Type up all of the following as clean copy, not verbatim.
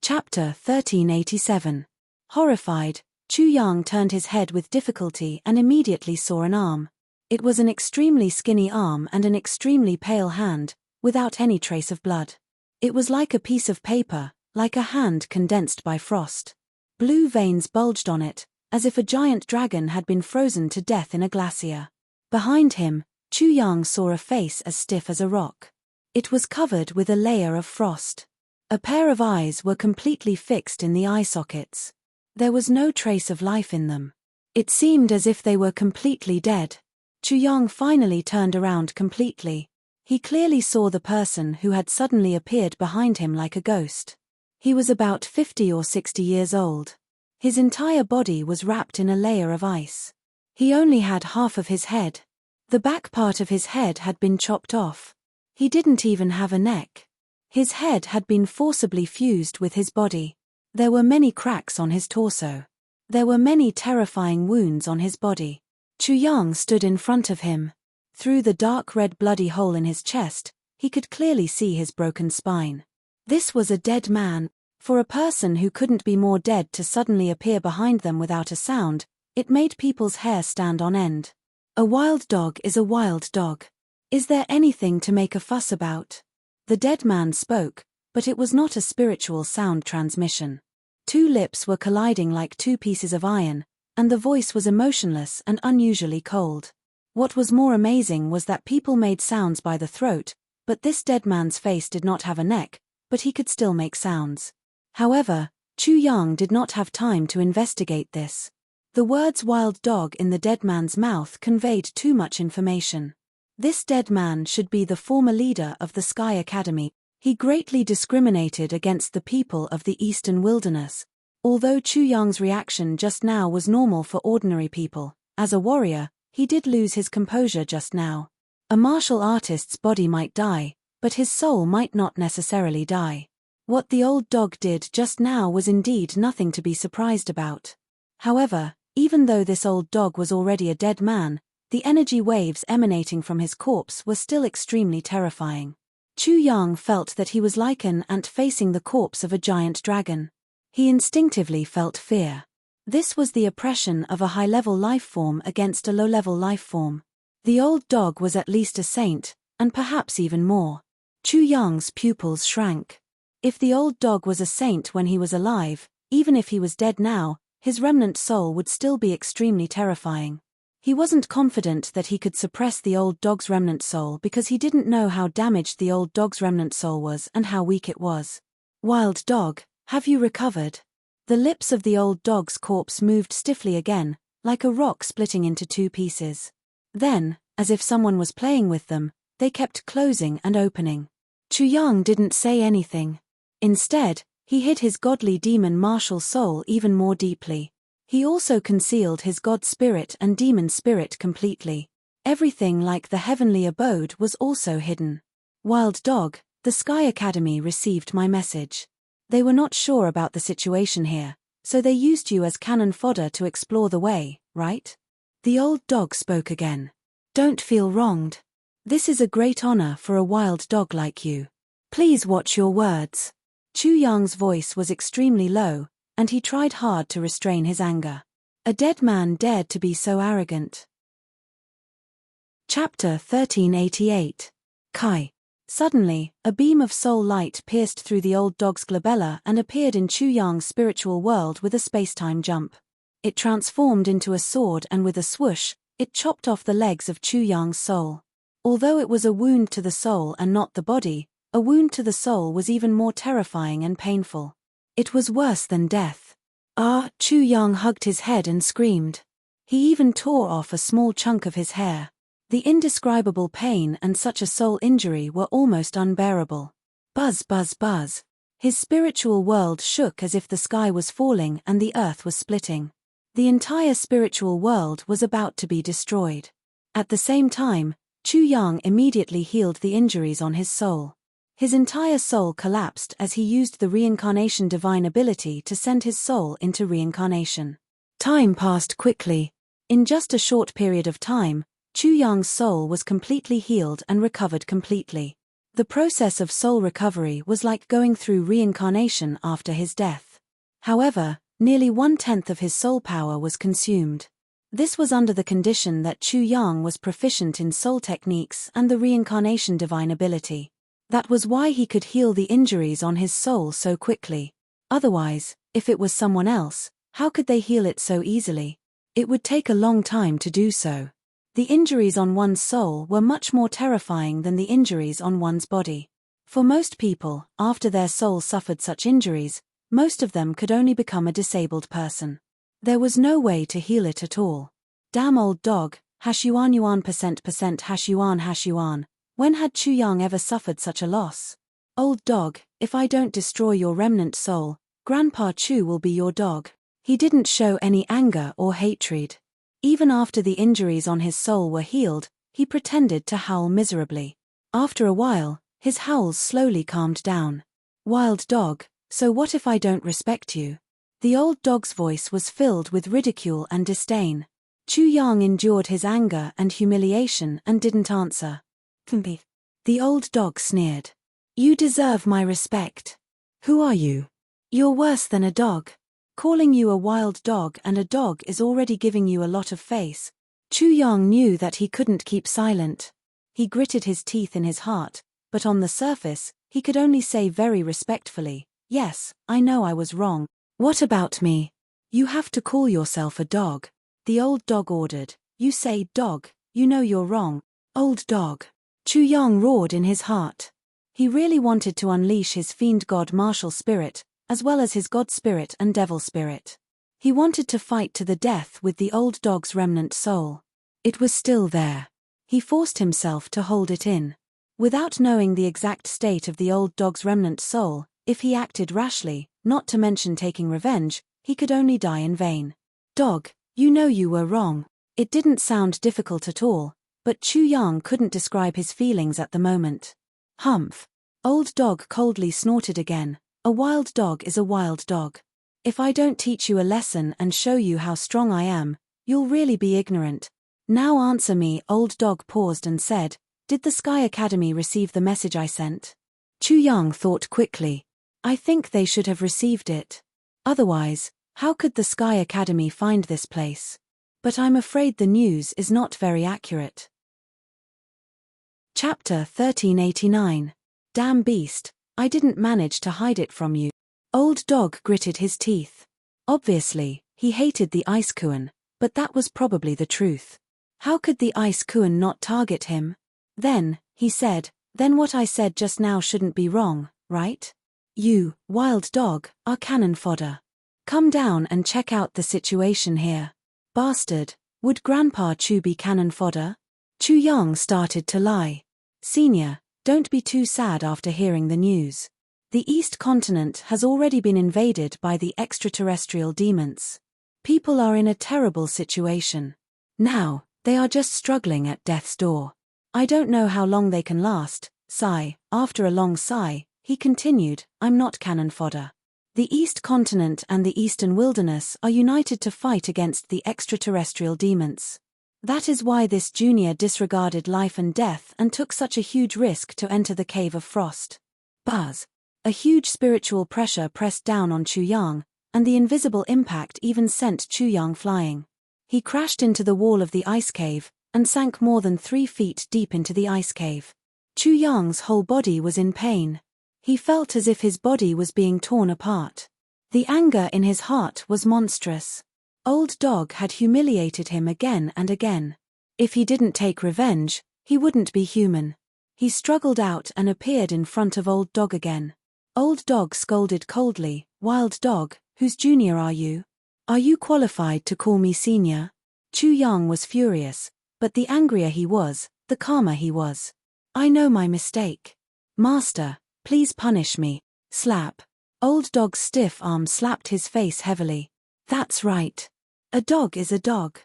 Chapter 1387. Horrified, Chu Yang turned his head with difficulty and immediately saw an arm. It was an extremely skinny arm and an extremely pale hand, without any trace of blood. It was like a piece of paper, like a hand condensed by frost. Blue veins bulged on it, as if a giant dragon had been frozen to death in a glacier. Behind him, Chu Yang saw a face as stiff as a rock. It was covered with a layer of frost. A pair of eyes were completely fixed in the eye sockets. There was no trace of life in them. It seemed as if they were completely dead. Chu Yang finally turned around completely. He clearly saw the person who had suddenly appeared behind him like a ghost. He was about 50 or 60 years old. His entire body was wrapped in a layer of ice. He only had half of his head. The back part of his head had been chopped off. He didn't even have a neck. His head had been forcibly fused with his body. There were many cracks on his torso. There were many terrifying wounds on his body. Chu Yang stood in front of him. Through the dark red bloody hole in his chest, he could clearly see his broken spine. This was a dead man. For a person who couldn't be more dead to suddenly appear behind them without a sound, it made people's hair stand on end. A wild dog is a wild dog. Is there anything to make a fuss about? The dead man spoke, but it was not a spiritual sound transmission. Two lips were colliding like two pieces of iron, and the voice was emotionless and unusually cold. What was more amazing was that people made sounds by the throat, but this dead man's face did not have a neck, but he could still make sounds. However, Chu Yang did not have time to investigate this. The words wild dog in the dead man's mouth conveyed too much information. This dead man should be the former leader of the Sky Academy. He greatly discriminated against the people of the Eastern Wilderness. Although Chu Yang's reaction just now was normal for ordinary people, as a warrior, he did lose his composure just now. A martial artist's body might die, but his soul might not necessarily die. What the old dog did just now was indeed nothing to be surprised about. However, even though this old dog was already a dead man, the energy waves emanating from his corpse were still extremely terrifying. Chu Yang felt that he was like an ant facing the corpse of a giant dragon. He instinctively felt fear. This was the oppression of a high-level life form against a low-level life form. The old dog was at least a saint, and perhaps even more. Chu Yang's pupils shrank. If the old dog was a saint when he was alive, even if he was dead now, his remnant soul would still be extremely terrifying. He wasn't confident that he could suppress the old dog's remnant soul because he didn't know how damaged the old dog's remnant soul was and how weak it was. Wild dog, have you recovered? The lips of the old dog's corpse moved stiffly again, like a rock splitting into two pieces. Then, as if someone was playing with them, they kept closing and opening. Chu Yang didn't say anything. Instead, he hid his godly demon martial soul even more deeply. He also concealed his god spirit and demon spirit completely. Everything like the heavenly abode was also hidden. Wild dog, the Sky Academy received my message. They were not sure about the situation here, so they used you as cannon fodder to explore the way, right? The old dog spoke again. Don't feel wronged. This is a great honor for a wild dog like you. Please watch your words. Chu Yang's voice was extremely low, and he tried hard to restrain his anger. A dead man dared to be so arrogant. Chapter 1388. Kai. Suddenly, a beam of soul light pierced through the old dog's glabella and appeared in Chu Yang's spiritual world with a space-time jump. It transformed into a sword and with a swoosh, it chopped off the legs of Chu Yang's soul. Although it was a wound to the soul and not the body, a wound to the soul was even more terrifying and painful. It was worse than death. Chu Yang hugged his head and screamed. He even tore off a small chunk of his hair. The indescribable pain and such a soul injury were almost unbearable. Buzz, buzz, buzz. His spiritual world shook as if the sky was falling and the earth was splitting. The entire spiritual world was about to be destroyed. At the same time, Chu Yang immediately healed the injuries on his soul. His entire soul collapsed as he used the reincarnation divine ability to send his soul into reincarnation. Time passed quickly. In just a short period of time, Chu Yang's soul was completely healed and recovered completely. The process of soul recovery was like going through reincarnation after his death. However, nearly 1/10 of his soul power was consumed. This was under the condition that Chu Yang was proficient in soul techniques and the reincarnation divine ability. That was why he could heal the injuries on his soul so quickly. Otherwise, if it was someone else, how could they heal it so easily? It would take a long time to do so. The injuries on one's soul were much more terrifying than the injuries on one's body. For most people, after their soul suffered such injuries, most of them could only become a disabled person. There was no way to heal it at all. Damn old dog, #yuan yuan %% #yuan. When had Chu Yang ever suffered such a loss? Old dog, if I don't destroy your remnant soul, Grandpa Chu will be your dog. He didn't show any anger or hatred. Even after the injuries on his soul were healed, he pretended to howl miserably. After a while, his howls slowly calmed down. Wild dog, so what if I don't respect you? The old dog's voice was filled with ridicule and disdain. Chu Yang endured his anger and humiliation and didn't answer. The old dog sneered. You deserve my respect. Who are you? You're worse than a dog. Calling you a wild dog and a dog is already giving you a lot of face. Chu Yang knew that he couldn't keep silent. He gritted his teeth in his heart, but on the surface, he could only say very respectfully, yes, I know I was wrong. What about me? You have to call yourself a dog. The old dog ordered. You say dog, you know you're wrong. Old dog. Chu Yang roared in his heart. He really wanted to unleash his fiend god martial spirit, as well as his god spirit and devil spirit. He wanted to fight to the death with the old dog's remnant soul. It was still there. He forced himself to hold it in. Without knowing the exact state of the old dog's remnant soul, if he acted rashly, not to mention taking revenge, he could only die in vain. Dog, you know you were wrong. It didn't sound difficult at all, but Chu Yang couldn't describe his feelings at the moment. Humph. Old dog coldly snorted again. A wild dog is a wild dog. If I don't teach you a lesson and show you how strong I am, you'll really be ignorant. Now answer me. Old dog paused and said, did the Sky Academy receive the message I sent? Chu Yang thought quickly. I think they should have received it. Otherwise, how could the Sky Academy find this place? But I'm afraid the news is not very accurate. Chapter 1389. Damn beast, I didn't manage to hide it from you. Old dog gritted his teeth. Obviously, he hated the Ice Kuan, but that was probably the truth. How could the Ice Kuan not target him? Then, he said, then what I said just now shouldn't be wrong, right? You, wild dog, are cannon fodder. Come down and check out the situation here. Bastard, would Grandpa Chu be cannon fodder? Chu Yang started to lie. Senior, don't be too sad after hearing the news. The East Continent has already been invaded by the extraterrestrial demons. People are in a terrible situation. Now, they are just struggling at death's door. I don't know how long they can last. Sigh. After a long sigh, he continued, I'm not cannon fodder. The East Continent and the Eastern Wilderness are united to fight against the extraterrestrial demons. That is why this junior disregarded life and death and took such a huge risk to enter the Cave of Frost. Buzz. A huge spiritual pressure pressed down on Chu Yang, and the invisible impact even sent Chu Yang flying. He crashed into the wall of the ice cave, and sank more than 3 feet deep into the ice cave. Chu Yang's whole body was in pain. He felt as if his body was being torn apart. The anger in his heart was monstrous. Old dog had humiliated him again and again. If he didn't take revenge, he wouldn't be human. He struggled out and appeared in front of old dog again. Old dog scolded coldly, wild dog, whose junior are you? Are you qualified to call me senior? Chu Yang was furious, but the angrier he was, the calmer he was. I know my mistake. Master, please punish me. Slap. Old dog's stiff arm slapped his face heavily. That's right. A dog is a dog.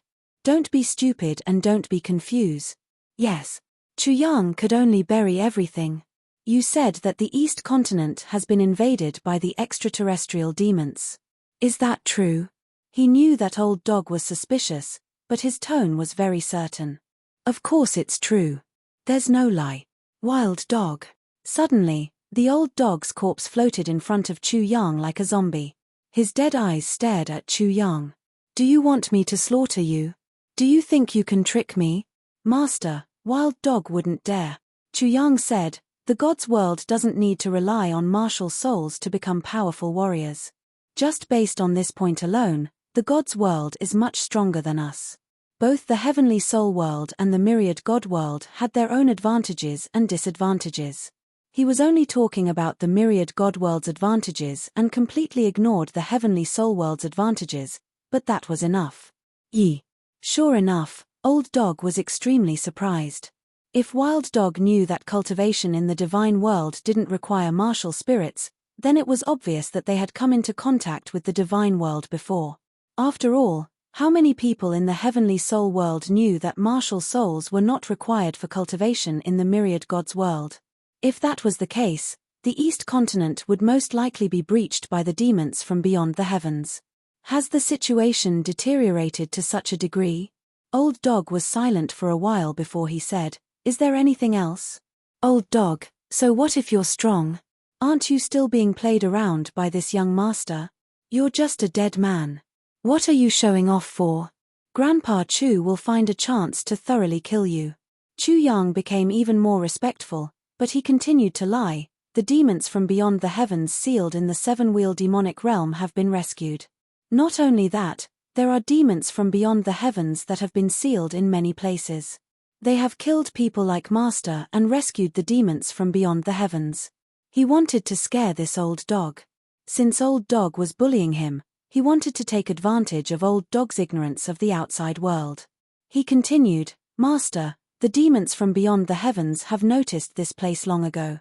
Don't be stupid and don't be confused. Yes. Chu Yang could only bury everything. You said that the East Continent has been invaded by the extraterrestrial demons. Is that true? He knew that old dog was suspicious, but his tone was very certain. Of course it's true. There's no lie. Wild dog. Suddenly, the old dog's corpse floated in front of Chu Yang like a zombie. His dead eyes stared at Chu Yang. "Do you want me to slaughter you? Do you think you can trick me?" "Master, Wild Dog wouldn't dare." Chu Yang said, "The God's world doesn't need to rely on martial souls to become powerful warriors. Just based on this point alone, the God's world is much stronger than us. Both the heavenly soul world and the myriad God world had their own advantages and disadvantages." He was only talking about the myriad God world's advantages and completely ignored the heavenly soul world's advantages, but that was enough. Yi. Sure enough, Old Dog was extremely surprised. If Wild Dog knew that cultivation in the divine world didn't require martial spirits, then it was obvious that they had come into contact with the divine world before. After all, how many people in the heavenly soul world knew that martial souls were not required for cultivation in the myriad gods world? If that was the case, the East continent would most likely be breached by the demons from beyond the heavens. Has the situation deteriorated to such a degree? Old Dog was silent for a while before he said, "Is there anything else?" "Old Dog, so what if you're strong? Aren't you still being played around by this young master? You're just a dead man. What are you showing off for? Grandpa Chu will find a chance to thoroughly kill you." Chu Yang became even more respectful, but he continued to lie. "The demons from beyond the heavens sealed in the seven-wheel demonic realm have been rescued. Not only that, there are demons from beyond the heavens that have been sealed in many places. They have killed people like Master and rescued the demons from beyond the heavens." He wanted to scare this Old Dog. Since Old Dog was bullying him, he wanted to take advantage of Old Dog's ignorance of the outside world. He continued, "Master, the demons from beyond the heavens have noticed this place long ago.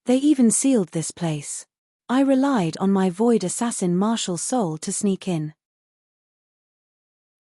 They even sealed this place. I relied on my void assassin martial soul to sneak in."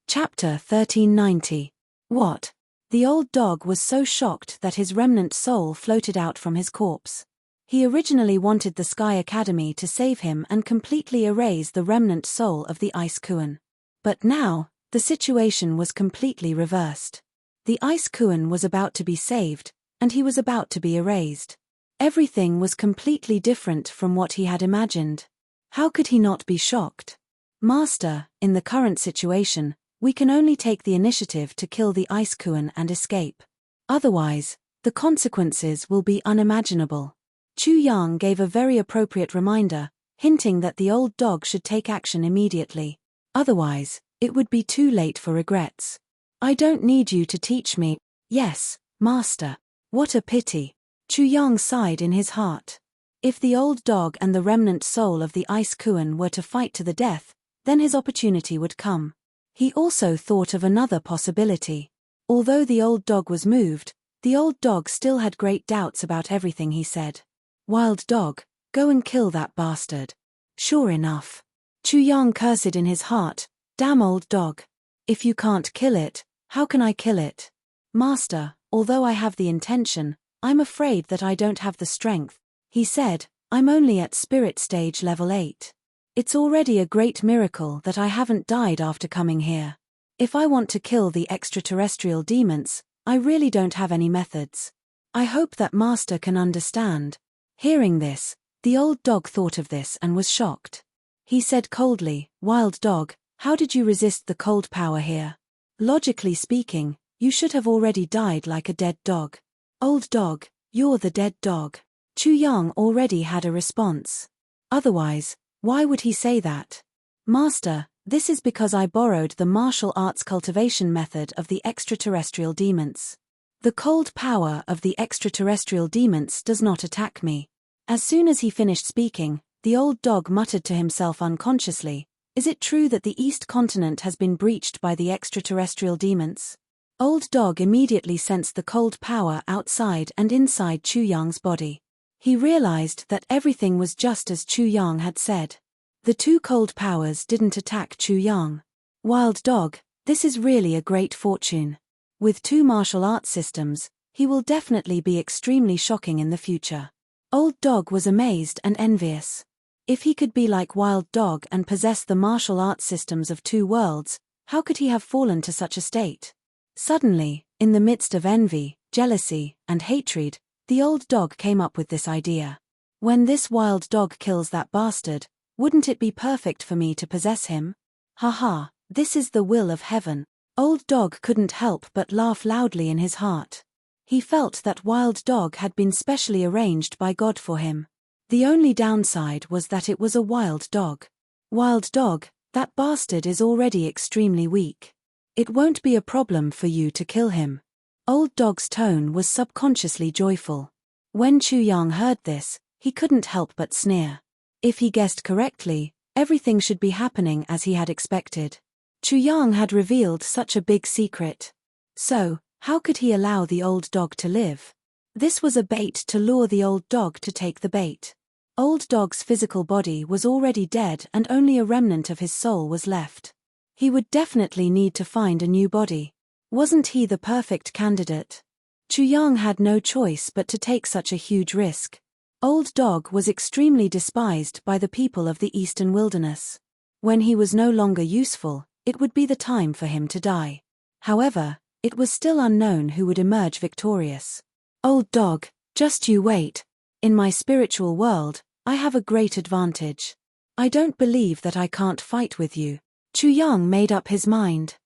Chapter 1390. What? The Old Dog was so shocked that his remnant soul floated out from his corpse. He originally wanted the Sky Academy to save him and completely erase the remnant soul of the Ice Kuan. But now, the situation was completely reversed. The Ice Kuan was about to be saved, and he was about to be erased. Everything was completely different from what he had imagined. How could he not be shocked? "Master, in the current situation, we can only take the initiative to kill the Ice Kuan and escape. Otherwise, the consequences will be unimaginable." Chu Yang gave a very appropriate reminder, hinting that the Old Dog should take action immediately. Otherwise, it would be too late for regrets. "I don't need you to teach me." "Yes, Master." What a pity. Chu Yang sighed in his heart. If the Old Dog and the remnant soul of the Ice Kuan were to fight to the death, then his opportunity would come. He also thought of another possibility. Although the Old Dog was moved, the Old Dog still had great doubts about everything he said. "Wild Dog, go and kill that bastard." Sure enough. Chu Yang cursed in his heart, "Damn Old Dog. If you can't kill it, how can I kill it?" "Master, although I have the intention, I'm afraid that I don't have the strength," he said. "I'm only at spirit stage level 8. It's already a great miracle that I haven't died after coming here. If I want to kill the extraterrestrial demons, I really don't have any methods. I hope that Master can understand." Hearing this, the Old Dog thought of this and was shocked. He said coldly, "Wild Dog, how did you resist the cold power here? Logically speaking, you should have already died like a dead dog." "Old Dog, you're the dead dog." Chu Yang already had a response. Otherwise, why would he say that? "Master, this is because I borrowed the martial arts cultivation method of the extraterrestrial demons. The cold power of the extraterrestrial demons does not attack me." As soon as he finished speaking, the Old Dog muttered to himself unconsciously, "Is it true that the East continent has been breached by the extraterrestrial demons?" Old Dog immediately sensed the cold power outside and inside Chu Yang's body. He realized that everything was just as Chu Yang had said. The two cold powers didn't attack Chu Yang. "Wild Dog, this is really a great fortune. With 2 martial arts systems, he will definitely be extremely shocking in the future." Old Dog was amazed and envious. If he could be like Wild Dog and possess the martial arts systems of 2 worlds, how could he have fallen to such a state? Suddenly, in the midst of envy, jealousy, and hatred, The old dog came up with this idea. When this wild dog kills that bastard, wouldn't it be perfect for me to possess him? Haha, this is the will of heaven. Old dog couldn't help but laugh loudly in his heart. He felt that wild dog had been specially arranged by God for him. The only downside was that it was a wild dog. Wild dog, that bastard is already extremely weak. It won't be a problem for you to kill him. Old dog's tone was subconsciously joyful. When Chu Yang heard this, he couldn't help but sneer. If he guessed correctly, everything should be happening as he had expected. Chu Yang had revealed such a big secret. So, how could he allow the old dog to live? This was a bait to lure the old dog to take the bait. Old dog's physical body was already dead and only a remnant of his soul was left. He would definitely need to find a new body. Wasn't he the perfect candidate? Chu Yang had no choice but to take such a huge risk. Old dog was extremely despised by the people of the eastern wilderness. When he was no longer useful, it would be the time for him to die. However, it was still unknown who would emerge victorious. Old dog, just you wait. In my spiritual world, I have a great advantage. I don't believe that I can't fight with you. Chu Yang made up his mind.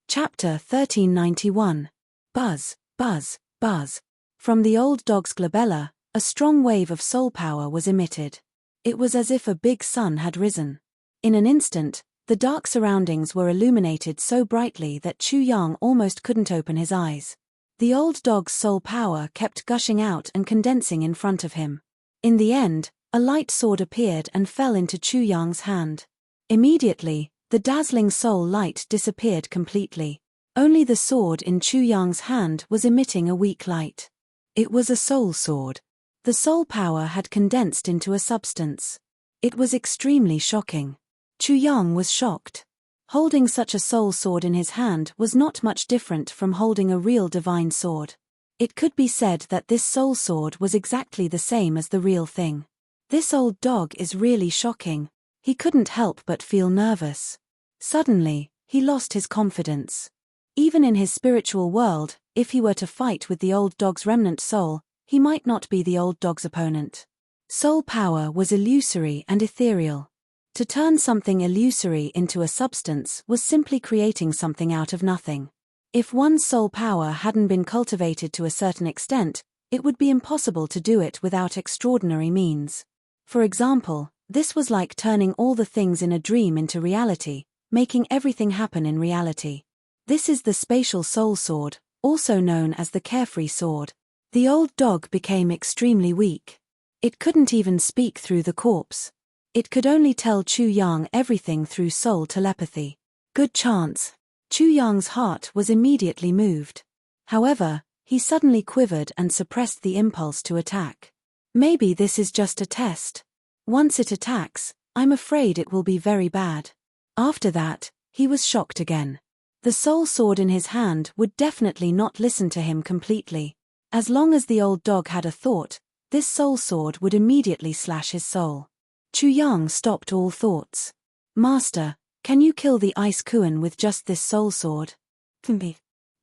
Chapter 1391. Buzz, buzz, buzz. From the old dog's glabella, a strong wave of soul power was emitted. It was as if a big sun had risen. In an instant, the dark surroundings were illuminated so brightly that Chu Yang almost couldn't open his eyes. The old dog's soul power kept gushing out and condensing in front of him. In the end, a light sword appeared and fell into Chu Yang's hand. Immediately, the dazzling soul light disappeared completely. Only the sword in Chu Yang's hand was emitting a weak light. It was a soul sword. The soul power had condensed into a substance. It was extremely shocking. Chu Yang was shocked. Holding such a soul sword in his hand was not much different from holding a real divine sword. It could be said that this soul sword was exactly the same as the real thing. This old dog is really shocking. He couldn't help but feel nervous. Suddenly, he lost his confidence. Even in his spiritual world, if he were to fight with the old dog's remnant soul, he might not be the old dog's opponent. Soul power was illusory and ethereal. To turn something illusory into a substance was simply creating something out of nothing. If one's soul power hadn't been cultivated to a certain extent, it would be impossible to do it without extraordinary means. For example, this was like turning all the things in a dream into reality, making everything happen in reality. This is the spatial soul sword, also known as the carefree sword. The old dog became extremely weak. It couldn't even speak through the corpse. It could only tell Chu Yang everything through soul telepathy. Good chance. Chu Yang's heart was immediately moved. However, he suddenly quivered and suppressed the impulse to attack. Maybe this is just a test. Once it attacks, I'm afraid it will be very bad. After that, he was shocked again. The soul sword in his hand would definitely not listen to him completely. As long as the old dog had a thought, this soul sword would immediately slash his soul. Chu Yang stopped all thoughts. Master, can you kill the ice Kuan with just this soul sword?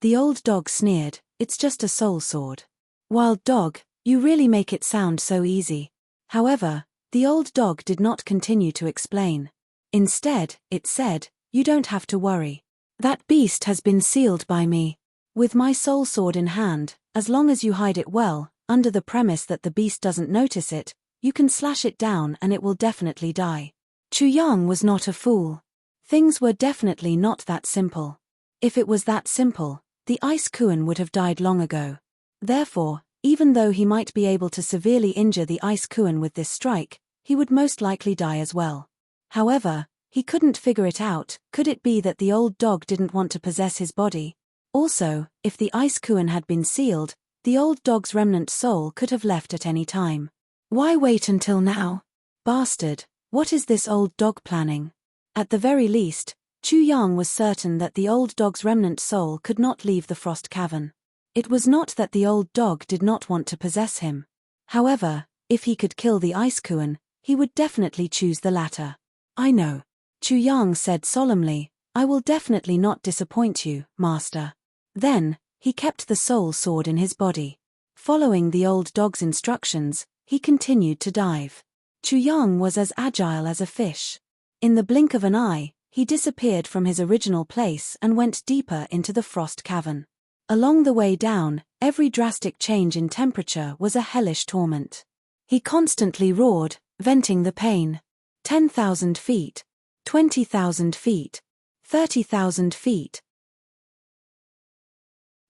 The old dog sneered, it's just a soul sword. Wild dog, you really make it sound so easy. However, the old dog did not continue to explain. Instead, it said, you don't have to worry. That beast has been sealed by me. With my soul sword in hand, as long as you hide it well, under the premise that the beast doesn't notice it, you can slash it down and it will definitely die. Chu Yang was not a fool. Things were definitely not that simple. If it was that simple, the ice Kuan would have died long ago. Therefore, even though he might be able to severely injure the ice Kuan with this strike, he would most likely die as well. However, he couldn't figure it out. Could it be that the old dog didn't want to possess his body? Also, if the ice Kuan had been sealed, the old dog's remnant soul could have left at any time. Why wait until now? Bastard, what is this old dog planning? At the very least, Chu Yang was certain that the old dog's remnant soul could not leave the frost cavern. It was not that the old dog did not want to possess him. However, if he could kill the ice Kuan, he would definitely choose the latter. I know. Chu Yang said solemnly, I will definitely not disappoint you, master. Then, He kept the soul sword in his body. Following the old dog's instructions, he continued to dive. Chu Yang was as agile as a fish. In the blink of an eye, he disappeared from his original place and went deeper into the frost cavern. Along the way down, every drastic change in temperature was a hellish torment. He constantly roared, venting the pain. 10,000 feet. 20,000 feet. 30,000 feet.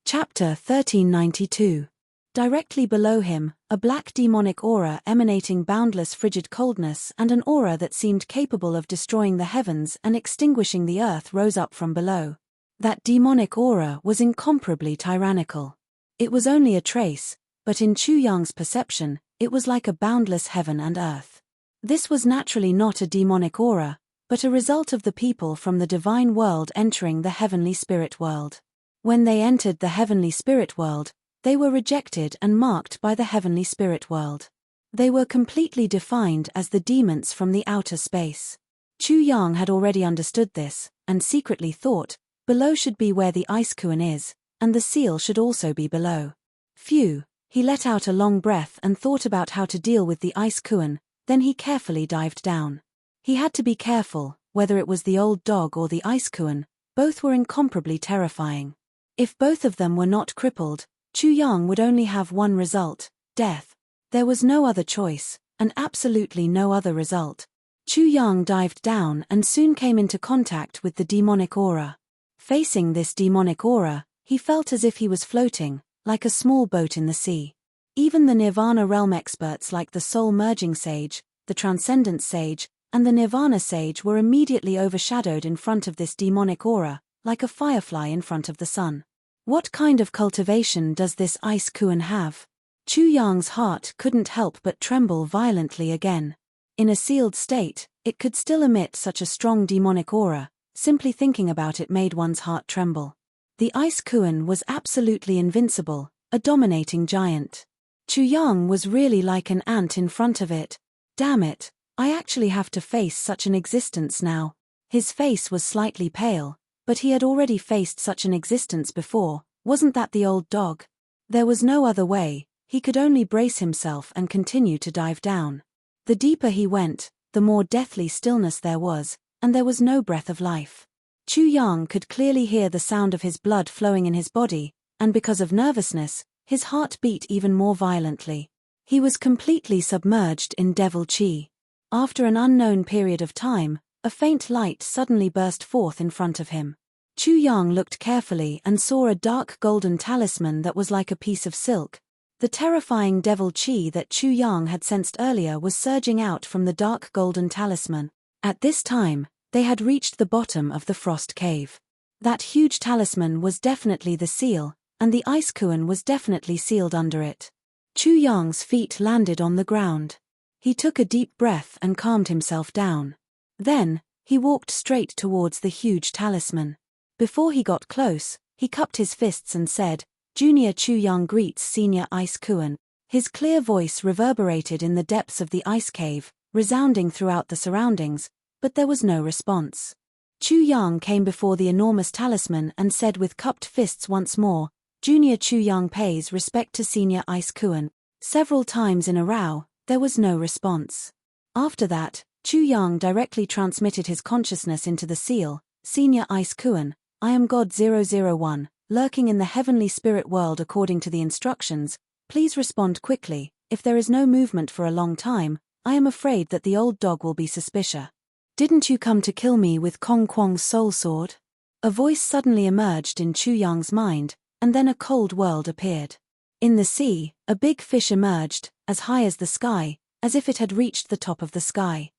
Chapter 1392. Directly below him, a black demonic aura emanating boundless frigid coldness and an aura that seemed capable of destroying the heavens and extinguishing the earth rose up from below. That demonic aura was incomparably tyrannical. It was only a trace, but in Chu Yang's perception, it was like a boundless heaven and earth. This was naturally not a demonic aura, but a result of the people from the divine world entering the heavenly spirit world. When they entered the heavenly spirit world, they were rejected and marked by the heavenly spirit world. They were completely defined as the demons from the outer space. Chu Yang had already understood this, and secretly thought, below should be where the ice kuan is, and the seal should also be below. Phew, he let out a long breath and thought about how to deal with the ice kuan, then he carefully dived down. He had to be careful, whether it was the old dog or the ice kuan, both were incomparably terrifying. If both of them were not crippled, Chu Yang would only have one result, death. There was no other choice, and absolutely no other result. Chu Yang dived down and soon came into contact with the demonic aura. Facing this demonic aura, he felt as if he was floating, like a small boat in the sea. Even the Nirvana realm experts like the soul-merging sage, the transcendent sage, and the Nirvana sage were immediately overshadowed in front of this demonic aura, like a firefly in front of the sun. What kind of cultivation does this ice kuan have? Chu Yang's heart couldn't help but tremble violently again. In a sealed state, it could still emit such a strong demonic aura. Simply thinking about it made one's heart tremble. The ice kuan was absolutely invincible, a dominating giant. Chu Yang was really like an ant in front of it. Damn it, I actually have to face such an existence now. His face was slightly pale, but he had already faced such an existence before, wasn't that the old dog? There was no other way, he could only brace himself and continue to dive down. The deeper he went, the more deathly stillness there was, and there was no breath of life. Chu Yang could clearly hear the sound of his blood flowing in his body, and because of nervousness, his heart beat even more violently. He was completely submerged in devil chi. After an unknown period of time, a faint light suddenly burst forth in front of him. Chu Yang looked carefully and saw a dark golden talisman that was like a piece of silk. The terrifying devil chi that Chu Yang had sensed earlier was surging out from the dark golden talisman. At this time, they had reached the bottom of the frost cave. That huge talisman was definitely the seal, and the ice kuan was definitely sealed under it. Chu Yang's feet landed on the ground. He took a deep breath and calmed himself down. Then, he walked straight towards the huge talisman. Before he got close, he cupped his fists and said, "Junior Chu Yang greets Senior Ice Kuan." His clear voice reverberated in the depths of the ice cave, resounding throughout the surroundings, but there was no response. Chu Yang came before the enormous talisman and said with cupped fists once more, "Junior Chu Yang pays respect to Senior Ice Kuan." Several times in a row, there was no response. After that, Chu Yang directly transmitted his consciousness into the seal. "Senior Ice Kuan, I am God 001, lurking in the heavenly spirit world according to the instructions. Please respond quickly. If there is no movement for a long time, I am afraid that the old dog will be suspicious. Didn't you come to kill me with Kong Kwong's soul sword?" A voice suddenly emerged in Chu Yang's mind, and then a cold world appeared. In the sea, a big fish emerged, as high as the sky, as if it had reached the top of the sky.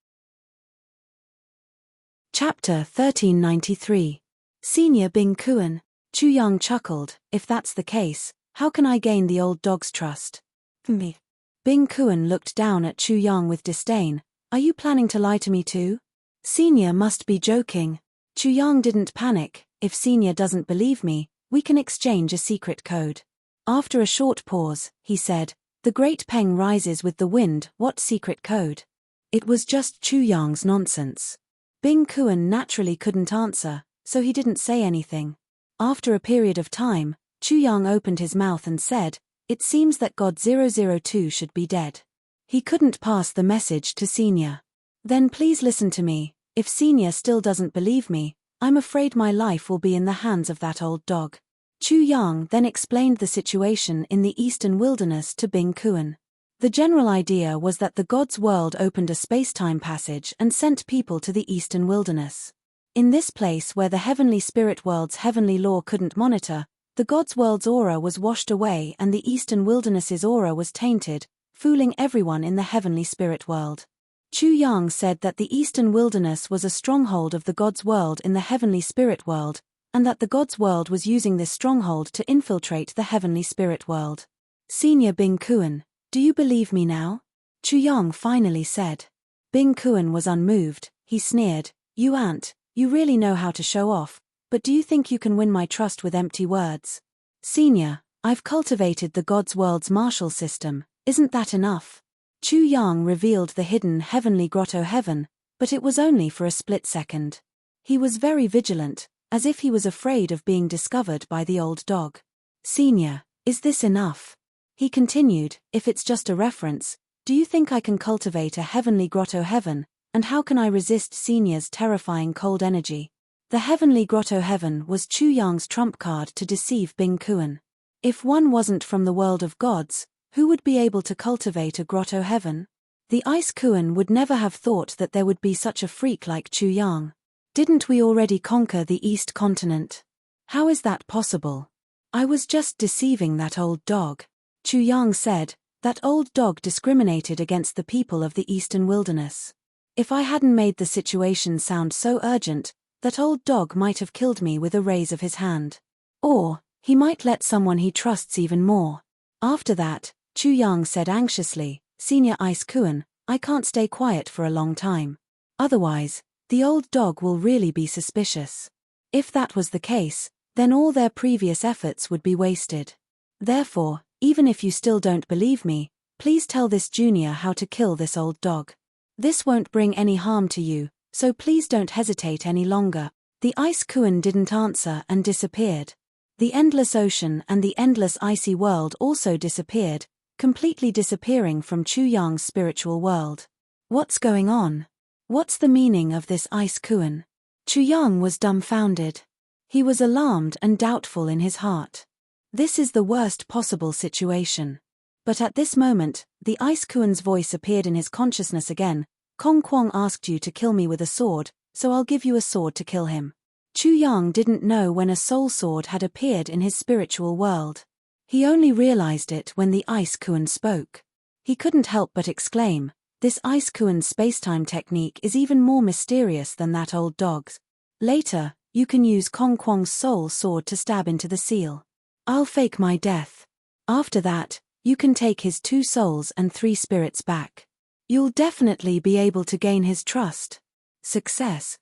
Chapter 1393. Senior Bing Kuan. Chu Yang chuckled, "If that's the case, how can I gain the old dog's trust?" "Me." Bing Kuan looked down at Chu Yang with disdain. "Are you planning to lie to me too?" "Senior must be joking." Chu Yang didn't panic. "If Senior doesn't believe me, we can exchange a secret code." After a short pause, he said, "The great Peng rises with the wind, what secret code?" It was just Chu Yang's nonsense. Bing Kuan naturally couldn't answer, so he didn't say anything. After a period of time, Chu Yang opened his mouth and said, "It seems that God 002 should be dead." He couldn't pass the message to Senior. "Then please listen to me. If Senior still doesn't believe me, I'm afraid my life will be in the hands of that old dog." Chu Yang then explained the situation in the eastern wilderness to Bing Kuan. The general idea was that the God's world opened a space-time passage and sent people to the eastern wilderness. In this place where the heavenly spirit world's heavenly law couldn't monitor, the God's world's aura was washed away and the eastern wilderness's aura was tainted, fooling everyone in the heavenly spirit world. Chu Yang said that the eastern wilderness was a stronghold of the God's world in the heavenly spirit world, and that the God's world was using this stronghold to infiltrate the heavenly spirit world. "Senior Bing Kuan, do you believe me now?" Chu Yang finally said. Bing Kuan was unmoved. He sneered, "You ant, you really know how to show off, but do you think you can win my trust with empty words?" "Senior, I've cultivated the God's world's martial system, isn't that enough?" Chu Yang revealed the hidden heavenly grotto heaven, but it was only for a split second. He was very vigilant, as if he was afraid of being discovered by the old dog. "Senior, is this enough?" He continued, "If it's just a reference, do you think I can cultivate a heavenly grotto heaven, and how can I resist Senior's terrifying cold energy?" The heavenly grotto heaven was Chu Yang's trump card to deceive Bing Kuan. If one wasn't from the world of gods, who would be able to cultivate a grotto heaven? The Ice Kuan would never have thought that there would be such a freak like Chu Yang. "Didn't we already conquer the East continent? How is that possible?" "I was just deceiving that old dog," Chu Yang said. "That old dog discriminated against the people of the eastern wilderness. If I hadn't made the situation sound so urgent, that old dog might have killed me with a raise of his hand. Or, he might let someone he trusts even more." After that, Chu Yang said anxiously, "Senior Ice Kuan, I can't stay quiet for a long time. Otherwise, the old dog will really be suspicious. If that was the case, then all their previous efforts would be wasted. Therefore, even if you still don't believe me, please tell this junior how to kill this old dog. This won't bring any harm to you, so please don't hesitate any longer." The Ice Kuan didn't answer and disappeared. The endless ocean and the endless icy world also disappeared, completely disappearing from Chu Yang's spiritual world. What's going on? What's the meaning of this Ice Kuan? Chu Yang was dumbfounded. He was alarmed and doubtful in his heart. This is the worst possible situation. But at this moment, the Ice Kuan's voice appeared in his consciousness again. "Kong Kwong asked you to kill me with a sword, so I'll give you a sword to kill him." Chu Yang didn't know when a soul sword had appeared in his spiritual world. He only realized it when the Ice Kuan spoke. He couldn't help but exclaim, "This Ice Kuan's spacetime technique is even more mysterious than that old dog's. Later, you can use Kong Kwong's soul sword to stab into the seal. I'll fake my death. After that, you can take his 2 souls and 3 spirits back. You'll definitely be able to gain his trust. Success."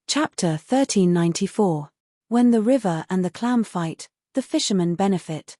Chapter 1394. When the river and the clam fight, the fishermen benefit.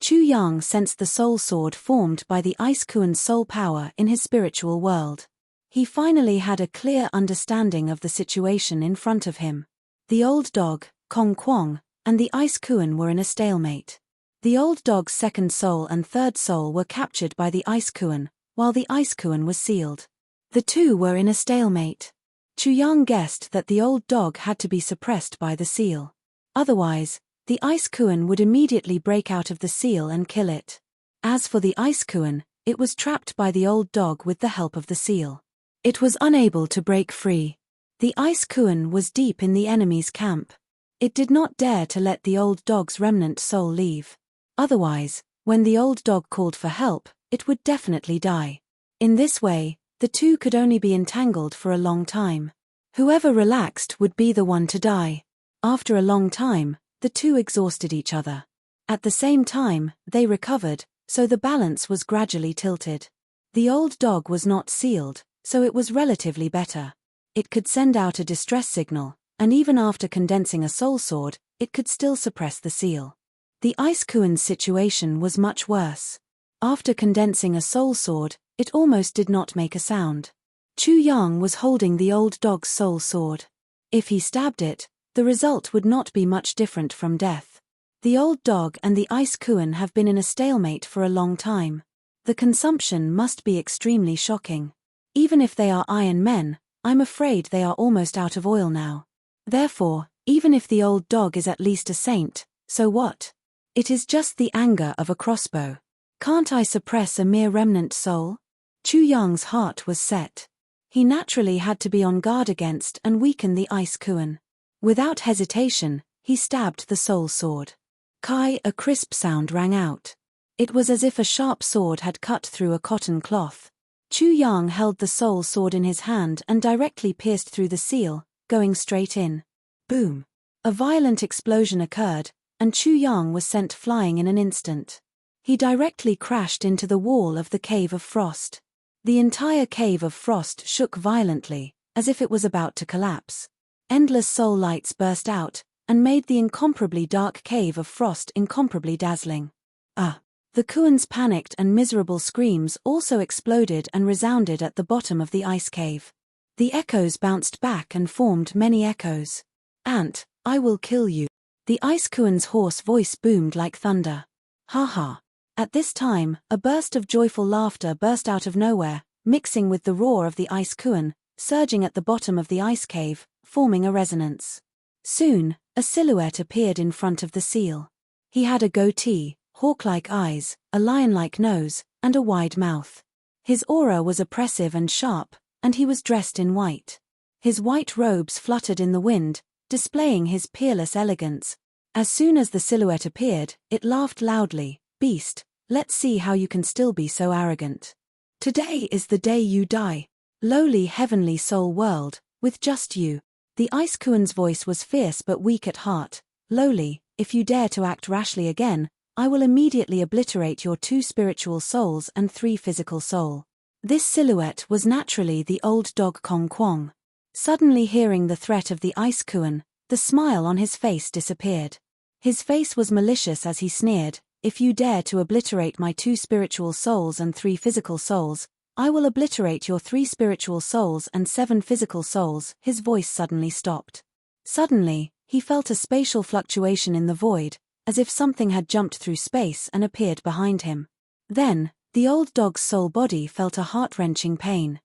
Chu Yang sensed the soul sword formed by the Ice Kuan's soul power in his spiritual world. He finally had a clear understanding of the situation in front of him. The old dog, Kong Kwong, and the Ice Kuan were in a stalemate. The old dog's second soul and third soul were captured by the Ice Kuan, while the Ice Kuan was sealed. The two were in a stalemate. Chu Yang guessed that the old dog had to be suppressed by the seal. Otherwise, the Ice Kuan would immediately break out of the seal and kill it. As for the Ice Kuan, it was trapped by the old dog with the help of the seal. It was unable to break free. The Ice Kuan was deep in the enemy's camp. It did not dare to let the old dog's remnant soul leave. Otherwise, when the old dog called for help, it would definitely die. In this way, the two could only be entangled for a long time. Whoever relaxed would be the one to die. After a long time, the two exhausted each other. At the same time, they recovered, so the balance was gradually tilted. The old dog was not sealed, so it was relatively better. It could send out a distress signal, and even after condensing a soul sword, it could still suppress the seal. The Ice Kuan's situation was much worse. After condensing a soul sword, it almost did not make a sound. Chu Yang was holding the old dog's soul sword. If he stabbed it, The result would not be much different from death. The old dog and the ice kuan have been in a stalemate for a long time. The consumption must be extremely shocking. Even if they are iron men, I'm afraid they are almost out of oil now. Therefore, even if the old dog is at least a saint, so what? It is just the anger of a crossbow. Can't I suppress a mere remnant soul? Chu Yang's heart was set. He naturally had to be on guard against and weaken the ice kuan. Without hesitation, he stabbed the soul sword. Kai, a crisp sound rang out. It was as if a sharp sword had cut through a cotton cloth. Chu Yang held the soul sword in his hand and directly pierced through the seal, going straight in. Boom! A violent explosion occurred, and Chu Yang was sent flying in an instant. He directly crashed into the wall of the Cave of Frost. The entire Cave of Frost shook violently, as if it was about to collapse. Endless soul lights burst out, and made the incomparably dark Cave of Frost incomparably dazzling. The Kuans' panicked and miserable screams also exploded and resounded at the bottom of the ice cave. The echoes bounced back and formed many echoes. "Ant, I will kill you." The ice Kuan's hoarse voice boomed like thunder. "Ha ha." At this time, a burst of joyful laughter burst out of nowhere, mixing with the roar of the ice Kuan, surging at the bottom of the ice cave, forming a resonance. Soon, a silhouette appeared in front of the seal. He had a goatee, hawk-like eyes, a lion-like nose, and a wide mouth. His aura was oppressive and sharp, and he was dressed in white. His white robes fluttered in the wind, displaying his peerless elegance. As soon as the silhouette appeared, it laughed loudly. "Beast, let's see how you can still be so arrogant. Today is the day you die. Lowly heavenly soul world, with just you." The ice Kuan's voice was fierce but weak at heart. "Lowly, if you dare to act rashly again, I will immediately obliterate your 2 spiritual souls and 3 physical soul." This silhouette was naturally the old dog Kong Kwong. Suddenly hearing the threat of the ice Kuan, the smile on his face disappeared. His face was malicious as he sneered, "If you dare to obliterate my 2 spiritual souls and 3 physical souls, I will obliterate your 3 spiritual souls and 7 physical souls." His voice suddenly stopped. Suddenly, he felt a spatial fluctuation in the void, as if something had jumped through space and appeared behind him. Then, the old dog's soul body felt a heart-wrenching pain.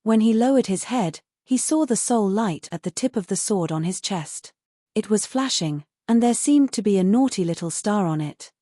When he lowered his head, he saw the soul light at the tip of the sword on his chest. It was flashing, and there seemed to be a naughty little star on it.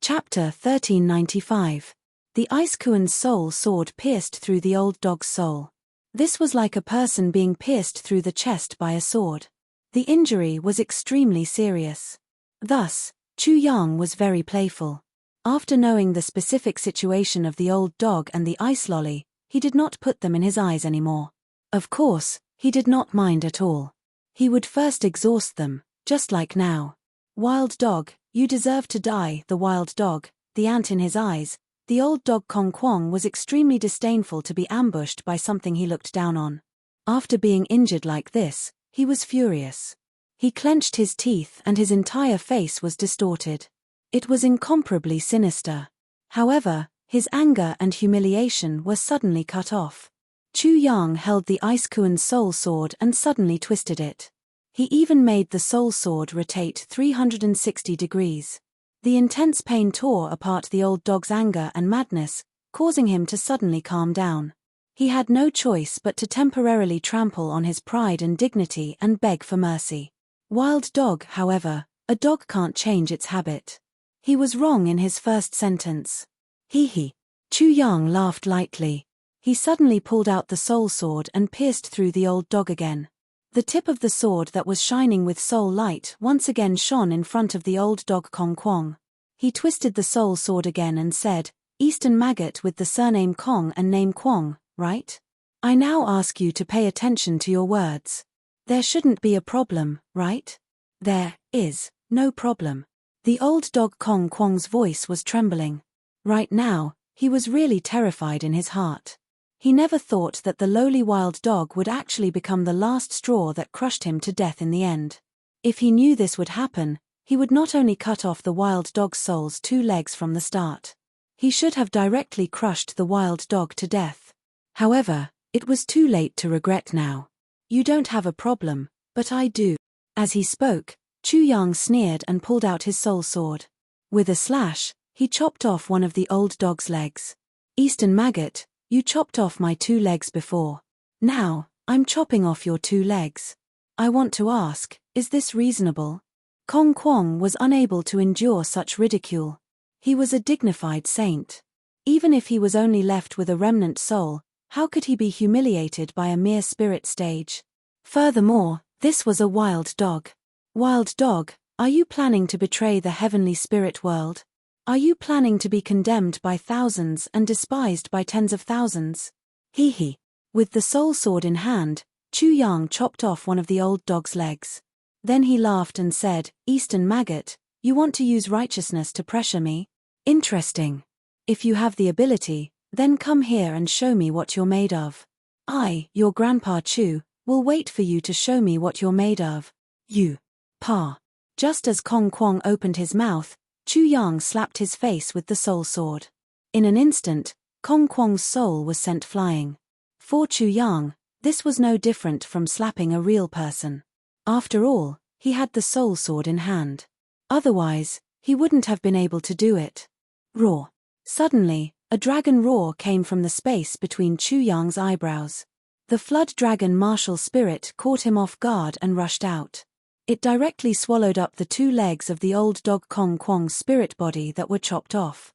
Chapter 1395. The Ice Kuan's soul sword pierced through the old dog's soul. This was like a person being pierced through the chest by a sword. The injury was extremely serious. Thus, Chu Yang was very playful. After knowing the specific situation of the old dog and the ice lolly, he did not put them in his eyes anymore. Of course, he did not mind at all. He would first exhaust them, just like now. "Wild dog, you deserve to die." The wild dog, the ant in his eyes, the old dog Kong Kwong was extremely disdainful to be ambushed by something he looked down on. After being injured like this, he was furious. He clenched his teeth and his entire face was distorted. It was incomparably sinister. However, his anger and humiliation were suddenly cut off. Chu Yang held the Ice Kuan's soul sword and suddenly twisted it. He even made the soul sword rotate 360 degrees. The intense pain tore apart the old dog's anger and madness, causing him to suddenly calm down. He had no choice but to temporarily trample on his pride and dignity and beg for mercy. Wild dog, however, a dog can't change its habit. He was wrong in his first sentence. He. Chu Yang laughed lightly. He suddenly pulled out the soul sword and pierced through the old dog again. The tip of the sword that was shining with soul light once again shone in front of the old dog Kong Kwong. He twisted the soul sword again and said, "Eastern maggot with the surname Kong and name Kwong, right? I now ask you to pay attention to your words. There shouldn't be a problem, right?" "There is no problem." The old dog Kong Kwong's voice was trembling. Right now, he was really terrified in his heart. He never thought that the lowly wild dog would actually become the last straw that crushed him to death in the end. If he knew this would happen, he would not only cut off the wild dog's soul's 2 legs from the start. He should have directly crushed the wild dog to death. However, it was too late to regret now. You don't have a problem, but I do. As he spoke, Chu Yang sneered and pulled out his soul sword. With a slash, he chopped off one of the old dog's legs. Eastern maggot, you chopped off my 2 legs before. Now, I'm chopping off your 2 legs. I want to ask, is this reasonable? Kong Kwong was unable to endure such ridicule. He was a dignified saint. Even if he was only left with a remnant soul, how could he be humiliated by a mere spirit stage? Furthermore, this was a wild dog. Wild dog, are you planning to betray the heavenly spirit world? Are you planning to be condemned by thousands and despised by tens of thousands? Hee hee. With the soul sword in hand, Chu Yang chopped off one of the old dog's legs. Then he laughed and said, Eastern maggot, you want to use righteousness to pressure me? Interesting. If you have the ability, then come here and show me what you're made of. I, your Grandpa Chu, will wait for you to show me what you're made of. You. Pa. Just as Kong Kwong opened his mouth, Chu Yang slapped his face with the soul sword. In an instant, Kong Kwong's soul was sent flying. For Chu Yang, this was no different from slapping a real person. After all, he had the soul sword in hand. Otherwise, he wouldn't have been able to do it. Roar. Suddenly, a dragon roar came from the space between Chu Yang's eyebrows. The flood dragon martial spirit caught him off guard and rushed out. It directly swallowed up the 2 legs of the old dog Kong Kwong's spirit body that were chopped off.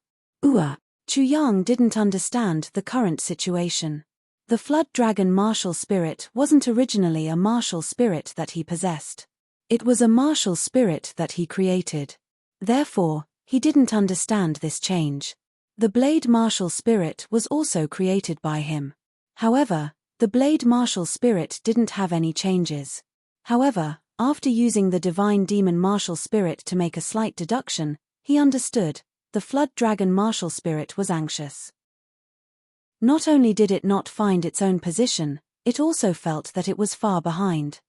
Chu Yang didn't understand the current situation. The flood dragon martial spirit wasn't originally a martial spirit that he possessed. It was a martial spirit that he created. Therefore, he didn't understand this change. The blade martial spirit was also created by him. However, the blade martial spirit didn't have any changes. However, after using the divine demon martial spirit to make a slight deduction, he understood, the flood dragon martial spirit was anxious. Not only did it not find its own position, it also felt that it was far behind.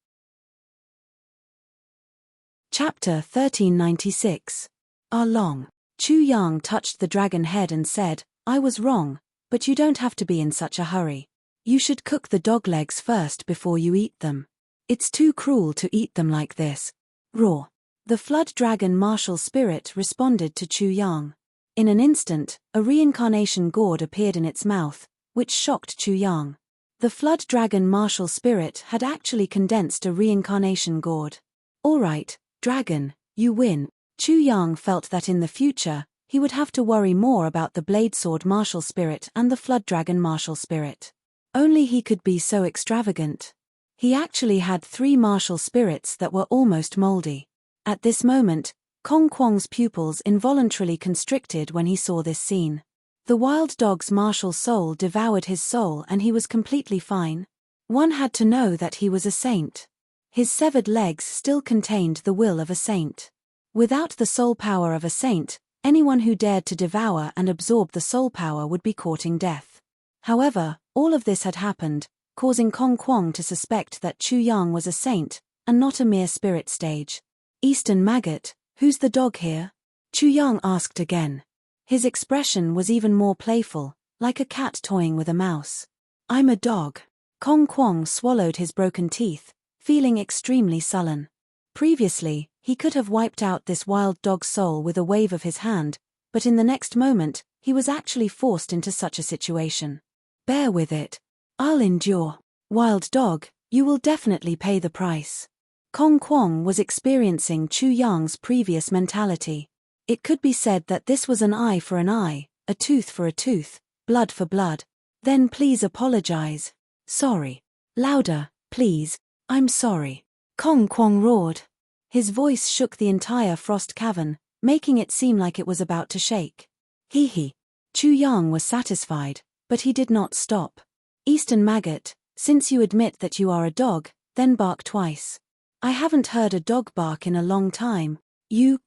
Chapter 1396. Long. Chu Yang touched the dragon head and said, I was wrong, but you don't have to be in such a hurry. You should cook the dog legs first before you eat them. It's too cruel to eat them like this. Roar. The flood dragon martial spirit responded to Chu Yang. In an instant, a reincarnation gourd appeared in its mouth, which shocked Chu Yang. The flood dragon martial spirit had actually condensed a reincarnation gourd. Alright, dragon, you win. Chu Yang felt that in the future, he would have to worry more about the blade sword martial spirit and the flood dragon martial spirit. Only he could be so extravagant. He actually had 3 martial spirits that were almost moldy. At this moment, Kong Kwong's pupils involuntarily constricted when he saw this scene. The wild dog's martial soul devoured his soul and he was completely fine. One had to know that he was a saint. His severed legs still contained the will of a saint. Without the soul power of a saint, anyone who dared to devour and absorb the soul power would be courting death. However, all of this had happened, causing Kong Kwong to suspect that Chu Yang was a saint, and not a mere spirit stage. Eastern maggot, who's the dog here? Chu Yang asked again. His expression was even more playful, like a cat toying with a mouse. I'm a dog. Kong Kwong swallowed his broken teeth, feeling extremely sullen. Previously, he could have wiped out this wild dog's soul with a wave of his hand, but in the next moment, he was actually forced into such a situation. Bear with it. I'll endure. Wild dog, you will definitely pay the price. Kong Kwong was experiencing Chu Yang's previous mentality. It could be said that this was an eye for an eye, a tooth for a tooth, blood for blood. Then please apologize. Sorry. Louder, please. I'm sorry. Kong Kwong roared. His voice shook the entire frost cavern, making it seem like it was about to shake. Hee hee. Chu Yang was satisfied, but he did not stop. Eastern maggot, since you admit that you are a dog, then bark twice. I haven't heard a dog bark in a long time.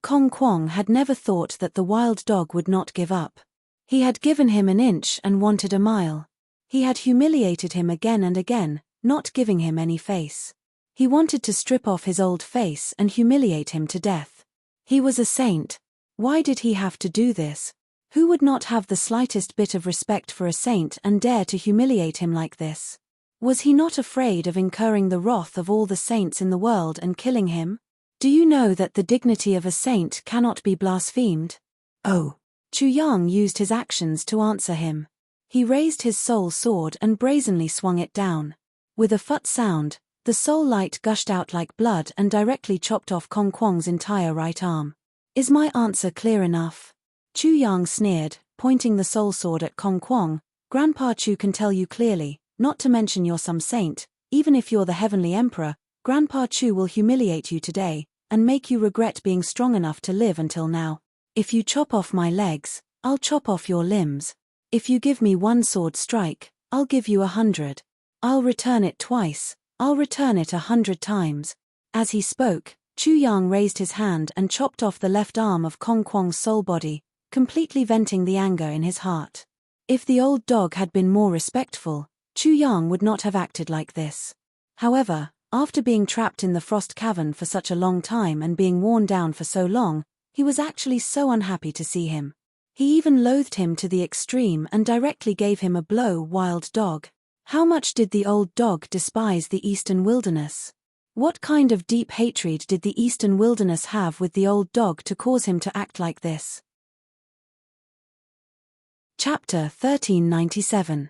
Kong Kwong had never thought that the wild dog would not give up. He had given him an inch and wanted a mile. He had humiliated him again and again, not giving him any face. He wanted to strip off his old face and humiliate him to death. He was a saint. Why did he have to do this? Who would not have the slightest bit of respect for a saint and dare to humiliate him like this? Was he not afraid of incurring the wrath of all the saints in the world and killing him? Do you know that the dignity of a saint cannot be blasphemed? Oh. Chu Yang used his actions to answer him. He raised his soul sword and brazenly swung it down. With a phut sound, the soul light gushed out like blood and directly chopped off Kong Kwong's entire right arm. Is my answer clear enough? Chu Yang sneered, pointing the soul sword at Kong Kwong. Grandpa Chu can tell you clearly, not to mention you're some saint, even if you're the heavenly emperor, Grandpa Chu will humiliate you today, and make you regret being strong enough to live until now. If you chop off my legs, I'll chop off your limbs. If you give me one sword strike, I'll give you 100. I'll return it twice, I'll return it 100 times. As he spoke, Chu Yang raised his hand and chopped off the left arm of Kong Kwong's soul body, completely venting the anger in his heart. If the old dog had been more respectful, Chu Yang would not have acted like this. However, after being trapped in the frost cavern for such a long time and being worn down for so long, he was actually so unhappy to see him. He even loathed him to the extreme and directly gave him a blow. Wild dog. How much did the old dog despise the eastern wilderness? What kind of deep hatred did the eastern wilderness have with the old dog to cause him to act like this? Chapter 1397.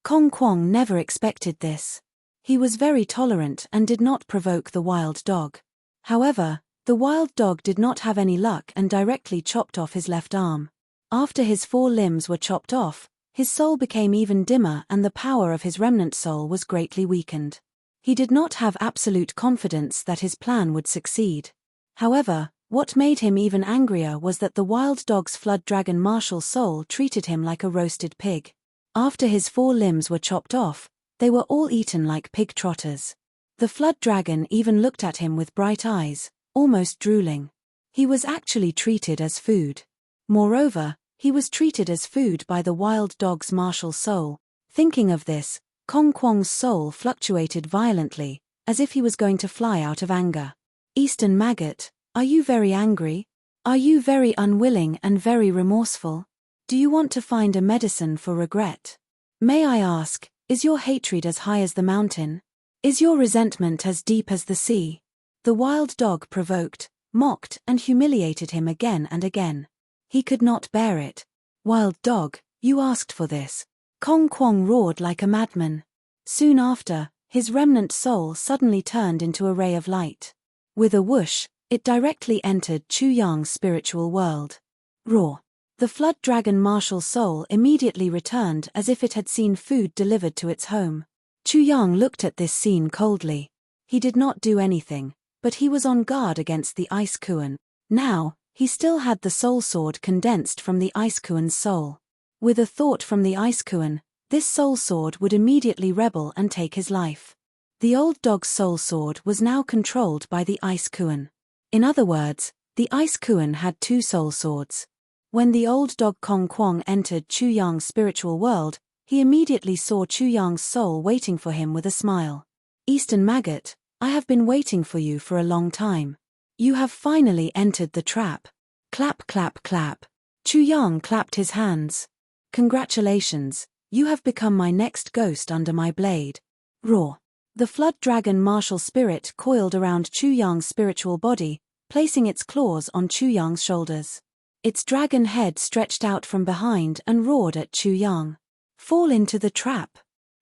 Kong Kwong never expected this. He was very tolerant and did not provoke the wild dog. However, the wild dog did not have any luck and directly chopped off his left arm. After his 4 limbs were chopped off, his soul became even dimmer and the power of his remnant soul was greatly weakened. He did not have absolute confidence that his plan would succeed. However, what made him even angrier was that the wild dog's flood dragon martial soul treated him like a roasted pig. After his 4 limbs were chopped off, they were all eaten like pig trotters. The flood dragon even looked at him with bright eyes, almost drooling. He was actually treated as food. Moreover, he was treated as food by the wild dog's martial soul. Thinking of this, Kong Kwong's soul fluctuated violently, as if he was going to fly out of anger. Eastern maggot, are you very angry? Are you very unwilling and very remorseful? Do you want to find a medicine for regret? May I ask, is your hatred as high as the mountain? Is your resentment as deep as the sea? The wild dog provoked, mocked and humiliated him again and again. He could not bear it. Wild dog, you asked for this. Kong Kwong roared like a madman. Soon after, his remnant soul suddenly turned into a ray of light. With a whoosh, it directly entered Chu Yang's spiritual world. Roar. The flood dragon martial soul immediately returned as if it had seen food delivered to its home. Chu Yang looked at this scene coldly. He did not do anything, but he was on guard against the Ice Kuan. Now, he still had the soul sword condensed from the Ice Kuan's soul. With a thought from the Ice Kuan, this soul sword would immediately rebel and take his life. The old dog's soul sword was now controlled by the Ice Kuan. In other words, the Ice Kuan had 2 soul swords. When the old dog Kong Kwong entered Chu Yang's spiritual world, he immediately saw Chu Yang's soul waiting for him with a smile. Eastern maggot, I have been waiting for you for a long time. You have finally entered the trap. Clap clap clap. Chu Yang clapped his hands. Congratulations, you have become my next ghost under my blade. Roar. The flood dragon martial spirit coiled around Chu Yang's spiritual body, placing its claws on Chu Yang's shoulders. Its dragon head stretched out from behind and roared at Chu Yang. Fall into the trap.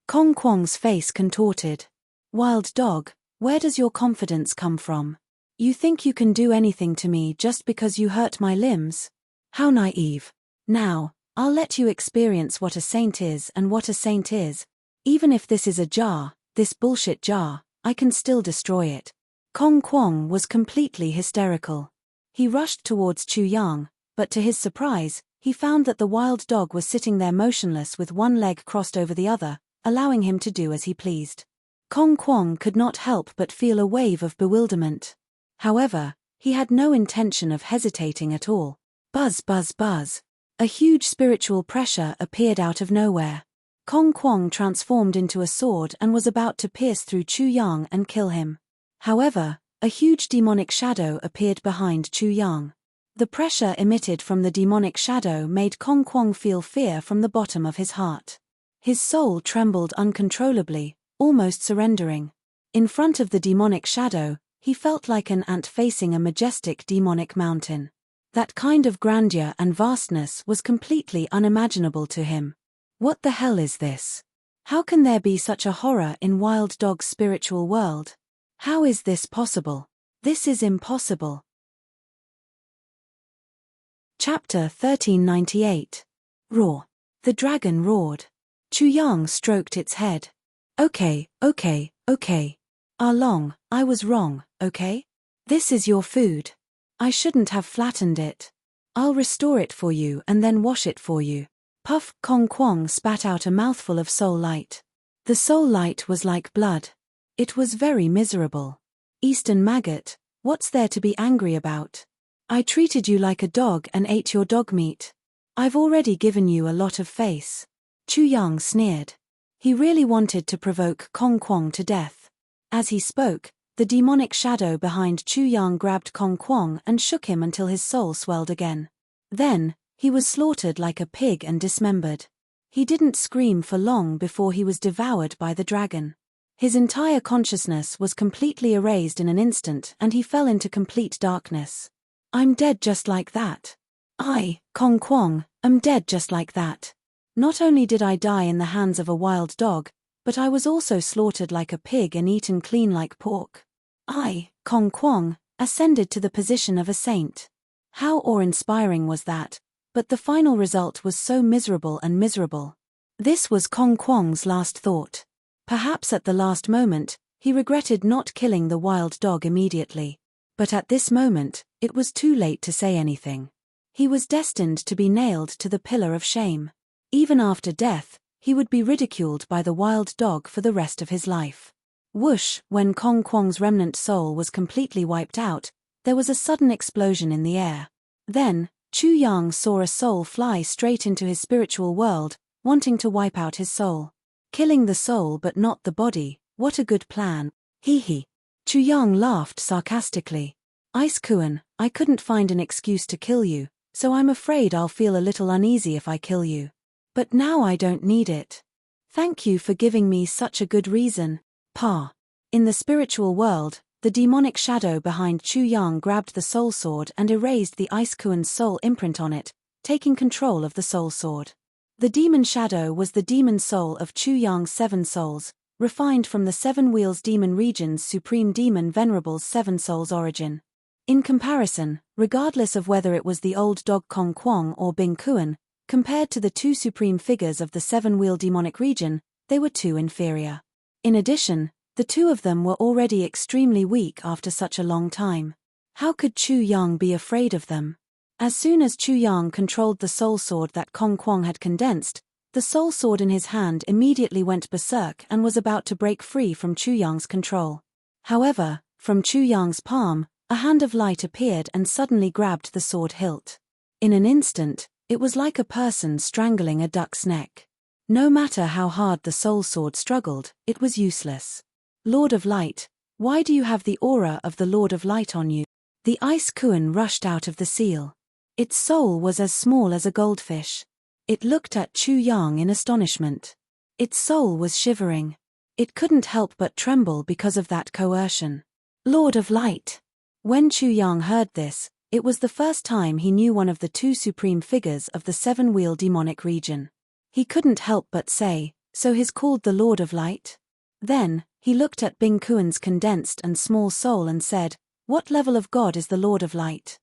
Kong Kwong's face contorted. Wild dog, where does your confidence come from? You think you can do anything to me just because you hurt my limbs? How naive. Now, I'll let you experience what a saint is and what a saint is. Even if this is a jar, this bullshit jar, I can still destroy it. Kong Kwong was completely hysterical. He rushed towards Chu Yang, but to his surprise, he found that the wild dog was sitting there motionless with one leg crossed over the other, allowing him to do as he pleased. Kong Kwong could not help but feel a wave of bewilderment. However, he had no intention of hesitating at all. Buzz buzz buzz. A huge spiritual pressure appeared out of nowhere. Kong Kwong transformed into a sword and was about to pierce through Chu Yang and kill him. However, a huge demonic shadow appeared behind Chu Yang. The pressure emitted from the demonic shadow made Kong Kwong feel fear from the bottom of his heart. His soul trembled uncontrollably, almost surrendering. In front of the demonic shadow, he felt like an ant facing a majestic demonic mountain. That kind of grandeur and vastness was completely unimaginable to him. What the hell is this? How can there be such a horror in Wild Dog's spiritual world? How is this possible? This is impossible. Chapter 1398. Roar. The dragon roared. Chu Yang stroked its head. Okay. Long, I was wrong, okay? This is your food. I shouldn't have flattened it. I'll restore it for you and then wash it for you. Puff. Kong Kwong spat out a mouthful of soul light. The soul light was like blood. It was very miserable. Eastern maggot, what's there to be angry about? I treated you like a dog and ate your dog meat. I've already given you a lot of face. Chu Yang sneered. He really wanted to provoke Kong Kwong to death. As he spoke, the demonic shadow behind Chu Yang grabbed Kong Kwong and shook him until his soul swelled again. Then, he was slaughtered like a pig and dismembered. He didn't scream for long before he was devoured by the dragon. His entire consciousness was completely erased in an instant and he fell into complete darkness. I'm dead just like that. I, Kong Kwong, am dead just like that. Not only did I die in the hands of a wild dog, but I was also slaughtered like a pig and eaten clean like pork. I, Kong Kwong, ascended to the position of a saint. How awe-inspiring was that, but the final result was so miserable and miserable. This was Kong Kwong's last thought. Perhaps at the last moment, he regretted not killing the wild dog immediately. But at this moment, it was too late to say anything. He was destined to be nailed to the pillar of shame. Even after death, he would be ridiculed by the wild dog for the rest of his life. Whoosh! When Kong Kwong's remnant soul was completely wiped out, there was a sudden explosion in the air. Then, Chu Yang saw a soul fly straight into his spiritual world, wanting to wipe out his soul. Killing the soul but not the body, what a good plan. Hee. Chu Yang laughed sarcastically. Ice Kuan, I couldn't find an excuse to kill you, so I'm afraid I'll feel a little uneasy if I kill you. But now I don't need it. Thank you for giving me such a good reason. Pa. In the spiritual world, the demonic shadow behind Chu Yang grabbed the soul sword and erased the Ice Kuan's soul imprint on it, taking control of the soul sword. The demon shadow was the demon soul of Chu Yang's 7 souls, refined from the 7 wheels demon region's supreme demon Venerable's 7 souls origin. In comparison, regardless of whether it was the old dog Kong Kwong or Bing Kuan, compared to the 2 supreme figures of the 7-wheel demonic region, they were too inferior. In addition, the 2 of them were already extremely weak after such a long time. How could Chu Yang be afraid of them? As soon as Chu Yang controlled the soul sword that Kong Kwong had condensed, the soul sword in his hand immediately went berserk and was about to break free from Chu Yang's control. However, from Chu Yang's palm, a hand of light appeared and suddenly grabbed the sword hilt. In an instant, it was like a person strangling a duck's neck. No matter how hard the soul sword struggled, it was useless. Lord of Light, why do you have the aura of the Lord of Light on you? The Ice Kuan rushed out of the seal. Its soul was as small as a goldfish. It looked at Chu Yang in astonishment. Its soul was shivering. It couldn't help but tremble because of that coercion. Lord of Light. When Chu Yang heard this, it was the first time he knew one of the 2 supreme figures of the 7-wheel demonic region. He couldn't help but say, so he's called the Lord of Light? Then, he looked at Bing Kuan's condensed and small soul and said, what level of God is the Lord of Light?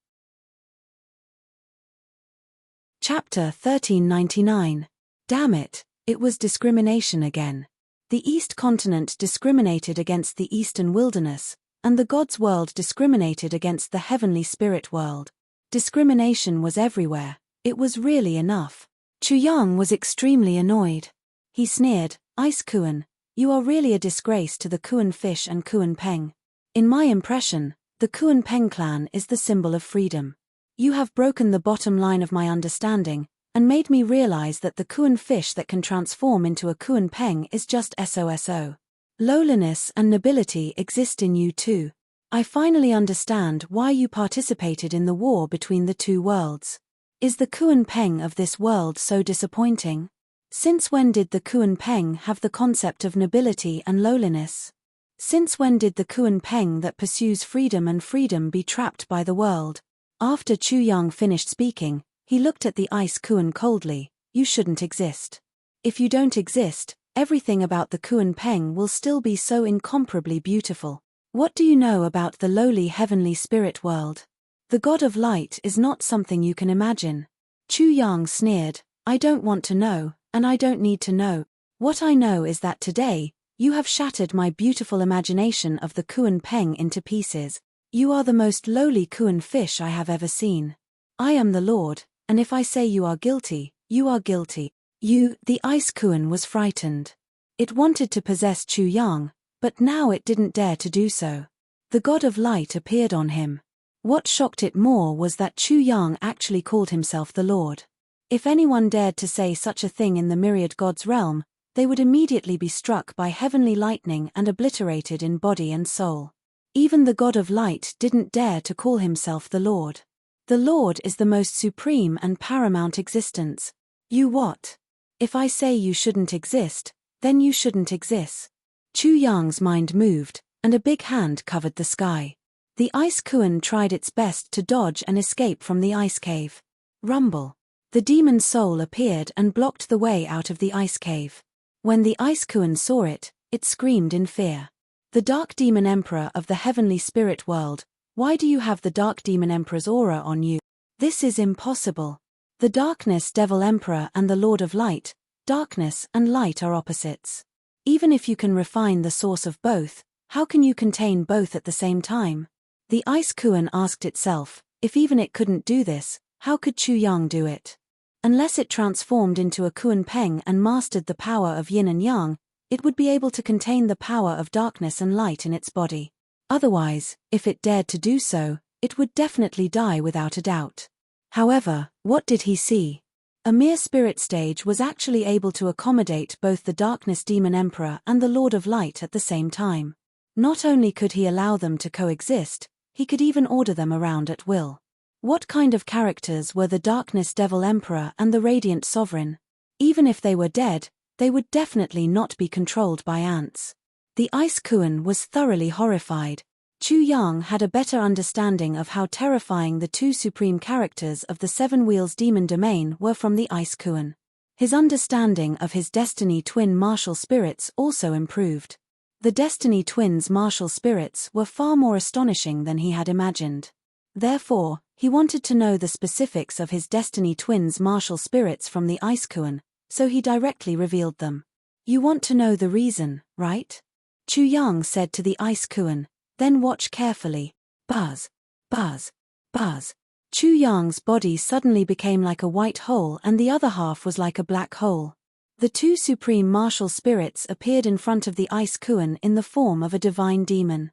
Chapter 1399. Damn it, it was discrimination again. The East Continent discriminated against the Eastern Wilderness, and the God's world discriminated against the heavenly spirit world. Discrimination was everywhere. It was really enough. Chu Yang was extremely annoyed. He sneered, Ice Kuan, you are really a disgrace to the Kuan fish and Kuan Peng. In my impression, the Kuan Peng clan is the symbol of freedom. You have broken the bottom line of my understanding, and made me realize that the Kuan fish that can transform into a Kuan Peng is just SOSO. Lowliness and nobility exist in you too. I finally understand why you participated in the war between the 2 worlds. Is the Kuan Peng of this world so disappointing? Since when did the Kuan Peng have the concept of nobility and lowliness? Since when did the Kuan Peng that pursues freedom and freedom be trapped by the world? After Chu Yang finished speaking, he looked at the Ice Kuan coldly. You shouldn't exist. If you don't exist, everything about the Kuan Peng will still be so incomparably beautiful. What do you know about the lowly heavenly spirit world? The God of Light is not something you can imagine. Chu Yang sneered, I don't want to know, and I don't need to know. What I know is that today, you have shattered my beautiful imagination of the Kuan Peng into pieces. You are the most lowly Kuan fish I have ever seen. I am the Lord, and if I say you are guilty, you are guilty. The Ice Kuan was frightened. It wanted to possess Chu Yang, but now it didn't dare to do so. The God of Light appeared on him. What shocked it more was that Chu Yang actually called himself the Lord. If anyone dared to say such a thing in the myriad gods' realm, they would immediately be struck by heavenly lightning and obliterated in body and soul. Even the God of Light didn't dare to call himself the Lord. The Lord is the most supreme and paramount existence. You what? If I say you shouldn't exist, then you shouldn't exist. Chu Yang's mind moved, and a big hand covered the sky. The Ice Kuan tried its best to dodge and escape from the ice cave. Rumble. The demon soul appeared and blocked the way out of the ice cave. When the Ice Kuan saw it, it screamed in fear. The Dark Demon Emperor of the heavenly spirit world, why do you have the Dark Demon Emperor's aura on you? This is impossible. The Darkness Devil Emperor and the Lord of Light, darkness and light are opposites. Even if you can refine the source of both, how can you contain both at the same time? The Ice Kuan asked itself, if even it couldn't do this, how could Chu Yang do it? Unless it transformed into a Kuan Peng and mastered the power of yin and yang, it would be able to contain the power of darkness and light in its body. Otherwise, if it dared to do so, it would definitely die without a doubt. However, what did he see? A mere spirit stage was actually able to accommodate both the Darkness Demon Emperor and the Lord of Light at the same time. Not only could he allow them to coexist, he could even order them around at will. What kind of characters were the Darkness Devil Emperor and the Radiant Sovereign? Even if they were dead, they would definitely not be controlled by ants. The Ice Kuan was thoroughly horrified. Chu Yang had a better understanding of how terrifying the two supreme characters of the Seven Wheels Demon Domain were from the Ice Kuan. His understanding of his Destiny Twin martial spirits also improved. The Destiny Twins' martial spirits were far more astonishing than he had imagined. Therefore, he wanted to know the specifics of his Destiny Twins' martial spirits from the Ice Kuan, so he directly revealed them. You want to know the reason, right? Chu Yang said to the Ice Kuan, then watch carefully. Buzz. Buzz. Buzz. Chu Yang's body suddenly became like a white hole and the other half was like a black hole. The two supreme martial spirits appeared in front of the Ice Kuan in the form of a divine demon.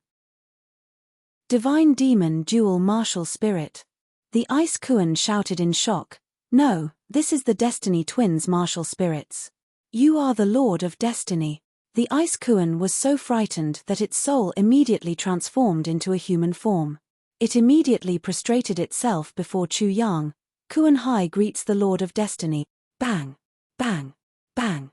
Divine Demon Dual Martial Spirit. The Ice Kuan shouted in shock, no, this is the Destiny Twins martial spirits. You are the Lord of Destiny. The Ice Kuan was so frightened that its soul immediately transformed into a human form. It immediately prostrated itself before Chu Yang. Kuan Hai greets the Lord of Destiny. Bang! Bang! Bang!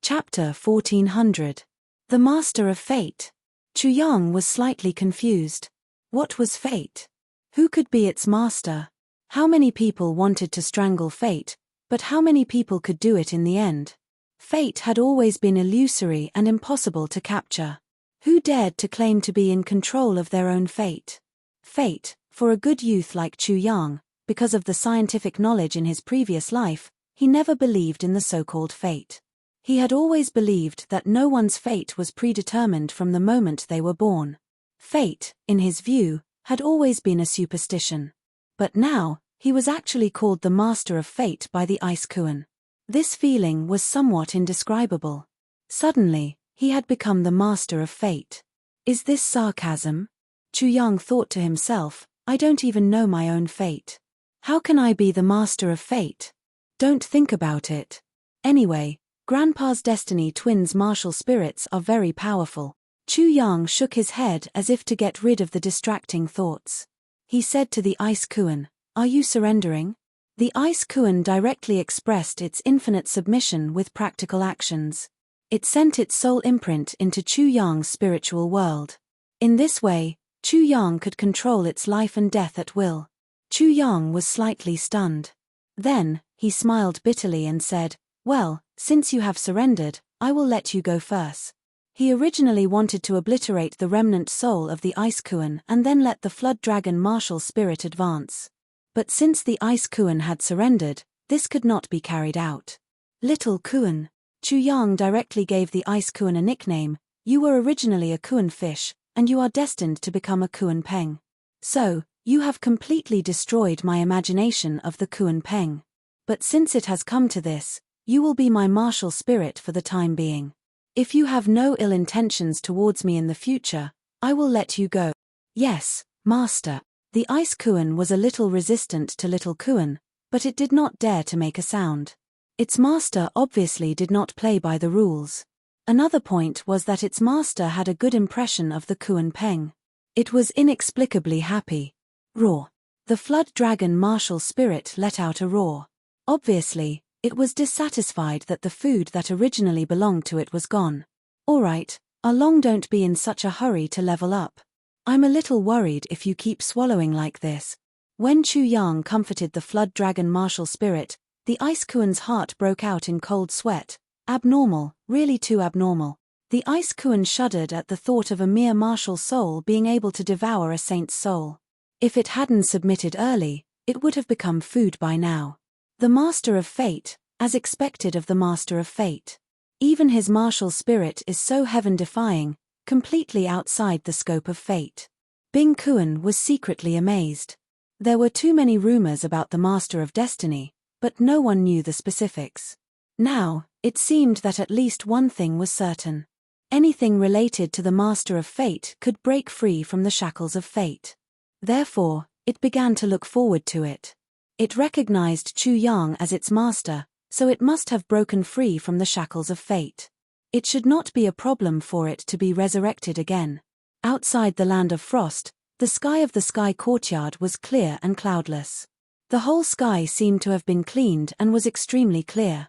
Chapter 1400. The Master of Fate. Chu Yang was slightly confused. What was fate? Who could be its master? How many people wanted to strangle fate, but how many people could do it in the end? Fate had always been illusory and impossible to capture. Who dared to claim to be in control of their own fate? Fate, for a good youth like Chu Yang, because of the scientific knowledge in his previous life, he never believed in the so-called fate. He had always believed that no one's fate was predetermined from the moment they were born. Fate, in his view, had always been a superstition. But now, he was actually called the Master of Fate by the Ice Kuan. This feeling was somewhat indescribable. Suddenly, he had become the Master of Fate. Is this sarcasm? Chu Yang thought to himself, I don't even know my own fate. How can I be the Master of Fate? Don't think about it. Anyway, Grandpa's Destiny Twins martial spirits are very powerful. Chu Yang shook his head as if to get rid of the distracting thoughts. He said to the Ice Kuan, are you surrendering? The Ice Kuan directly expressed its infinite submission with practical actions. It sent its soul imprint into Chu Yang's spiritual world. In this way, Chu Yang could control its life and death at will. Chu Yang was slightly stunned. Then, he smiled bitterly and said, "Well, since you have surrendered, I will let you go first." He originally wanted to obliterate the remnant soul of the Ice Kuan and then let the Flood Dragon martial spirit advance. But since the Ice Kuan had surrendered, this could not be carried out. "Little Kuan." Chu Yang directly gave the Ice Kuan a nickname. "You were originally a Kuan fish, and you are destined to become a Kuan Peng. So, you have completely destroyed my imagination of the Kuan Peng. But since it has come to this, you will be my martial spirit for the time being. If you have no ill intentions towards me in the future, I will let you go." "Yes, Master." The Ice Kuan was a little resistant to Little Kuan, but it did not dare to make a sound. Its master obviously did not play by the rules. Another point was that its master had a good impression of the Kuan Peng. It was inexplicably happy. Roar. The Flood Dragon martial spirit let out a roar. Obviously, it was dissatisfied that the food that originally belonged to it was gone. "Alright, Along, don't be in such a hurry to level up. I'm a little worried if you keep swallowing like this." When Chu Yang comforted the Flood Dragon martial spirit, the Ice Kuan's heart broke out in cold sweat. Abnormal, really too abnormal. The Ice Kuan shuddered at the thought of a mere martial soul being able to devour a saint's soul. If it hadn't submitted early, it would have become food by now. The Master of Fate, as expected of the Master of Fate. Even his martial spirit is so heaven-defying, completely outside the scope of fate. Bing Kuan was secretly amazed. There were too many rumors about the Master of Destiny, but no one knew the specifics. Now, it seemed that at least one thing was certain. Anything related to the Master of Fate could break free from the shackles of fate. Therefore, it began to look forward to it. It recognized Chu Yang as its master, so it must have broken free from the shackles of fate. It should not be a problem for it to be resurrected again. Outside the land of frost, the sky of the sky courtyard was clear and cloudless. The whole sky seemed to have been cleaned and was extremely clear.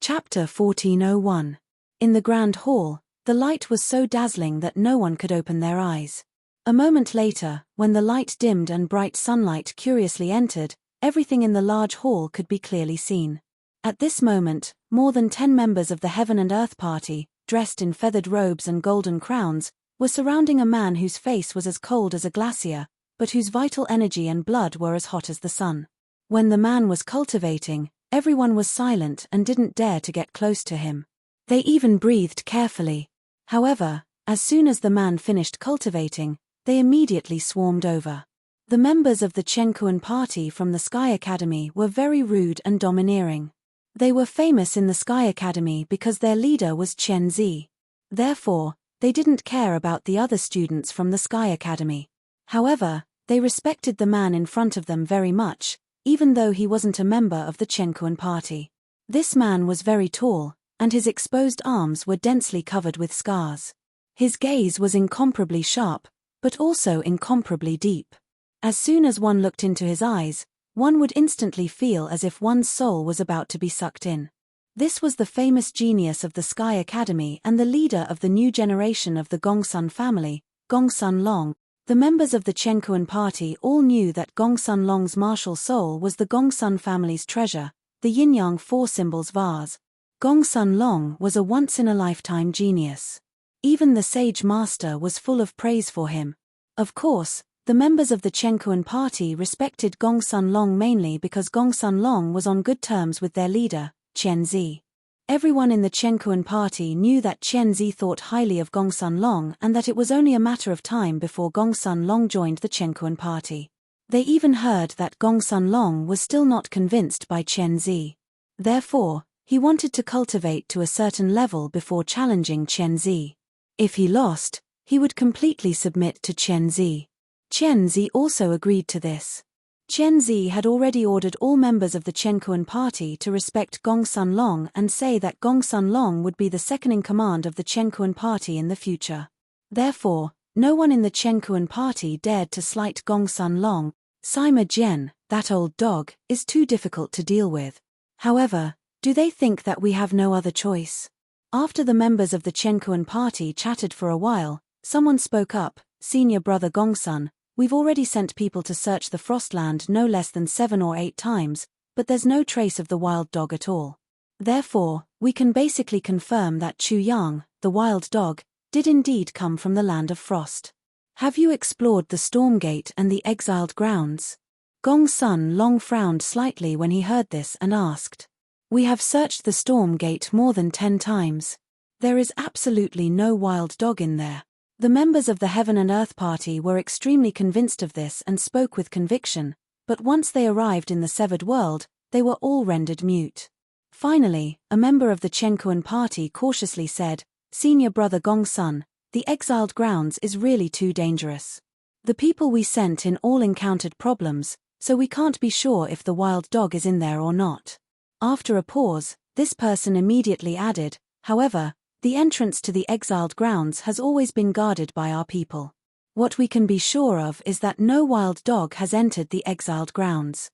Chapter 1401. In the Grand Hall, the light was so dazzling that no one could open their eyes. A moment later, when the light dimmed and bright sunlight curiously entered, everything in the large hall could be clearly seen. At this moment, more than 10 members of the Heaven and Earth Party, dressed in feathered robes and golden crowns, were surrounding a man whose face was as cold as a glacier, but whose vital energy and blood were as hot as the sun. When the man was cultivating, everyone was silent and didn't dare to get close to him. They even breathed carefully. However, as soon as the man finished cultivating, they immediately swarmed over. The members of the Kuan party from the Sky Academy were very rude and domineering. They were famous in the Sky Academy because their leader was Zi. Therefore, they didn't care about the other students from the Sky Academy. However, they respected the man in front of them very much, even though he wasn't a member of the Kuan party. This man was very tall, and his exposed arms were densely covered with scars. His gaze was incomparably sharp, but also incomparably deep. As soon as one looked into his eyes, one would instantly feel as if one's soul was about to be sucked in. This was the famous genius of the Sky Academy and the leader of the new generation of the Gongsun family, Gongsun Long. The members of the Kuan party all knew that Gongsun Long's martial soul was the Gongsun family's treasure, the yin-yang 4 symbols vase. Gongsun Long was a once-in-a-lifetime genius. Even the sage master was full of praise for him. Of course, the members of the Kuan party respected Gongsun Long mainly because Gongsun Long was on good terms with their leader, Zi. Everyone in the Kuan party knew that Zi thought highly of Gongsun Long and that it was only a matter of time before Gongsun Long joined the Kuan party. They even heard that Gongsun Long was still not convinced by Zi. Therefore, he wanted to cultivate to a certain level before challenging Zi. If he lost, he would completely submit to Zi. Zi also agreed to this. Zi had already ordered all members of the Kuan party to respect Gongsun Long and say that Gongsun Long would be the second in command of the Kuan party in the future. Therefore, no one in the Kuan party dared to slight Gongsun Long. Sima Jian, that old dog, is too difficult to deal with. However, do they think that we have no other choice? After the members of the Chenkuan party chatted for a while, someone spoke up, Senior Brother Gongsun, we've already sent people to search the Frostland no less than 7 or 8 times, but there's no trace of the wild dog at all. Therefore, we can basically confirm that Chu Yang, the wild dog, did indeed come from the land of frost. Have you explored the Stormgate and the exiled grounds? Gongsun Long frowned slightly when he heard this and asked. We have searched the Stormgate more than 10 times. There is absolutely no wild dog in there. The members of the Heaven and Earth Party were extremely convinced of this and spoke with conviction, but once they arrived in the Severed World, they were all rendered mute. Finally, a member of the Chenkuan party cautiously said, Senior Brother Gongsun, the exiled grounds is really too dangerous. The people we sent in all encountered problems, so we can't be sure if the wild dog is in there or not. After a pause, this person immediately added, however, the entrance to the exiled grounds has always been guarded by our people. What we can be sure of is that no wild dog has entered the exiled grounds.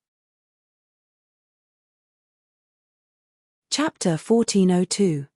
Chapter 1402.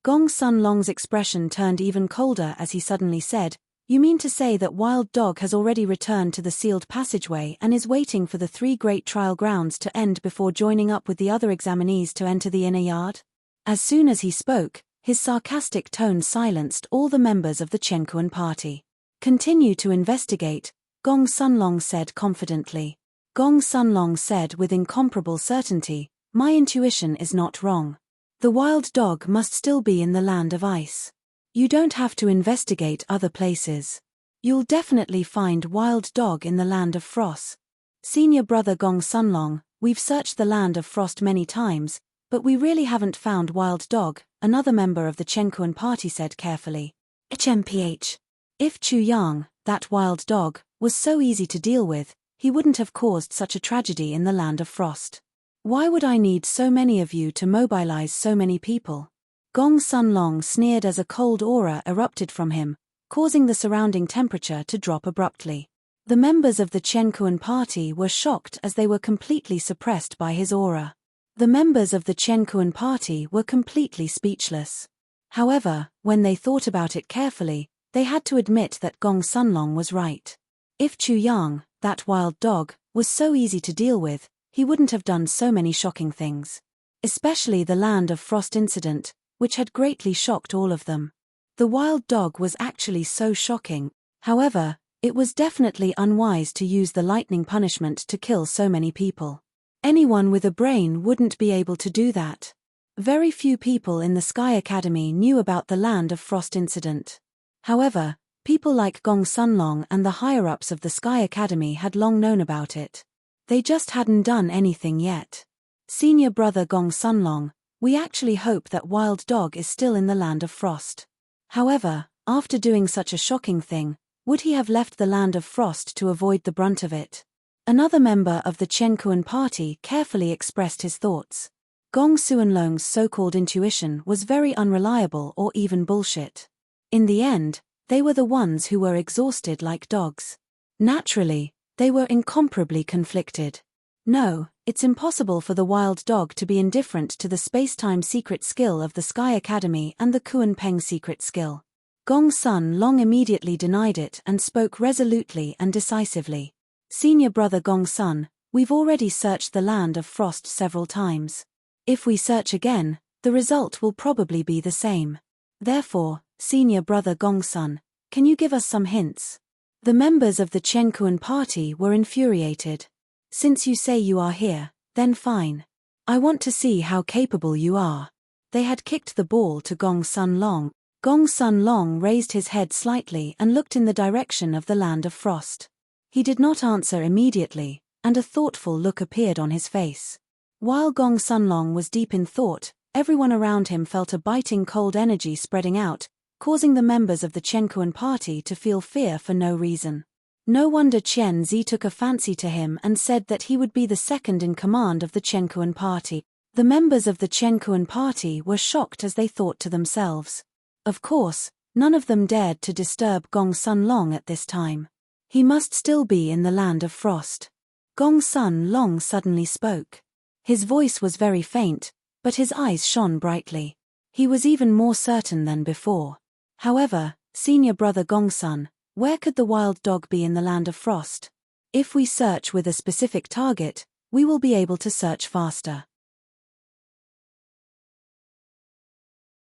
Gongsun Long's expression turned even colder as he suddenly said, You mean to say that wild dog has already returned to the sealed passageway and is waiting for the 3 great trial grounds to end before joining up with the other examinees to enter the inner yard? As soon as he spoke, his sarcastic tone silenced all the members of the Chenkuan party. Continue to investigate, Gongsun Long said confidently. Gongsun Long said with incomparable certainty, My intuition is not wrong. The wild dog must still be in the land of ice. You don't have to investigate other places. You'll definitely find wild dog in the land of frost. Senior Brother Gongsun Long, we've searched the land of frost many times, but we really haven't found wild dog, another member of the Chenkuan party said carefully. HMPH. If Chu Yang, that wild dog, was so easy to deal with, he wouldn't have caused such a tragedy in the land of frost. Why would I need so many of you to mobilize so many people? Gongsun Long sneered as a cold aura erupted from him, causing the surrounding temperature to drop abruptly. The members of the Chenkuan party were shocked as they were completely suppressed by his aura. The members of the Chenkuan party were completely speechless. However, when they thought about it carefully, they had to admit that Gongsun Long was right. If Chu Yang, that wild dog, was so easy to deal with, he wouldn't have done so many shocking things. Especially the land of frost incident, which had greatly shocked all of them. The wild dog was actually so shocking. However, it was definitely unwise to use the lightning punishment to kill so many people. Anyone with a brain wouldn't be able to do that. Very few people in the Sky Academy knew about the land of frost incident. However, people like Gongsun Long and the higher-ups of the Sky Academy had long known about it. They just hadn't done anything yet. Senior Brother Gongsun Long, we actually hope that wild dog is still in the land of frost. However, after doing such a shocking thing, would he have left the land of frost to avoid the brunt of it? Another member of the Chenkuan party carefully expressed his thoughts. Gongsun Long's so-called intuition was very unreliable or even bullshit. In the end, they were the ones who were exhausted like dogs. Naturally, they were incomparably conflicted. No, it's impossible for the wild dog to be indifferent to the space-time secret skill of the Sky Academy and the Kuan Peng secret skill. Gongsun Long immediately denied it and spoke resolutely and decisively. Senior Brother Gongsun, we've already searched the land of frost several times. If we search again, the result will probably be the same. Therefore, Senior Brother Gongsun, can you give us some hints? The members of the Chenkuan party were infuriated. Since you say you are here, then fine. I want to see how capable you are. They had kicked the ball to Gongsun Long. Gongsun Long raised his head slightly and looked in the direction of the land of frost. He did not answer immediately, and a thoughtful look appeared on his face. While Gongsun Long was deep in thought, everyone around him felt a biting cold energy spreading out, causing the members of the Chenkuan party to feel fear for no reason. No wonder Chen Zi took a fancy to him and said that he would be the second in command of the Chenkuan party. The members of the Chenkuan party were shocked as they thought to themselves. Of course, none of them dared to disturb Gongsun Long at this time. He must still be in the land of frost. Gong Sun Long suddenly spoke. His voice was very faint, but his eyes shone brightly. He was even more certain than before. However, senior brother Gong Sun, where could the wild dog be in the land of frost? If we search with a specific target, we will be able to search faster.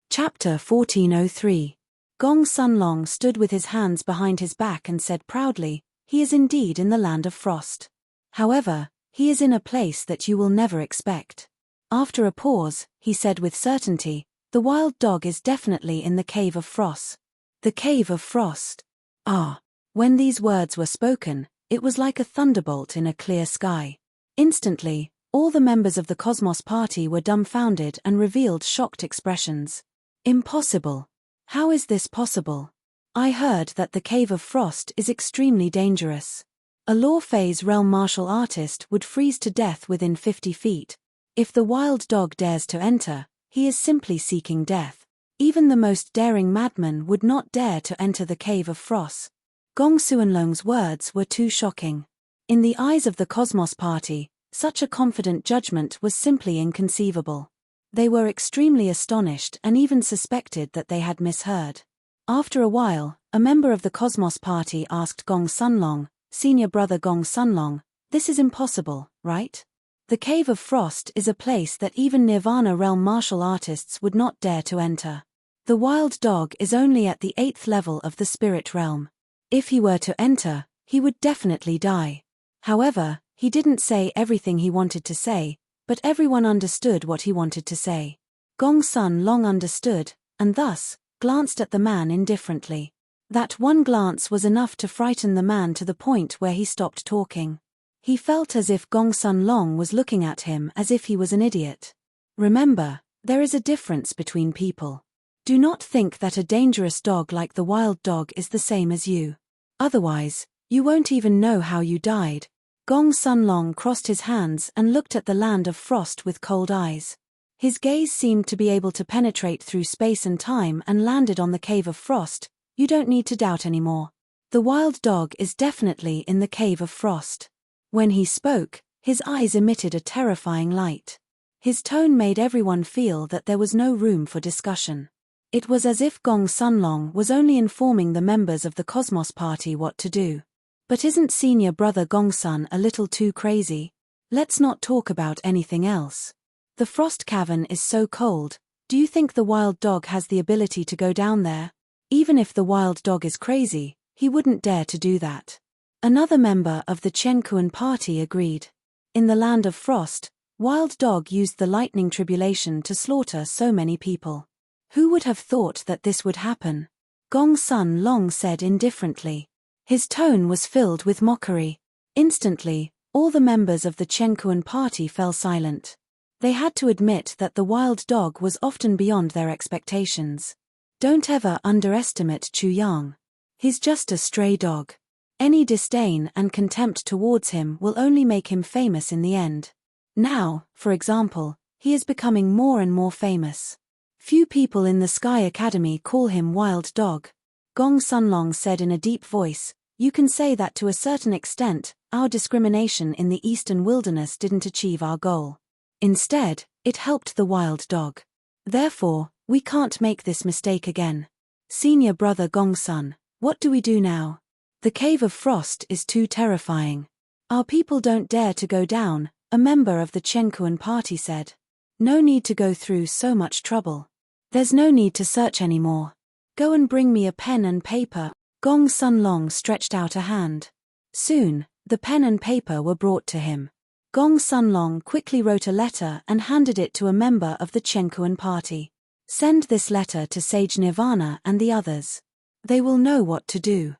Chapter 1403. Gong Sun Long stood with his hands behind his back and said proudly, "He is indeed in the land of frost. However, he is in a place that you will never expect." After a pause, he said with certainty, "The wild dog is definitely in the Cave of Frost." The Cave of Frost. Ah! When these words were spoken, it was like a thunderbolt in a clear sky. Instantly, all the members of the Cosmos Party were dumbfounded and revealed shocked expressions. Impossible. How is this possible? I heard that the Cave of Frost is extremely dangerous. A law phase realm martial artist would freeze to death within 50 feet. If the wild dog dares to enter, he is simply seeking death. Even the most daring madman would not dare to enter the Cave of Frost. Gong Suanlong's words were too shocking. In the eyes of the Cosmos Party, such a confident judgment was simply inconceivable. They were extremely astonished and even suspected that they had misheard. After a while, a member of the Cosmos Party asked Gong Sun Long, "Senior brother Gong Sun Long, this is impossible, right? The Cave of Frost is a place that even Nirvana realm martial artists would not dare to enter. The wild dog is only at the 8th level of the spirit realm. If he were to enter, he would definitely die." However, he didn't say everything he wanted to say, but everyone understood what he wanted to say. Gong Sun Long understood, and thus, glanced at the man indifferently. That one glance was enough to frighten the man to the point where he stopped talking. He felt as if Gong Sun Long was looking at him as if he was an idiot. Remember, there is a difference between people. Do not think that a dangerous dog like the wild dog is the same as you. Otherwise, you won't even know how you died. Gong Sun Long crossed his hands and looked at the land of frost with cold eyes. His gaze seemed to be able to penetrate through space and time and landed on the Cave of Frost. You don't need to doubt anymore. The wild dog is definitely in the Cave of Frost. When he spoke, his eyes emitted a terrifying light. His tone made everyone feel that there was no room for discussion. It was as if Gong Sun Long was only informing the members of the Cosmos Party what to do. But isn't senior brother Gong Sun a little too crazy? Let's not talk about anything else. The frost cavern is so cold, do you think the wild dog has the ability to go down there? Even if the wild dog is crazy, he wouldn't dare to do that. Another member of the Chenkuan Party agreed. In the land of frost, wild dog used the lightning tribulation to slaughter so many people. Who would have thought that this would happen? Gong Sun Long said indifferently. His tone was filled with mockery. Instantly, all the members of the Chenkuan Party fell silent. They had to admit that the wild dog was often beyond their expectations. Don't ever underestimate Chu Yang. He's just a stray dog. Any disdain and contempt towards him will only make him famous in the end. Now, for example, he is becoming more and more famous. Few people in the Sky Academy call him Wild Dog. Gong Sun Long said in a deep voice, "You can say that to a certain extent, our discrimination in the Eastern Wilderness didn't achieve our goal. Instead, it helped the wild dog. Therefore, we can't make this mistake again. Senior brother Gong Sun, what do we do now? The Cave of Frost is too terrifying. Our people don't dare to go down," a member of the Chenkuan Party said. "No need to go through so much trouble. There's no need to search anymore. Go and bring me a pen and paper." Gong Sun Long stretched out a hand. Soon, the pen and paper were brought to him. Gong Sun Long quickly wrote a letter and handed it to a member of the Chenkuan Party. "Send this letter to Sage Nirvana and the others. They will know what to do."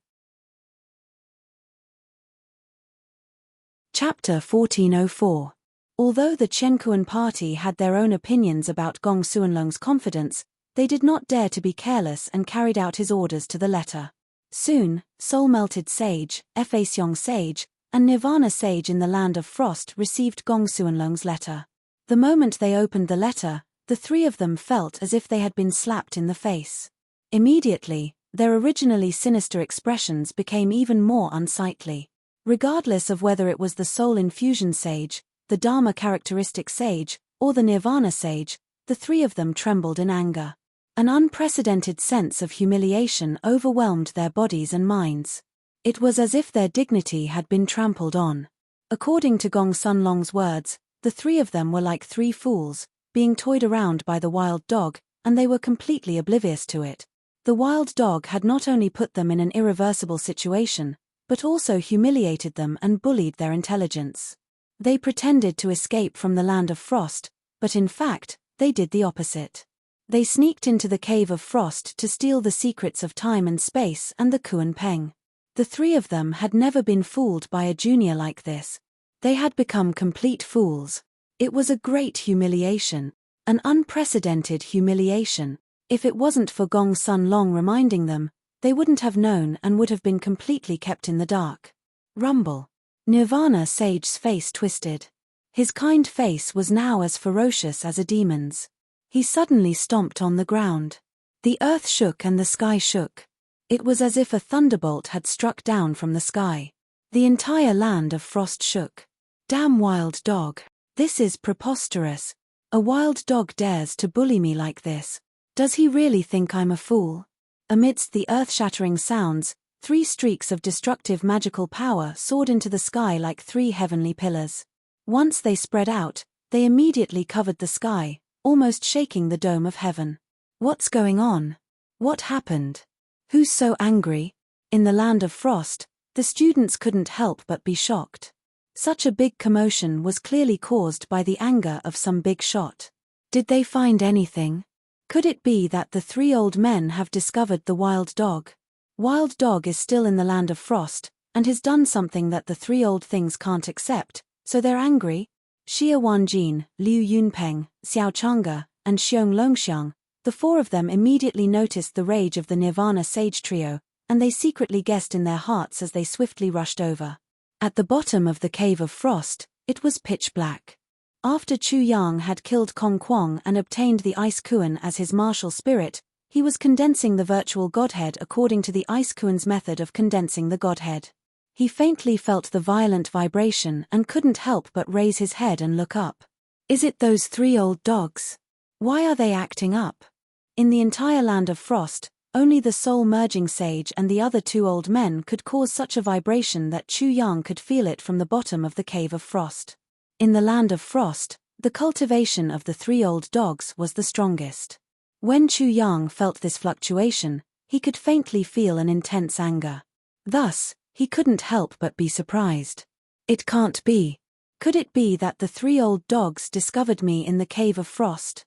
Chapter 1404. Although the Chenkuan Party had their own opinions about Gong Suanlong's confidence, they did not dare to be careless and carried out his orders to the letter. Soon, Soul-Melted Sage, Effacion Sage, and Nirvana Sage in the Land of Frost received Gong Suanlong's letter. The moment they opened the letter, the three of them felt as if they had been slapped in the face. Immediately, their originally sinister expressions became even more unsightly. Regardless of whether it was the soul infusion sage, the Dharma characteristic sage, or the Nirvana sage, the three of them trembled in anger. An unprecedented sense of humiliation overwhelmed their bodies and minds. It was as if their dignity had been trampled on. According to Gong Sun Long's words, the three of them were like three fools, being toyed around by the wild dog, and they were completely oblivious to it. The wild dog had not only put them in an irreversible situation, but also humiliated them and bullied their intelligence. They pretended to escape from the land of frost, but in fact, they did the opposite. They sneaked into the cave of frost to steal the secrets of time and space and the Kuan Peng. The three of them had never been fooled by a junior like this. They had become complete fools. It was a great humiliation, an unprecedented humiliation. If it wasn't for Gong Sun Long reminding them, they wouldn't have known and would have been completely kept in the dark. Rumble. Nirvana sage's face twisted. His kind face was now as ferocious as a demon's. He suddenly stomped on the ground. The earth shook and the sky shook. It was as if a thunderbolt had struck down from the sky. The entire land of frost shook. Damn wild dog. This is preposterous. A wild dog dares to bully me like this. Does he really think I'm a fool? Amidst the earth-shattering sounds, three streaks of destructive magical power soared into the sky like three heavenly pillars. Once they spread out, they immediately covered the sky, almost shaking the dome of heaven. What's going on? What happened? Who's so angry? In the land of frost, the students couldn't help but be shocked. Such a big commotion was clearly caused by the anger of some big shot. Did they find anything? Could it be that the three old men have discovered the wild dog? Wild dog is still in the land of frost, and has done something that the three old things can't accept, so they're angry? Xia Wanjin, Liu Yunpeng, Xiao Chang'e, and Xiong Longxiang, the four of them immediately noticed the rage of the Nirvana sage trio, and they secretly guessed in their hearts as they swiftly rushed over. At the bottom of the cave of frost, it was pitch black. After Chu Yang had killed Kong Kuang and obtained the Ice Kuan as his martial spirit, he was condensing the virtual godhead according to the Ice Kuan's method of condensing the godhead. He faintly felt the violent vibration and couldn't help but raise his head and look up. Is it those three old dogs? Why are they acting up? In the entire land of frost, only the soul-merging sage and the other two old men could cause such a vibration that Chu Yang could feel it from the bottom of the cave of frost. In the land of frost, the cultivation of the three old dogs was the strongest. When Chu Yang felt this fluctuation, he could faintly feel an intense anger. Thus, he couldn't help but be surprised. It can't be. Could it be that the three old dogs discovered me in the cave of frost?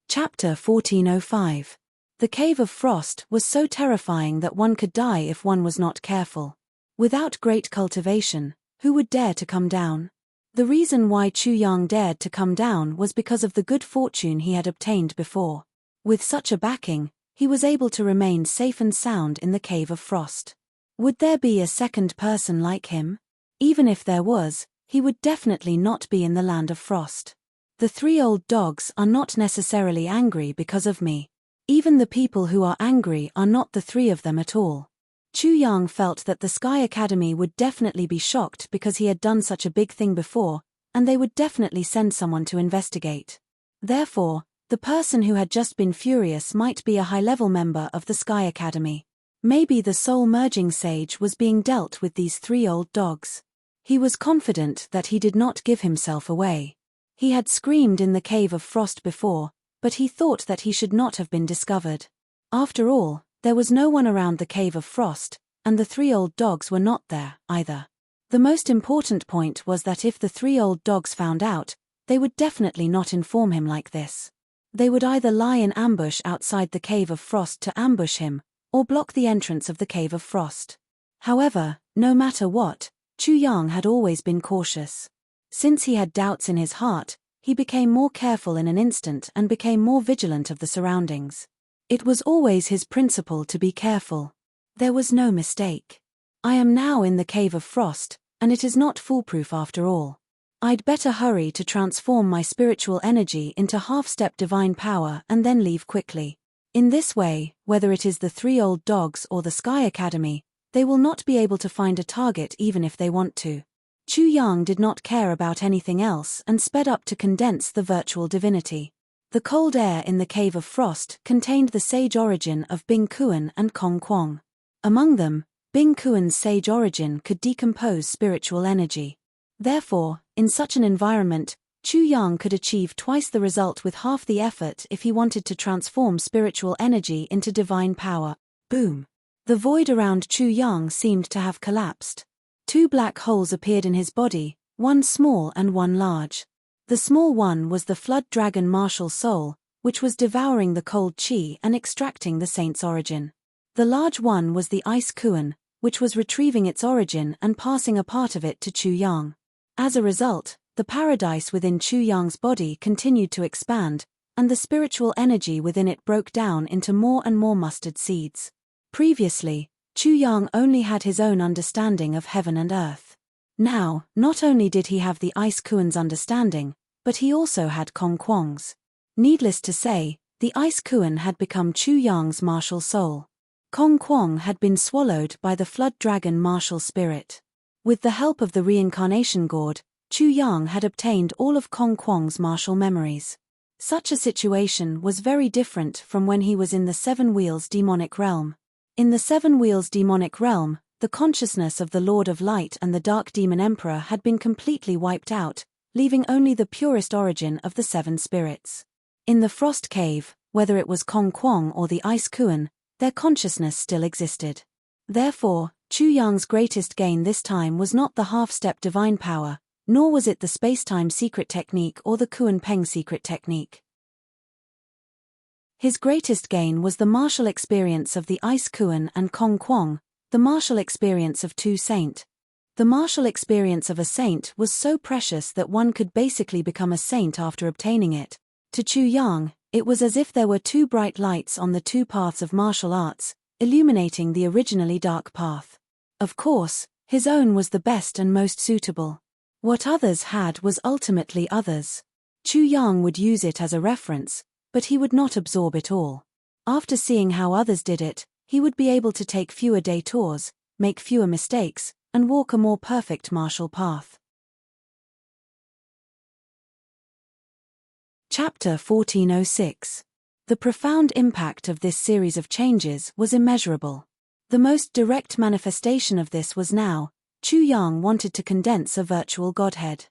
Chapter 1405. The cave of frost was so terrifying that one could die if one was not careful. Without great cultivation, who would dare to come down? The reason why Chu Yang dared to come down was because of the good fortune he had obtained before. With such a backing, he was able to remain safe and sound in the cave of frost. Would there be a second person like him? Even if there was, he would definitely not be in the land of frost. The three old dogs are not necessarily angry because of me. Even the people who are angry are not the three of them at all. Chu Yang felt that the Sky Academy would definitely be shocked because he had done such a big thing before, and they would definitely send someone to investigate. Therefore, the person who had just been furious might be a high-level member of the Sky Academy. Maybe the soul-merging sage was being dealt with these three old dogs. He was confident that he did not give himself away. He had screamed in the cave of frost before, but he thought that he should not have been discovered. After all, there was no one around the cave of frost, and the three old dogs were not there, either. The most important point was that if the three old dogs found out, they would definitely not inform him like this. They would either lie in ambush outside the cave of frost to ambush him, or block the entrance of the cave of frost. However, no matter what, Chu Yang had always been cautious. Since he had doubts in his heart, he became more careful in an instant and became more vigilant of the surroundings. It was always his principle to be careful. There was no mistake. I am now in the cave of frost, and it is not foolproof after all. I'd better hurry to transform my spiritual energy into half-step divine power and then leave quickly. In this way, whether it is the 3 old dogs or the Sky Academy, they will not be able to find a target even if they want to. Chu Yang did not care about anything else and sped up to condense the virtual divinity. The cold air in the Cave of Frost contained the sage origin of Bing Kuan and Kong Kwong. Among them, Bing Kuan's sage origin could decompose spiritual energy. Therefore, in such an environment, Chu Yang could achieve twice the result with half the effort if he wanted to transform spiritual energy into divine power. Boom! The void around Chu Yang seemed to have collapsed. 2 black holes appeared in his body, one small and one large. The small one was the flood dragon martial soul, which was devouring the cold chi and extracting the saint's origin. The large one was the ice Kuan, which was retrieving its origin and passing a part of it to Chu Yang. As a result, the paradise within Chu Yang's body continued to expand, and the spiritual energy within it broke down into more and more mustard seeds. Previously, Chu Yang only had his own understanding of heaven and earth. Now, not only did he have the Ice Kuan's understanding, but he also had Kong Kwong's. Needless to say, the Ice Kuan had become Chu Yang's martial soul. Kong Kwong had been swallowed by the flood dragon martial spirit. With the help of the reincarnation gourd, Chu Yang had obtained all of Kong Kwong's martial memories. Such a situation was very different from when he was in the 7 Wheels demonic realm. In the 7 Wheels demonic realm, the consciousness of the Lord of Light and the Dark Demon Emperor had been completely wiped out, leaving only the purest origin of the 7 spirits. In the Frost Cave, whether it was Kong Kwong or the Ice Kuan, their consciousness still existed. Therefore, Chu Yang's greatest gain this time was not the half-step divine power, nor was it the space-time secret technique or the Kuan Peng secret technique. His greatest gain was the martial experience of the Ice Kuan and Kong Kwong, the martial experience of 2 saint. The martial experience of a saint was so precious that one could basically become a saint after obtaining it. To Chu Yang, it was as if there were 2 bright lights on the 2 paths of martial arts, illuminating the originally dark path. Of course, his own was the best and most suitable. What others had was ultimately others. Chu Yang would use it as a reference, but he would not absorb it all. After seeing how others did it, he would be able to take fewer detours, make fewer mistakes, and walk a more perfect martial path. Chapter 1406. The profound impact of this series of changes was immeasurable. The most direct manifestation of this was now, Chu Yang wanted to condense a virtual godhead.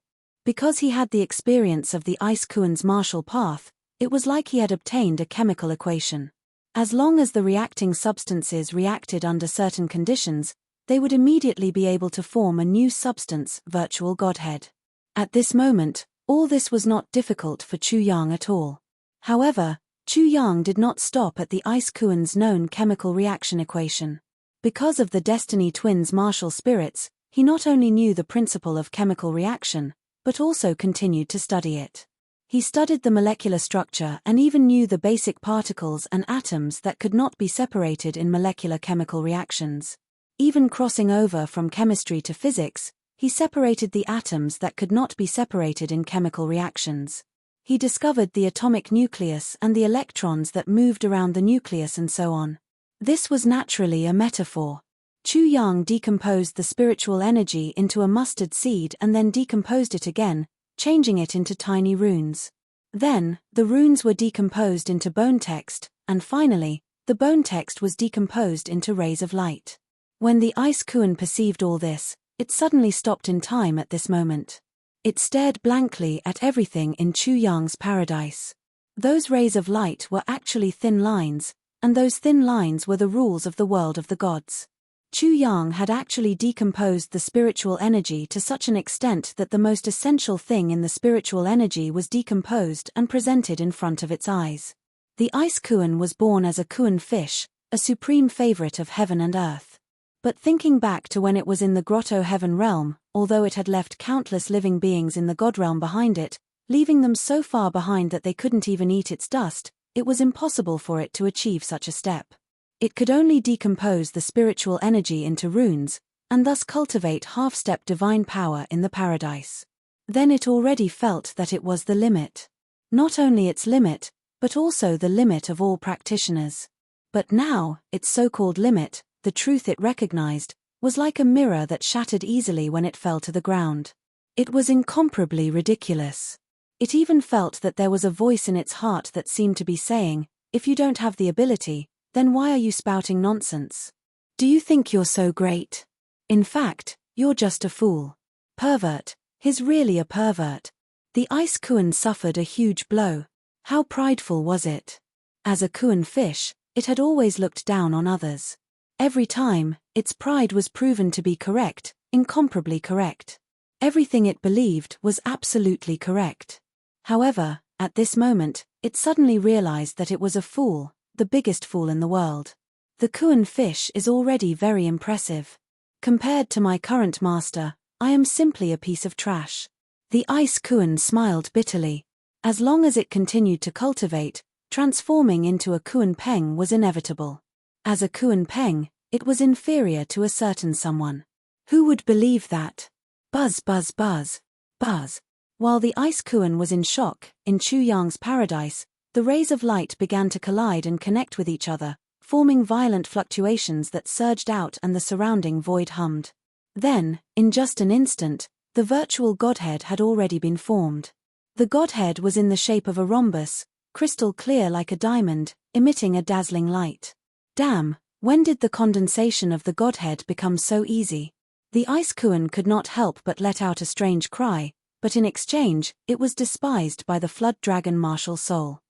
Because he had the experience of the Ice Kuan's martial path, it was like he had obtained a chemical equation. As long as the reacting substances reacted under certain conditions, they would immediately be able to form a new substance, virtual godhead. At this moment, all this was not difficult for Chu Yang at all. However, Chu Yang did not stop at the Ice Kuan's known chemical reaction equation. Because of the Destiny Twins' martial spirits, he not only knew the principle of chemical reaction, but also continued to study it. He studied the molecular structure and even knew the basic particles and atoms that could not be separated in molecular chemical reactions. Even crossing over from chemistry to physics, he separated the atoms that could not be separated in chemical reactions. He discovered the atomic nucleus and the electrons that moved around the nucleus and so on. This was naturally a metaphor. Chu Yang decomposed the spiritual energy into a mustard seed and then decomposed it again, changing it into tiny runes. Then, the runes were decomposed into bone text, and finally, the bone text was decomposed into rays of light. When the Ice Kuan perceived all this, it suddenly stopped in time at this moment. It stared blankly at everything in Chu Yang's paradise. Those rays of light were actually thin lines, and those thin lines were the rules of the world of the gods. Chu Yang had actually decomposed the spiritual energy to such an extent that the most essential thing in the spiritual energy was decomposed and presented in front of its eyes. The Ice Kuan was born as a Kuan fish, a supreme favorite of heaven and earth. But thinking back to when it was in the grotto heaven realm, although it had left countless living beings in the god realm behind it, leaving them so far behind that they couldn't even eat its dust, it was impossible for it to achieve such a step. It could only decompose the spiritual energy into runes, and thus cultivate half-step divine power in the paradise. Then it already felt that it was the limit. Not only its limit, but also the limit of all practitioners. But now, its so-called limit, the truth it recognized, was like a mirror that shattered easily when it fell to the ground. It was incomparably ridiculous. It even felt that there was a voice in its heart that seemed to be saying, if you don't have the ability, then why are you spouting nonsense? Do you think you're so great? In fact, you're just a fool. Pervert. He's really a pervert. The ice Kuan suffered a huge blow. How prideful was it? As a Kuan fish, it had always looked down on others. Every time, its pride was proven to be correct, incomparably correct. Everything it believed was absolutely correct. However, at this moment, it suddenly realized that it was a fool, the biggest fool in the world. The Kuan fish is already very impressive. Compared to my current master, I am simply a piece of trash. The ice Kuan smiled bitterly. As long as it continued to cultivate, transforming into a Kuan Peng was inevitable. As a Kuan Peng, it was inferior to a certain someone. Who would believe that? Buzz buzz buzz. Buzz. While the ice Kuan was in shock, in Chu Yang's paradise, the rays of light began to collide and connect with each other, forming violent fluctuations that surged out and the surrounding void hummed. Then, in just an instant, the virtual godhead had already been formed. The godhead was in the shape of a rhombus, crystal clear like a diamond, emitting a dazzling light. Damn, when did the condensation of the godhead become so easy? The ice Kuan could not help but let out a strange cry, but in exchange, it was despised by the flood dragon martial soul.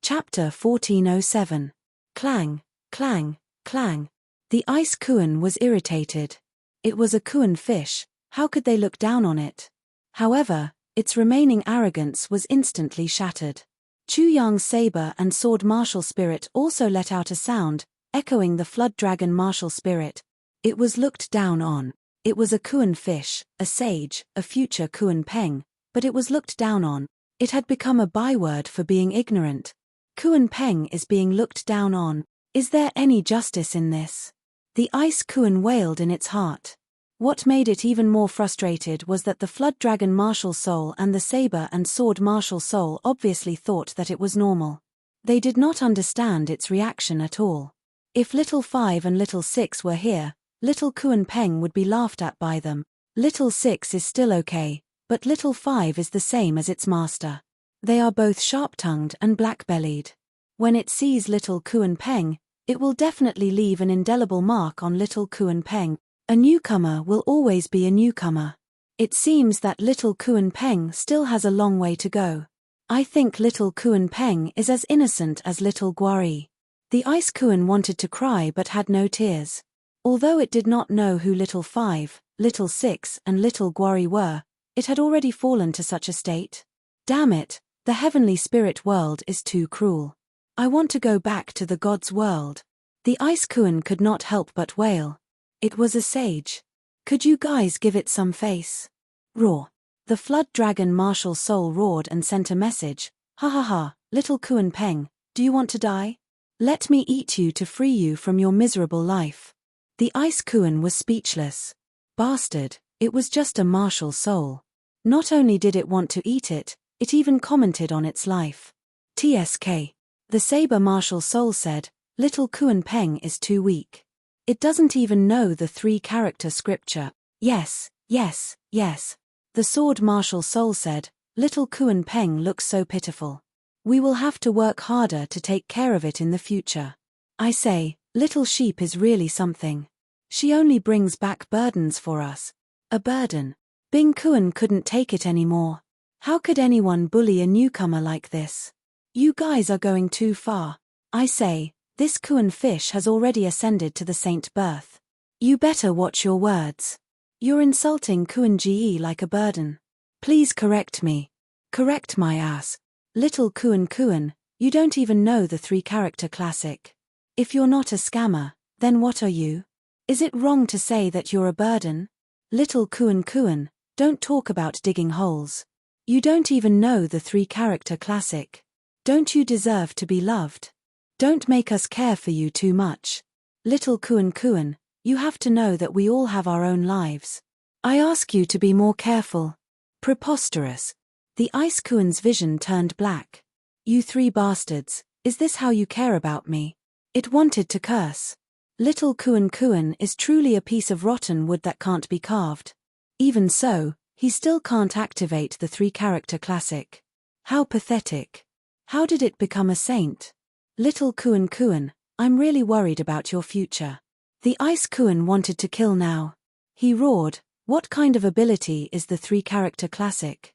Chapter 1407. Clang, clang, clang. The ice Kuan was irritated. It was a Kuan fish, how could they look down on it? However, its remaining arrogance was instantly shattered. Chu Yang's saber and sword martial spirit also let out a sound, echoing the flood dragon martial spirit. It was looked down on. It was a Kuan fish, a sage, a future Kuan Peng, but it was looked down on. It had become a byword for being ignorant. Kuan Peng is being looked down on. Is there any justice in this? The ice Kuan wailed in its heart. What made it even more frustrated was that the flood dragon martial soul and the saber and sword martial soul obviously thought that it was normal. They did not understand its reaction at all. If Little 5 and Little 6 were here, Little Kuan Peng would be laughed at by them. Little 6 is still okay, but Little 5 is the same as its master. They are both sharp-tongued and black-bellied. When it sees Little Kuan Peng, it will definitely leave an indelible mark on Little Kuan Peng. A newcomer will always be a newcomer. It seems that Little Kuan Peng still has a long way to go. I think Little Kuan Peng is as innocent as Little Guari. The ice Kuan wanted to cry but had no tears. Although it did not know who Little 5, Little 6 and Little Guari were, it had already fallen to such a state. Damn it, the heavenly spirit world is too cruel. I want to go back to the gods' world. The ice Kuan could not help but wail. It was a sage. Could you guys give it some face? Roar. The flood dragon martial soul roared and sent a message. Ha ha ha, Little Kuan Peng, do you want to die? Let me eat you to free you from your miserable life. The ice Kuan was speechless. Bastard, it was just a martial soul. Not only did it want to eat it, it even commented on its life. TSK. The saber martial soul said, Little Kuan Peng is too weak. It doesn't even know the 3-character scripture. Yes, yes, yes. The sword martial soul said, Little Kuan Peng looks so pitiful. We will have to work harder to take care of it in the future. I say, Little Sheep is really something. She only brings back burdens for us. A burden. Bing Kuan couldn't take it anymore. How could anyone bully a newcomer like this? You guys are going too far. I say, this Kuan fish has already ascended to the saint birth. You better watch your words. You're insulting Kuan Ge like a burden. Please correct me. Correct my ass. Little Kuan Kuan, you don't even know the 3-character classic. If you're not a scammer, then what are you? Is it wrong to say that you're a burden? Little Kuan Kuan, don't talk about digging holes. You don't even know the 3-character classic. Don't you deserve to be loved? Don't make us care for you too much. Little Kuan Kuan, you have to know that we all have our own lives. I ask you to be more careful. Preposterous. The Ice Kuan's vision turned black. You three bastards, is this how you care about me? It wanted to curse. Little Kuan Kuan is truly a piece of rotten wood that can't be carved. Even so, he still can't activate the 3-character classic. How pathetic. How did it become a saint? Little Kuan Kuan, I'm really worried about your future. The Ice Kuan wanted to kill now. He roared, what kind of ability is the 3-character classic?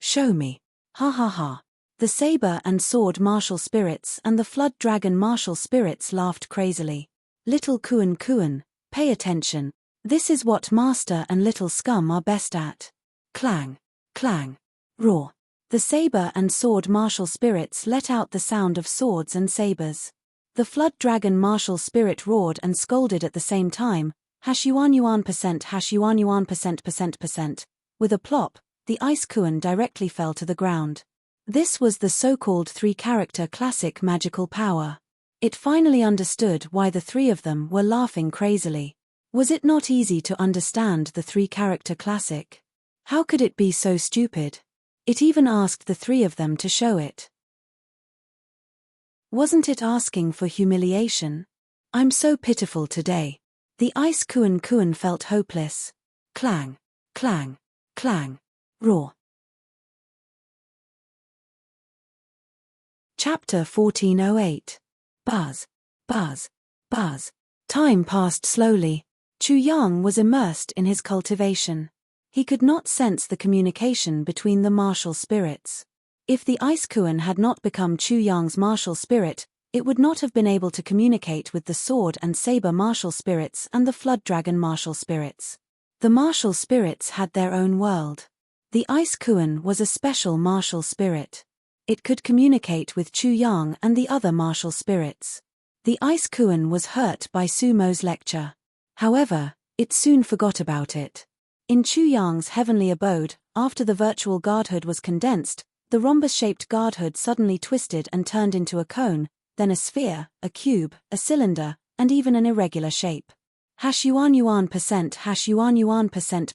Show me. Ha ha ha. The saber and sword martial spirits and the flood dragon martial spirits laughed crazily. Little Kuan Kuan, pay attention. This is what Master and Little Scum are best at. Clang, clang, roar. The saber and sword martial spirits let out the sound of swords and sabers. The flood dragon martial spirit roared and scolded at the same time, #yuan percent #yuan percent. With a plop, the Ice Kuan directly fell to the ground. This was the so-called 3-character classic magical power. It finally understood why the three of them were laughing crazily. Was it not easy to understand the 3-character classic? How could it be so stupid? It even asked the three of them to show it. Wasn't it asking for humiliation? I'm so pitiful today. The Ice Kuan Kuan felt hopeless. Clang, clang, clang, roar. Chapter 1408. Buzz, buzz, buzz. Time passed slowly. Chu Yang was immersed in his cultivation. He could not sense the communication between the martial spirits. If the Ice Kuan had not become Chu Yang's martial spirit, it would not have been able to communicate with the sword and saber martial spirits and the flood dragon martial spirits. The martial spirits had their own world. The Ice Kuan was a special martial spirit. It could communicate with Chu Yang and the other martial spirits. The Ice Kuan was hurt by Sumo's lecture. However, it soon forgot about it. In Chu Yang's heavenly abode, after the virtual godhood was condensed, the rhombus-shaped godhood suddenly twisted and turned into a cone, then a sphere, a cube, a cylinder, and even an irregular shape. #yuan percent #yuan percent.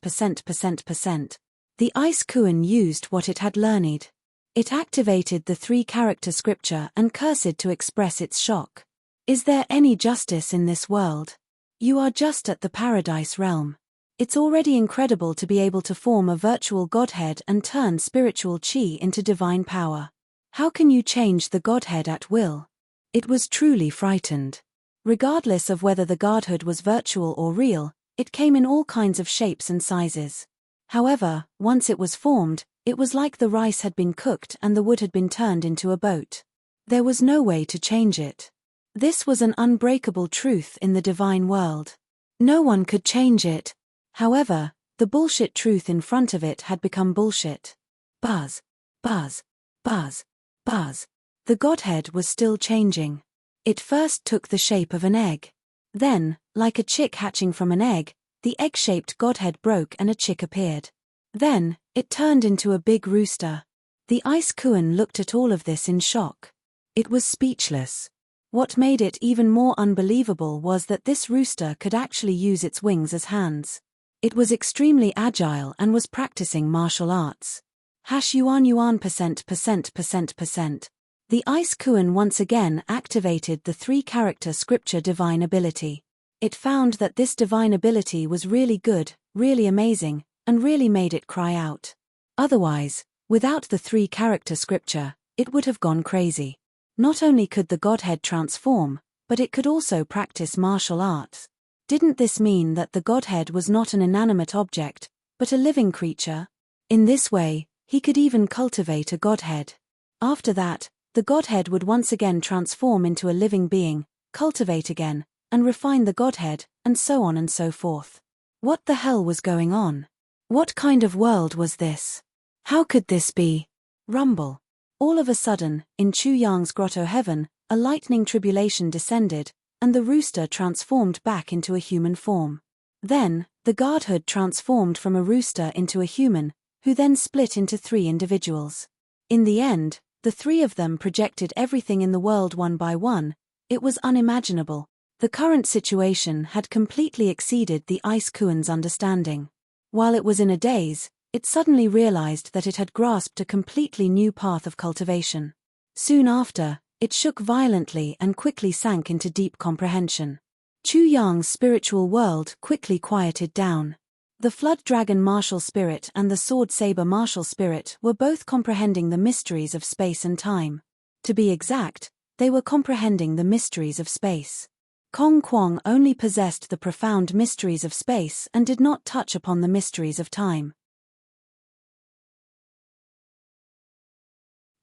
The Ice Kuan used what it had learned. It activated the 3-character scripture and cursed to express its shock. Is there any justice in this world? You are just at the paradise realm. It's already incredible to be able to form a virtual godhead and turn spiritual chi into divine power. How can you change the godhead at will? It was truly frightened. Regardless of whether the godhood was virtual or real, it came in all kinds of shapes and sizes. However, once it was formed, it was like the rice had been cooked and the wood had been turned into a boat. There was no way to change it. This was an unbreakable truth in the divine world. No one could change it. However, the bullshit truth in front of it had become bullshit. Buzz, buzz, buzz, buzz. The godhead was still changing. It first took the shape of an egg. Then, like a chick hatching from an egg, the egg-shaped godhead broke and a chick appeared. Then, it turned into a big rooster. The Ice Kuan looked at all of this in shock. It was speechless. What made it even more unbelievable was that this rooster could actually use its wings as hands. It was extremely agile and was practicing martial arts. #yuan percent. The Ice Kuan once again activated the 3-character scripture divine ability. It found that this divine ability was really good, really amazing, and really made it cry out. Otherwise, without the 3-character scripture, it would have gone crazy. Not only could the godhead transform, but it could also practice martial arts. Didn't this mean that the godhead was not an inanimate object, but a living creature? In this way, he could even cultivate a godhead. After that, the godhead would once again transform into a living being, cultivate again, and refine the godhead, and so on and so forth. What the hell was going on? What kind of world was this? How could this be? Rumble. All of a sudden, in Chu Yang's grotto heaven, a lightning tribulation descended, and the rooster transformed back into a human form. Then, the godhood transformed from a rooster into a human, who then split into 3 individuals. In the end, the 3 of them projected everything in the world one by one. It was unimaginable. The current situation had completely exceeded the Ice Kuan's understanding. While it was in a daze, it suddenly realized that it had grasped a completely new path of cultivation. Soon after, it shook violently and quickly sank into deep comprehension. Chu Yang's spiritual world quickly quieted down. The Flood Dragon martial spirit and the Sword Saber martial spirit were both comprehending the mysteries of space and time. To be exact, they were comprehending the mysteries of space. Kong Kwong only possessed the profound mysteries of space and did not touch upon the mysteries of time.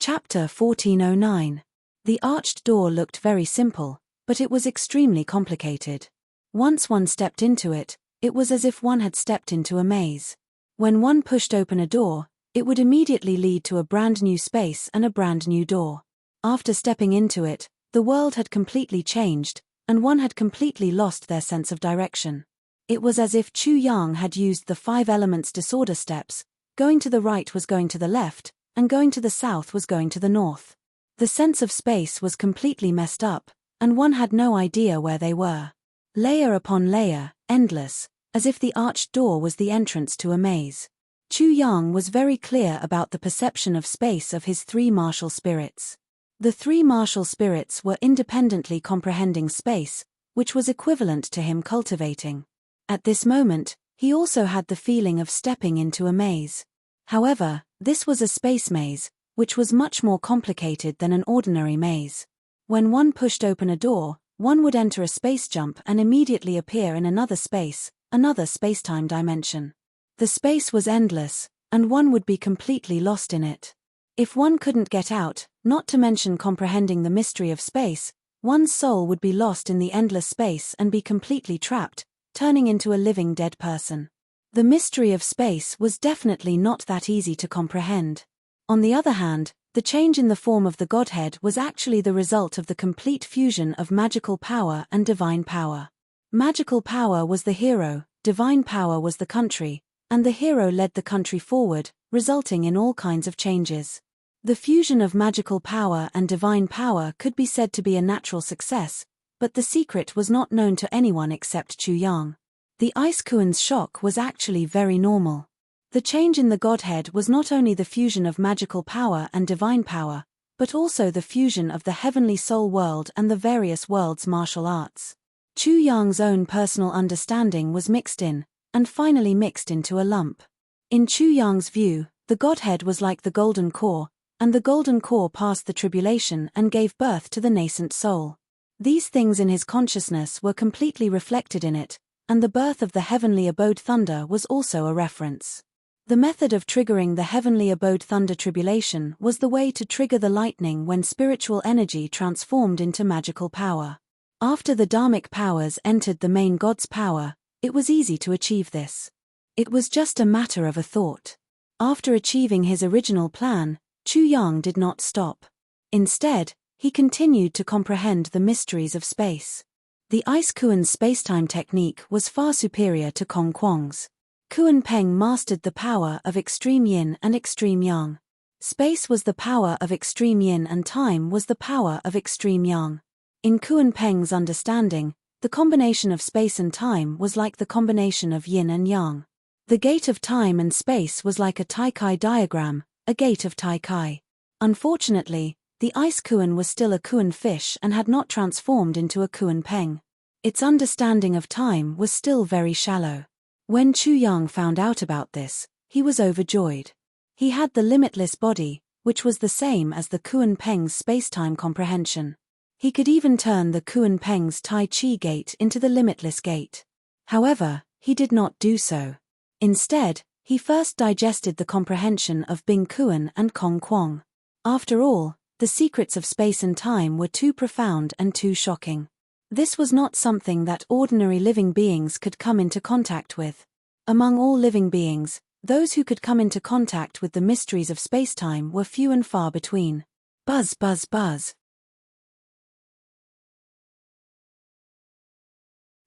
Chapter 1409. The arched door looked very simple, but it was extremely complicated. Once one stepped into it, it was as if one had stepped into a maze. When one pushed open a door, it would immediately lead to a brand new space and a brand new door. After stepping into it, the world had completely changed, and one had completely lost their sense of direction. It was as if Chu Yang had used the 5 elements disorder steps. Going to the right was going to the left, and going to the south was going to the north. The sense of space was completely messed up, and one had no idea where they were. Layer upon layer, endless, as if the arched door was the entrance to a maze. Chu Yang was very clear about the perception of space of his 3 martial spirits. The 3 martial spirits were independently comprehending space, which was equivalent to him cultivating. At this moment, he also had the feeling of stepping into a maze. However, this was a space maze, which was much more complicated than an ordinary maze. When one pushed open a door, one would enter a space jump and immediately appear in another space, another spacetime dimension. The space was endless, and one would be completely lost in it. If one couldn't get out, not to mention comprehending the mystery of space, one's soul would be lost in the endless space and be completely trapped, turning into a living dead person. The mystery of space was definitely not that easy to comprehend. On the other hand, the change in the form of the Godhead was actually the result of the complete fusion of magical power and divine power. Magical power was the hero, divine power was the country, and the hero led the country forward, resulting in all kinds of changes. The fusion of magical power and divine power could be said to be a natural success, but the secret was not known to anyone except Chu Yang. The Ice Kuan's shock was actually very normal. The change in the Godhead was not only the fusion of magical power and divine power, but also the fusion of the heavenly soul world and the various worlds' martial arts. Chu Yang's own personal understanding was mixed in, and finally mixed into a lump. In Chu Yang's view, the Godhead was like the golden core, and the golden core passed the tribulation and gave birth to the nascent soul. These things in his consciousness were completely reflected in it, and the birth of the heavenly abode thunder was also a reference. The method of triggering the heavenly abode thunder tribulation was the way to trigger the lightning when spiritual energy transformed into magical power. After the dharmic powers entered the main god's power, it was easy to achieve this. It was just a matter of a thought. After achieving his original plan, Chu Yang did not stop. Instead, he continued to comprehend the mysteries of space. The Ice Kuan's spacetime technique was far superior to Kong Kwong's. Kuan Peng mastered the power of extreme yin and extreme yang. Space was the power of extreme yin and time was the power of extreme yang. In Kuan Peng's understanding, the combination of space and time was like the combination of yin and yang. The gate of time and space was like a Taikai diagram, a gate of Taikai. Unfortunately, the Ice Kuan was still a Kuan fish and had not transformed into a Kuan Peng. Its understanding of time was still very shallow. When Chu Yang found out about this, he was overjoyed. He had the limitless body, which was the same as the Kuan Peng's spacetime comprehension. He could even turn the Kuan Peng's Tai Chi gate into the limitless gate. However, he did not do so. Instead, he first digested the comprehension of Bing Kuan and Kong Kwong. After all, the secrets of space and time were too profound and too shocking. This was not something that ordinary living beings could come into contact with. Among all living beings, those who could come into contact with the mysteries of spacetime were few and far between. Buzz, buzz, buzz.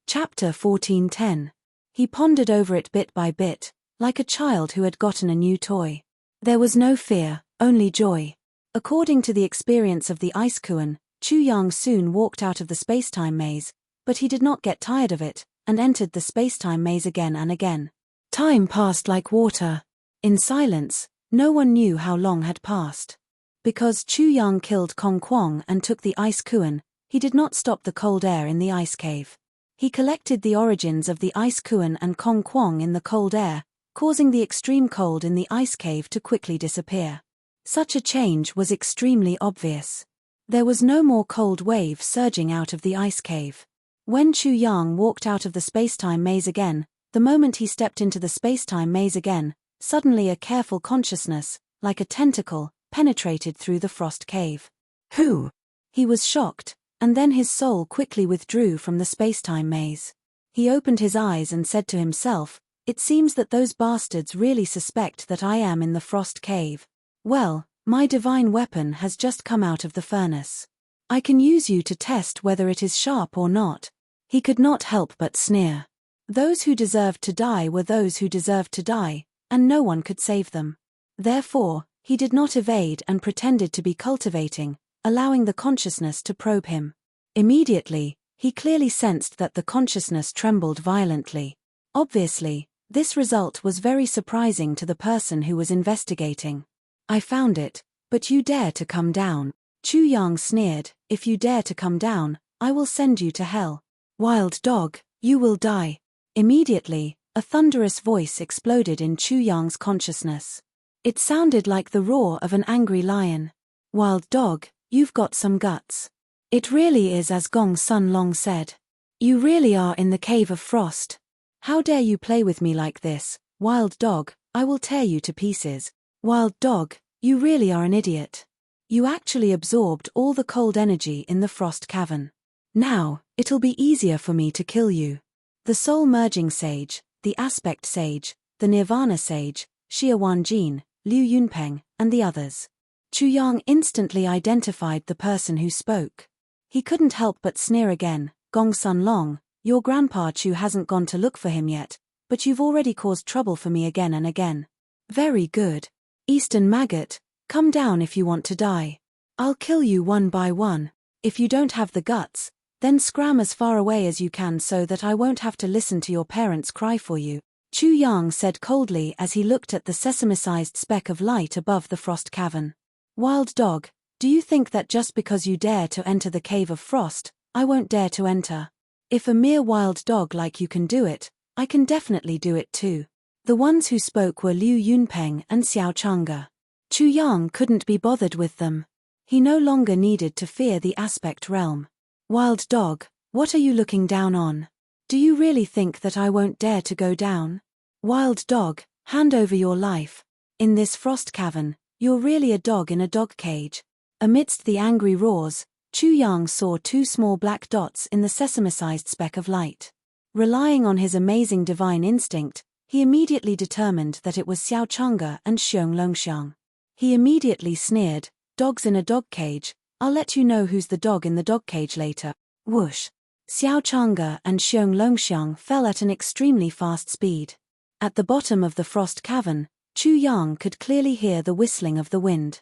Chapter 1410. He pondered over it bit by bit, like a child who had gotten a new toy. There was no fear, only joy. According to the experience of the Ice Kuan, Chu Yang soon walked out of the spacetime maze, but he did not get tired of it, and entered the spacetime maze again and again. Time passed like water. In silence, no one knew how long had passed. Because Chu Yang killed Kong Kwong and took the ice kuan, he did not stop the cold air in the ice cave. He collected the origins of the ice kuan and Kong Kwong in the cold air, causing the extreme cold in the ice cave to quickly disappear. Such a change was extremely obvious. There was no more cold wave surging out of the ice cave. When Chu Yang walked out of the spacetime maze again, the moment he stepped into the spacetime maze again, suddenly a careful consciousness, like a tentacle, penetrated through the frost cave. Who? He was shocked, and then his soul quickly withdrew from the spacetime maze. He opened his eyes and said to himself, "It seems that those bastards really suspect that I am in the frost cave. Well, my divine weapon has just come out of the furnace. I can use you to test whether it is sharp or not." He could not help but sneer. Those who deserved to die were those who deserved to die, and no one could save them. Therefore, he did not evade and pretended to be cultivating, allowing the consciousness to probe him. Immediately, he clearly sensed that the consciousness trembled violently. Obviously, this result was very surprising to the person who was investigating. "I found it, but you dare to come down." Chu Yang sneered, "If you dare to come down, I will send you to hell. Wild dog, you will die." Immediately, a thunderous voice exploded in Chu Yang's consciousness. It sounded like the roar of an angry lion. "Wild dog, you've got some guts. It really is as Gong Sun Long said. You really are in the cave of frost. How dare you play with me like this, wild dog, I will tear you to pieces. Wild dog, you really are an idiot. You actually absorbed all the cold energy in the frost cavern. Now, it'll be easier for me to kill you." The soul-merging sage, the aspect sage, the nirvana sage, Xia Wanjin, Liu Yunpeng, and the others. Chu Yang instantly identified the person who spoke. He couldn't help but sneer again. "Gong Sun Long, your grandpa Chu hasn't gone to look for him yet, but you've already caused trouble for me again and again. Very good. Eastern maggot, come down if you want to die. I'll kill you one by one. If you don't have the guts, then scram as far away as you can so that I won't have to listen to your parents cry for you," Chu Yang said coldly as he looked at the sesame-sized speck of light above the frost cavern. "Wild dog, do you think that just because you dare to enter the cave of frost, I won't dare to enter? If a mere wild dog like you can do it, I can definitely do it too." The ones who spoke were Liu Yunpeng and Xiao Chang'e. Chu Yang couldn't be bothered with them. He no longer needed to fear the aspect realm. "Wild dog, what are you looking down on? Do you really think that I won't dare to go down? Wild dog, hand over your life. In this frost cavern, you're really a dog in a dog cage." Amidst the angry roars, Chu Yang saw two small black dots in the sesame-sized speck of light. Relying on his amazing divine instinct, he immediately determined that it was Xiao Chang'e and Xiong Longxiang. He immediately sneered, "Dogs in a dog cage, I'll let you know who's the dog in the dog cage later." Whoosh! Xiao Chang'e and Xiong Longxiang fell at an extremely fast speed. At the bottom of the frost cavern, Chu Yang could clearly hear the whistling of the wind.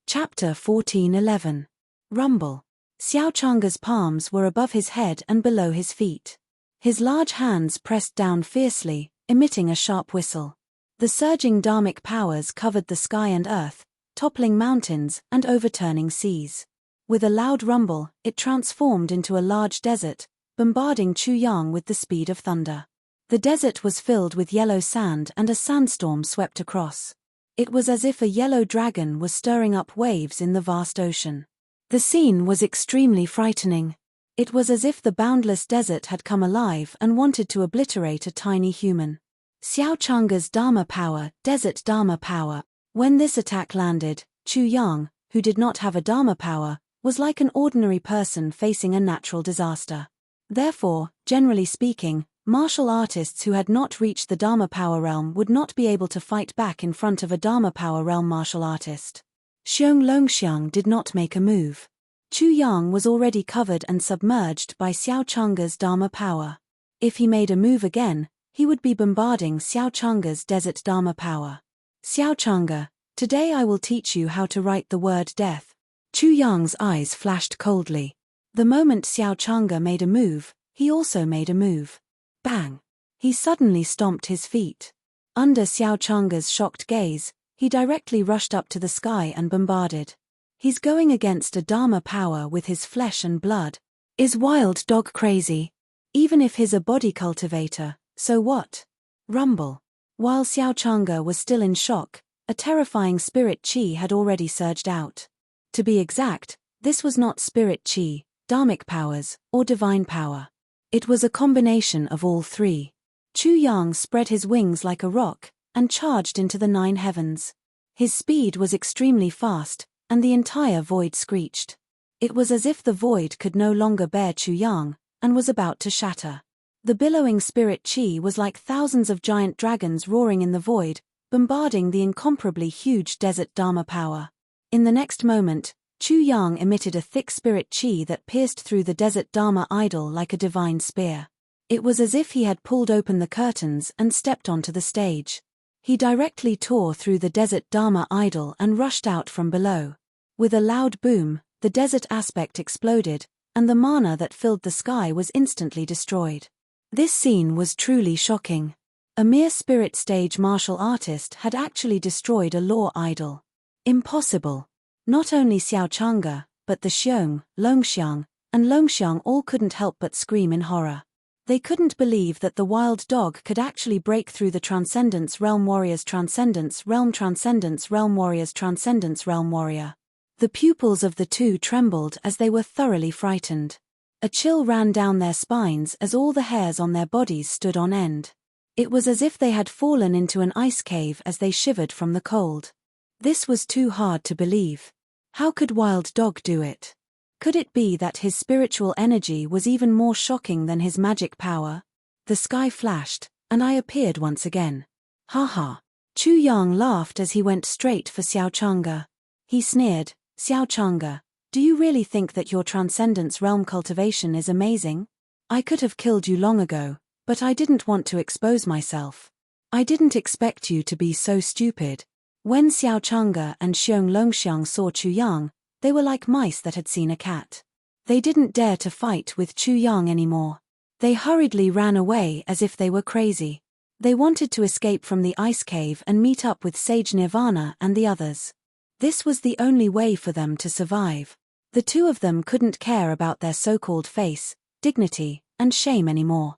Chapter 14:11. Rumble. Xiao Chang'e's palms were above his head and below his feet. His large hands pressed down fiercely, emitting a sharp whistle. The surging dharmic powers covered the sky and earth, toppling mountains and overturning seas. With a loud rumble, it transformed into a large desert, bombarding Chu Yang with the speed of thunder. The desert was filled with yellow sand and a sandstorm swept across. It was as if a yellow dragon was stirring up waves in the vast ocean. The scene was extremely frightening. It was as if the boundless desert had come alive and wanted to obliterate a tiny human. Xiao Chang'e's Dharma power, desert Dharma power. When this attack landed, Chu Yang, who did not have a Dharma power, was like an ordinary person facing a natural disaster. Therefore, generally speaking, martial artists who had not reached the Dharma power realm would not be able to fight back in front of a Dharma power realm martial artist. Xiong Longxiang did not make a move. Chu Yang was already covered and submerged by Xiao Chang'e's Dharma power. If he made a move again, he would be bombarding Xiao Chang'e's desert Dharma power. "Xiao Chang'e, today I will teach you how to write the word death." Chu Yang's eyes flashed coldly. The moment Xiao Chang'e made a move, he also made a move. Bang! He suddenly stomped his feet. Under Xiao Chang'e's shocked gaze, he directly rushed up to the sky and bombarded. He's going against a Dharma power with his flesh and blood. Is wild dog crazy? Even if he's a body cultivator, so what? Rumble. While Xiao Chang'e was still in shock, a terrifying spirit chi had already surged out. To be exact, this was not spirit chi, dharmic powers, or divine power. It was a combination of all three. Chu Yang spread his wings like a rock, and charged into the 9 heavens. His speed was extremely fast, and the entire void screeched. It was as if the void could no longer bear Chu Yang, and was about to shatter. The billowing spirit chi was like thousands of giant dragons roaring in the void, bombarding the incomparably huge desert Dharma power. In the next moment, Chu Yang emitted a thick spirit chi that pierced through the desert Dharma idol like a divine spear. It was as if he had pulled open the curtains and stepped onto the stage. He directly tore through the desert Dharma idol and rushed out from below. With a loud boom, the desert aspect exploded, and the mana that filled the sky was instantly destroyed. This scene was truly shocking. A mere spirit stage martial artist had actually destroyed a law idol. Impossible. Not only Xiao Chang'e, but the Xiong, Longxiang, and Longxiang all couldn't help but scream in horror. They couldn't believe that the wild dog could actually break through the Transcendence Realm Warrior's Transcendence Realm Warrior's Transcendence Realm Warrior. The pupils of the two trembled as they were thoroughly frightened. A chill ran down their spines as all the hairs on their bodies stood on end. It was as if they had fallen into an ice cave as they shivered from the cold. This was too hard to believe. How could Wild Dog do it? Could it be that his spiritual energy was even more shocking than his magic power? The sky flashed, and I appeared once again. Ha ha. Chu Yang laughed as he went straight for Xiao Chang'e. He sneered, Xiao Chang'e, do you really think that your Transcendence Realm cultivation is amazing? I could have killed you long ago, but I didn't want to expose myself. I didn't expect you to be so stupid. When Xiao Chang'e and Xiong Longxiang saw Chu Yang, they were like mice that had seen a cat. They didn't dare to fight with Chu Yang anymore. They hurriedly ran away as if they were crazy. They wanted to escape from the ice cave and meet up with Sage Nirvana and the others. This was the only way for them to survive. The two of them couldn't care about their so-called face, dignity, and shame anymore.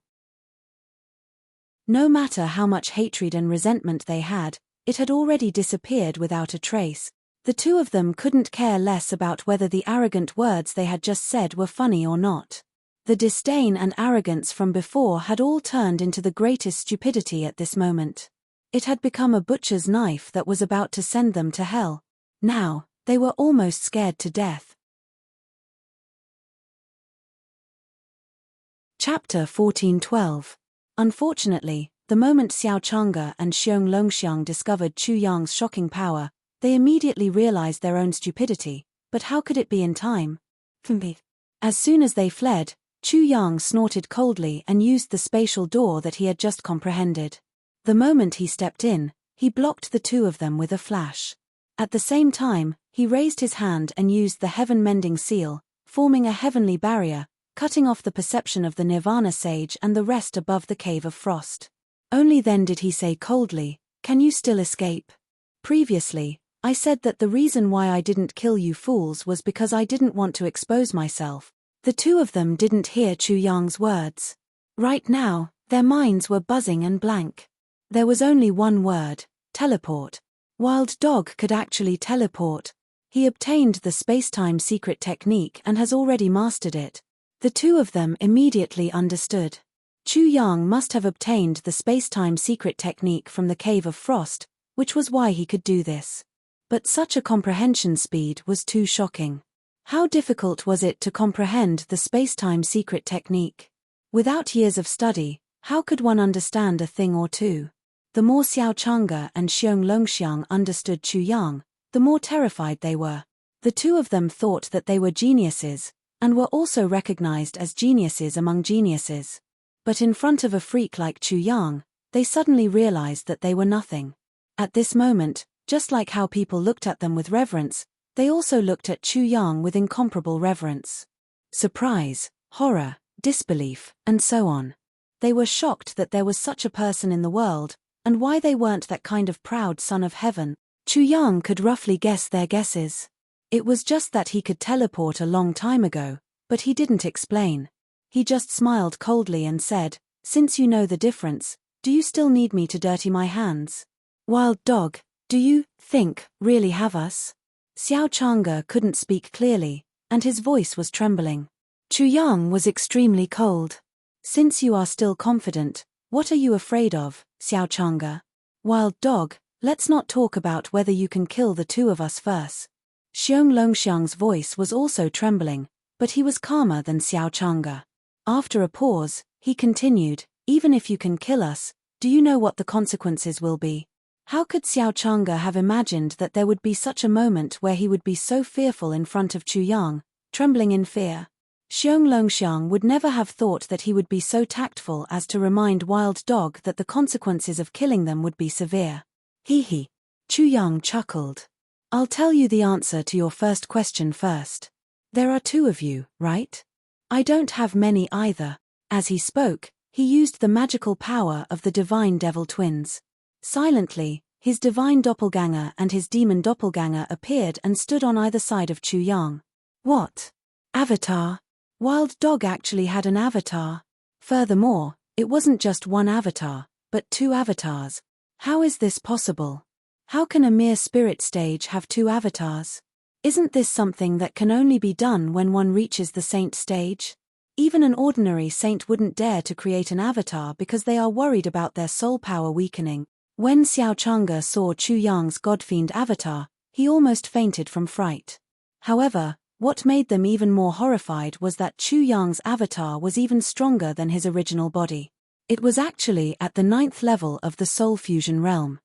No matter how much hatred and resentment they had, it had already disappeared without a trace. The two of them couldn't care less about whether the arrogant words they had just said were funny or not. The disdain and arrogance from before had all turned into the greatest stupidity at this moment. It had become a butcher's knife that was about to send them to hell. Now, they were almost scared to death. Chapter 14:12. Unfortunately, the moment Xiao Chang'e and Xiong Longxiang discovered Chu Yang's shocking power, they immediately realized their own stupidity, but how could it be in time? As soon as they fled, Chu Yang snorted coldly and used the spatial door that he had just comprehended. The moment he stepped in, he blocked the two of them with a flash. At the same time, he raised his hand and used the heaven-mending seal, forming a heavenly barrier, cutting off the perception of the Nirvana sage and the rest above the cave of frost. Only then did he say coldly, "Can you still escape? Previously, I said that the reason why I didn't kill you fools was because I didn't want to expose myself." The two of them didn't hear Chu Yang's words. Right now, their minds were buzzing and blank. There was only one word: teleport. Wild Dog could actually teleport. He obtained the space-time secret technique and has already mastered it. The two of them immediately understood. Chu Yang must have obtained the space-time secret technique from the Cave of Frost, which was why he could do this. But such a comprehension speed was too shocking. How difficult was it to comprehend the space-time secret technique? Without years of study, how could one understand a thing or two? The more Xiao Chang'e and Xiong Longxiang understood Chu Yang, the more terrified they were. The two of them thought that they were geniuses, and were also recognized as geniuses among geniuses. But in front of a freak like Chu Yang, they suddenly realized that they were nothing. At this moment, just like how people looked at them with reverence, they also looked at Chu Yang with incomparable reverence. Surprise, horror, disbelief, and so on. They were shocked that there was such a person in the world, and why they weren't that kind of proud son of heaven. Chu Yang could roughly guess their guesses. It was just that he could teleport a long time ago, but he didn't explain. He just smiled coldly and said, "Since you know the difference, do you still need me to dirty my hands? Wild dog, do you really have us?" Xiao Chang'e couldn't speak clearly, and his voice was trembling. Chu Yang was extremely cold. "Since you are still confident, what are you afraid of, Xiao Chang'e? Wild dog, let's not talk about whether you can kill the two of us first." Xiong Longxiang's voice was also trembling, but he was calmer than Xiao Chang'e. After a pause, he continued, "Even if you can kill us, do you know what the consequences will be?" How could Xiao Chang'e have imagined that there would be such a moment where he would be so fearful in front of Chu Yang, trembling in fear? Xiong Longxiang would never have thought that he would be so tactful as to remind Wild Dog that the consequences of killing them would be severe. He. Chu Yang chuckled. "I'll tell you the answer to your first question first. There are two of you, right? I don't have many either." As he spoke, he used the magical power of the divine devil twins. Silently, his divine doppelganger and his demon doppelganger appeared and stood on either side of Chu Yang. What? Avatar? Wild Dog actually had an avatar. Furthermore, it wasn't just one avatar, but two avatars. How is this possible? How can a mere spirit stage have two avatars? Isn't this something that can only be done when one reaches the saint stage? Even an ordinary saint wouldn't dare to create an avatar because they are worried about their soul power weakening. When Xiao Chang'e saw Chu Yang's godfiend avatar, he almost fainted from fright. However, what made them even more horrified was that Chu Yang's avatar was even stronger than his original body. It was actually at the 9th level of the soul fusion realm.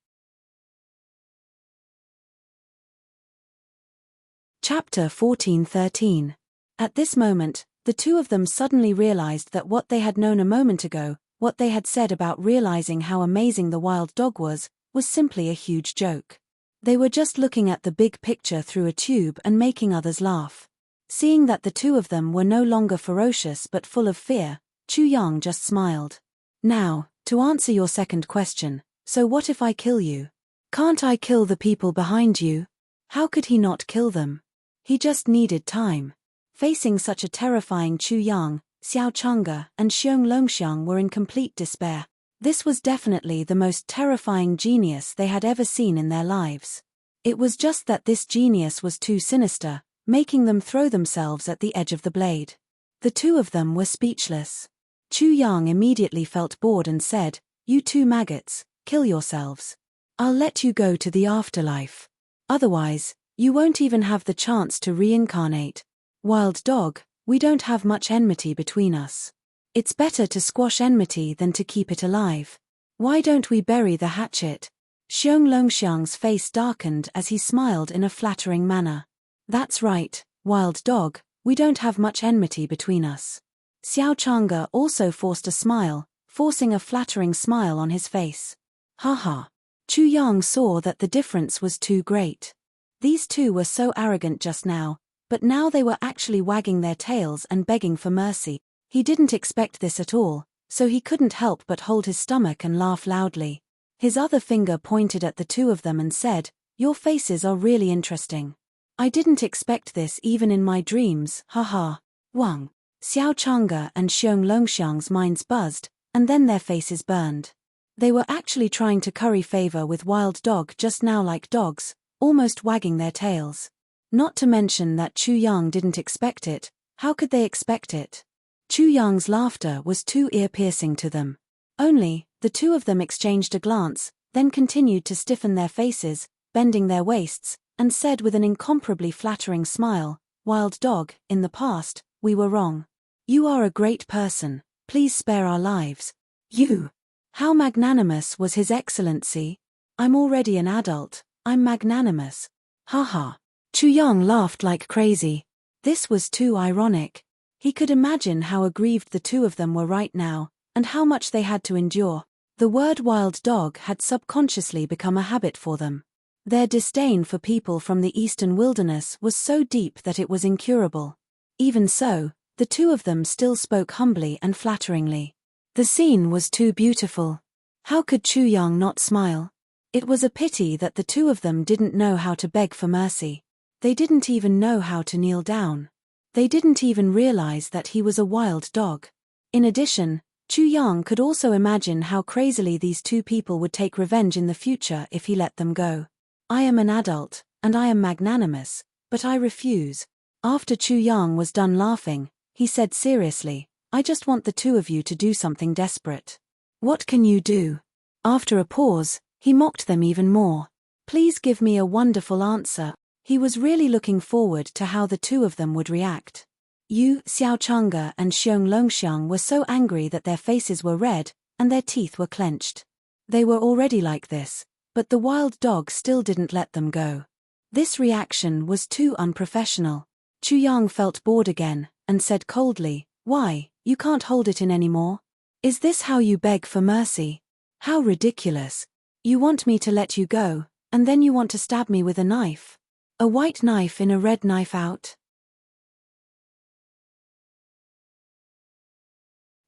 Chapter 14:13. At this moment, the two of them suddenly realized that what they had known a moment ago, what they had said about realizing how amazing the wild dog was simply a huge joke. They were just looking at the big picture through a tube and making others laugh. Seeing that the two of them were no longer ferocious but full of fear, Chu Yang just smiled. "Now, to answer your second question, so what if I kill you? Can't I kill the people behind you?" How could he not kill them? He just needed time. Facing such a terrifying Chu Yang, Xiao Chang'e and Xiong Longxiang were in complete despair. This was definitely the most terrifying genius they had ever seen in their lives. It was just that this genius was too sinister, making them throw themselves at the edge of the blade. The two of them were speechless. Chu Yang immediately felt bored and said, "You two maggots, kill yourselves. I'll let you go to the afterlife. Otherwise, you won't even have the chance to reincarnate. Wild Dog, we don't have much enmity between us. It's better to squash enmity than to keep it alive. Why don't we bury the hatchet?" Xiong Longxiang's face darkened as he smiled in a flattering manner. "That's right, Wild Dog, we don't have much enmity between us." Xiao Chang'e also forced a smile, forcing a flattering smile on his face. Haha. Chu Yang saw that the difference was too great. These two were so arrogant just now, but now they were actually wagging their tails and begging for mercy. He didn't expect this at all, so he couldn't help but hold his stomach and laugh loudly. His other finger pointed at the two of them and said, "Your faces are really interesting. I didn't expect this even in my dreams, haha." Wang. Xiao Chang'e and Xiong Longxiang's minds buzzed, and then their faces burned. They were actually trying to curry favor with Wild Dog just now like dogs, almost wagging their tails. Not to mention that Chu Yang didn't expect it. How could they expect it? Chu Yang's laughter was too ear-piercing to them. Only, the two of them exchanged a glance, then continued to stiffen their faces, bending their waists, and said with an incomparably flattering smile, "Wild Dog, in the past, we were wrong. You are a great person, please spare our lives." "You? How magnanimous was His Excellency? I'm already an adult, I'm magnanimous. Haha." Chu Yang laughed like crazy. This was too ironic. He could imagine how aggrieved the two of them were right now, and how much they had to endure. The word Wild Dog had subconsciously become a habit for them. Their disdain for people from the eastern wilderness was so deep that it was incurable. Even so, the two of them still spoke humbly and flatteringly. The scene was too beautiful. How could Chu Yang not smile? It was a pity that the two of them didn't know how to beg for mercy. They didn't even know how to kneel down. They didn't even realize that he was a wild dog. In addition, Chu Yang could also imagine how crazily these two people would take revenge in the future if he let them go. I am an adult, and I am magnanimous, but I refuse. After Chu Yang was done laughing, he said seriously, I just want the two of you to do something desperate. What can you do? After a pause, he mocked them even more. Please give me a wonderful answer. He was really looking forward to how the two of them would react. Yu Xiaochanga and Xiong Longxiang were so angry that their faces were red, and their teeth were clenched. They were already like this, but the wild dog still didn't let them go. This reaction was too unprofessional. Chu Yang felt bored again, and said coldly, Why, you can't hold it in anymore? Is this how you beg for mercy? How ridiculous. You want me to let you go, and then you want to stab me with a knife. A white knife in a red knife out.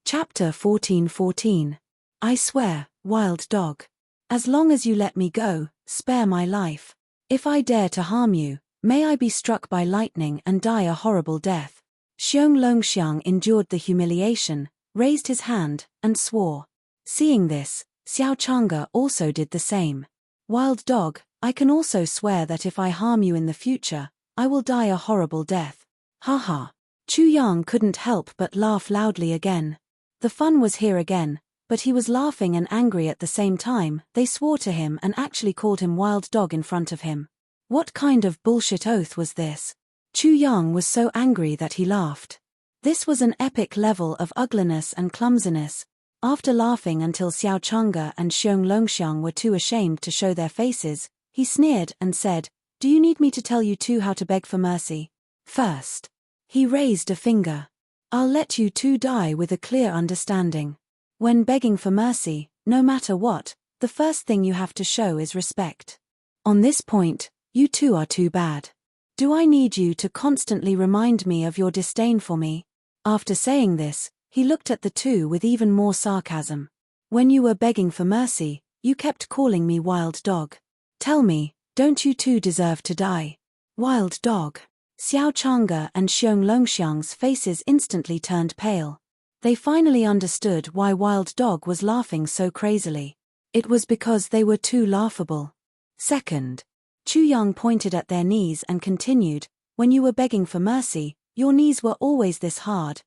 Chapter 14:14. I swear, wild dog. As long as you let me go, spare my life. If I dare to harm you, may I be struck by lightning and die a horrible death. Xiong Longxiang endured the humiliation, raised his hand, and swore. Seeing this, Xiaochanga also did the same. Wild dog, I can also swear that if I harm you in the future, I will die a horrible death. Ha ha. Chu Yang couldn't help but laugh loudly again. The fun was here again, but he was laughing and angry at the same time. They swore to him and actually called him wild dog in front of him. What kind of bullshit oath was this? Chu Yang was so angry that he laughed. This was an epic level of ugliness and clumsiness. After laughing until Xiaochanga and Xiong Longxiang were too ashamed to show their faces, he sneered and said, Do you need me to tell you two how to beg for mercy? First. He raised a finger. I'll let you two die with a clear understanding. When begging for mercy, no matter what, the first thing you have to show is respect. On this point, you two are too bad. Do I need you to constantly remind me of your disdain for me? After saying this, he looked at the two with even more sarcasm. When you were begging for mercy, you kept calling me wild dog. Tell me, don't you two deserve to die? Wild dog. Xiaochanga and Xiong Longxiang's faces instantly turned pale. They finally understood why wild dog was laughing so crazily. It was because they were too laughable. Second. Chu Yang pointed at their knees and continued, When you were begging for mercy, your knees were always this hard.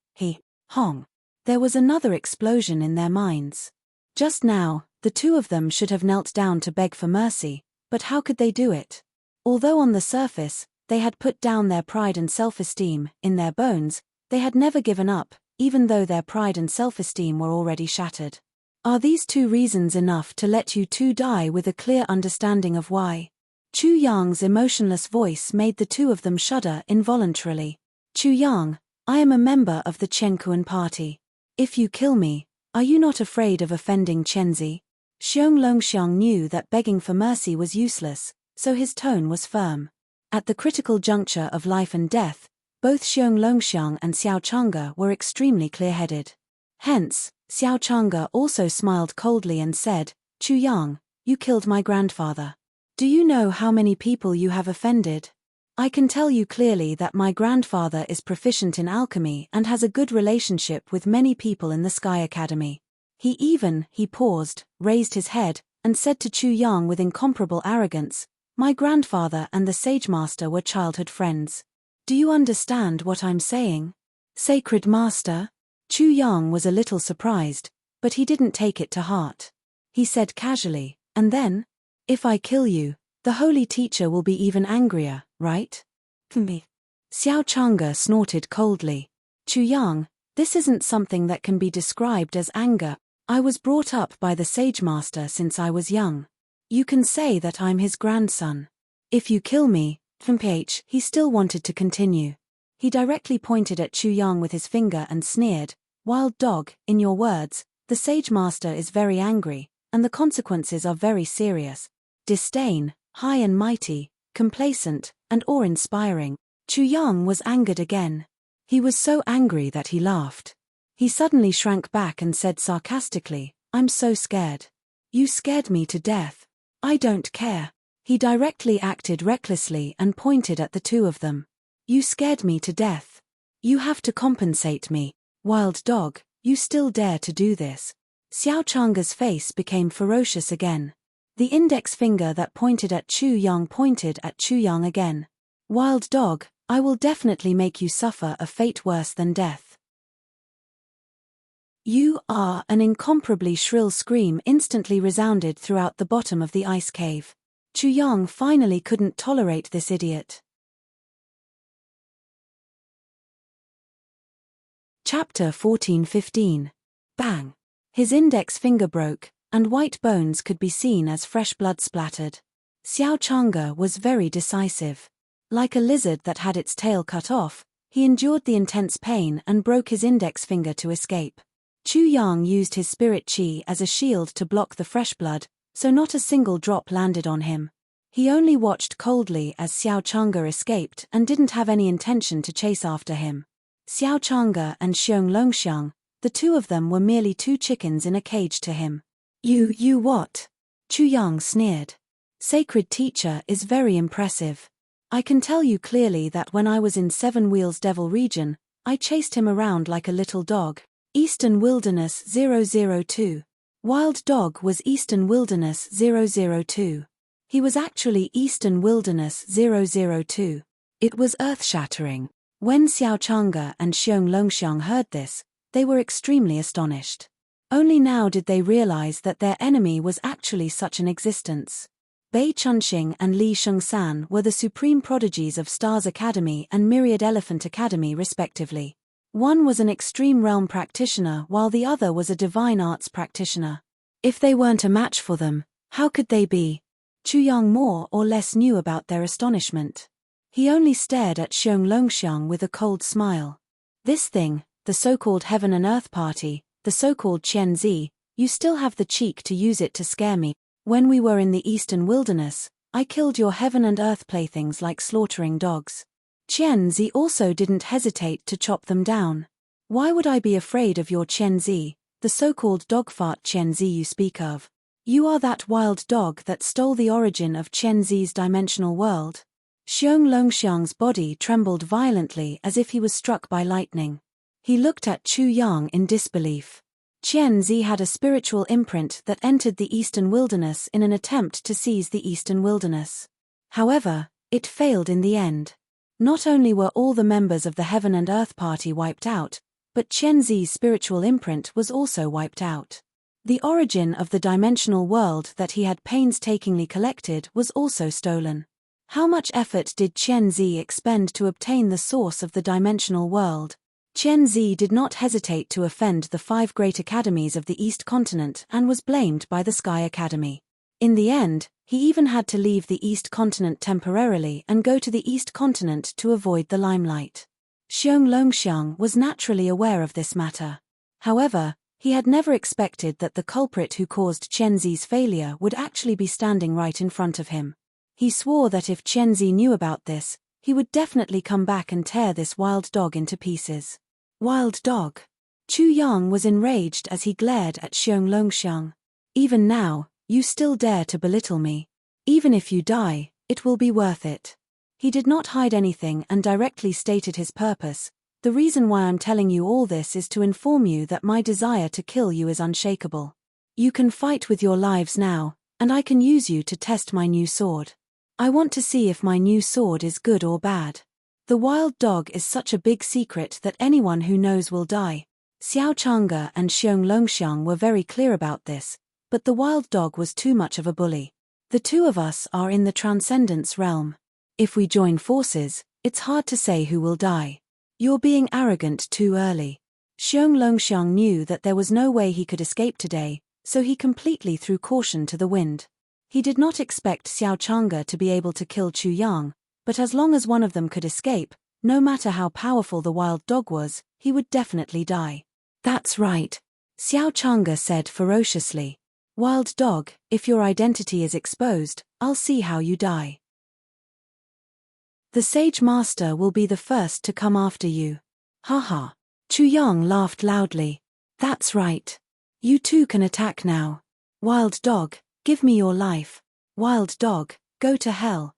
Hong. There was another explosion in their minds. Just now, the two of them should have knelt down to beg for mercy, but how could they do it? Although on the surface, they had put down their pride and self-esteem, in their bones, they had never given up, even though their pride and self-esteem were already shattered. Are these two reasons enough to let you two die with a clear understanding of why? Chu Yang's emotionless voice made the two of them shudder involuntarily. Chu Yang, I am a member of the Chenkuan party. If you kill me, are you not afraid of offending Chenzi? Xiong Longxiang knew that begging for mercy was useless, so his tone was firm. At the critical juncture of life and death, both Xiong Longxiang and Xiaochanga were extremely clear-headed. Hence, Xiaochanga also smiled coldly and said, Chu Yang, you killed my grandfather. Do you know how many people you have offended? I can tell you clearly that my grandfather is proficient in alchemy and has a good relationship with many people in the Sky Academy. He paused, raised his head, and said to Chu Yang with incomparable arrogance, My grandfather and the Sage Master were childhood friends. Do you understand what I'm saying? Sacred Master? Chu Yang was a little surprised, but he didn't take it to heart. He said casually, and then? If I kill you, the holy teacher will be even angrier, right? Me. Xiaochanga snorted coldly. Chu Yang, this isn't something that can be described as anger. I was brought up by the Sage Master since I was young. You can say that I'm his grandson. If you kill me, he still wanted to continue. He directly pointed at Chu Yang with his finger and sneered, Wild dog, in your words, the Sage Master is very angry, and the consequences are very serious. Disdain, high and mighty, complacent, and awe-inspiring. Chu Yang was angered again. He was so angry that he laughed. He suddenly shrank back and said sarcastically, "I'm so scared. You scared me to death. I don't care." He directly acted recklessly and pointed at the two of them. "You scared me to death. You have to compensate me. Wild dog, you still dare to do this." Xiao Changa's face became ferocious again. The index finger that pointed at Chu Yang pointed at Chu Yang again. "Wild dog, I will definitely make you suffer a fate worse than death." "You are," an incomparably shrill scream instantly resounded throughout the bottom of the ice cave. Chu Yang finally couldn't tolerate this idiot. Chapter 14:15. Bang! His index finger broke, and white bones could be seen as fresh blood splattered. Xiao Changa was very decisive. Like a lizard that had its tail cut off, he endured the intense pain and broke his index finger to escape. Chu Yang used his spirit chi as a shield to block the fresh blood, so not a single drop landed on him. He only watched coldly as Xiao Changa escaped and didn't have any intention to chase after him. Xiao Changa and Xiong Longxiang, the two of them were merely two chickens in a cage to him. You what?" Chu Yang sneered. "Sacred teacher is very impressive. I can tell you clearly that when I was in Seven Wheels Devil region, I chased him around like a little dog. Eastern Wilderness 002. Wild dog was Eastern Wilderness 002. He was actually Eastern Wilderness 002. It was earth-shattering. When Xiao Changa and Xiong Longxiang heard this, they were extremely astonished. Only now did they realize that their enemy was actually such an existence. Bei Chunxing and Li Shengsan were the supreme prodigies of Stars Academy and Myriad Elephant Academy respectively. One was an extreme realm practitioner while the other was a divine arts practitioner. If they weren't a match for them, how could they be? Chu Yang more or less knew about their astonishment. He only stared at Xiong Longxiang with a cold smile. "This thing, the so-called Heaven and Earth Party, the so-called Qian Zi, you still have the cheek to use it to scare me. When we were in the Eastern Wilderness, I killed your Heaven and Earth playthings like slaughtering dogs. Qian Zi also didn't hesitate to chop them down. Why would I be afraid of your Qian Zi, the so-called dogfart Qian Zi you speak of? You are that wild dog that stole the origin of Qian Zi's dimensional world." Xiong Longxiang's body trembled violently as if he was struck by lightning. He looked at Chu Yang in disbelief. Qian Zi had a spiritual imprint that entered the Eastern Wilderness in an attempt to seize the Eastern Wilderness. However, it failed in the end. Not only were all the members of the Heaven and Earth Party wiped out, but Qian Zi's spiritual imprint was also wiped out. The origin of the dimensional world that he had painstakingly collected was also stolen. How much effort did Qian Zi expend to obtain the source of the dimensional world? Qian Zi did not hesitate to offend the 5 great academies of the East Continent and was blamed by the Sky Academy. In the end, he even had to leave the East Continent temporarily and go to the East Continent to avoid the limelight. Xiong Longxiang was naturally aware of this matter. However, he had never expected that the culprit who caused Qian Zi's failure would actually be standing right in front of him. He swore that if Qian Zi knew about this, he would definitely come back and tear this wild dog into pieces. Wild dog. Chu Yang was enraged as he glared at Xiong Longxiang. "Even now, you still dare to belittle me. Even if you die, it will be worth it." He did not hide anything and directly stated his purpose. "The reason why I'm telling you all this is to inform you that my desire to kill you is unshakable. You can fight with your lives now, and I can use you to test my new sword. I want to see if my new sword is good or bad. The wild dog is such a big secret that anyone who knows will die." Xiao Changa and Xiong Longxiang were very clear about this, but the wild dog was too much of a bully. "The two of us are in the transcendence realm. If we join forces, it's hard to say who will die. You're being arrogant too early." Xiong Longxiang knew that there was no way he could escape today, so he completely threw caution to the wind. He did not expect Xiao Changa to be able to kill Chu Yang, but as long as one of them could escape, no matter how powerful the wild dog was, he would definitely die. "That's right," Xiao Changa said ferociously. "Wild dog, if your identity is exposed, I'll see how you die. The Sage Master will be the first to come after you." Haha. Chu Yang laughed loudly. That's right. You too can attack now. Wild dog, give me your life. Wild dog, go to hell.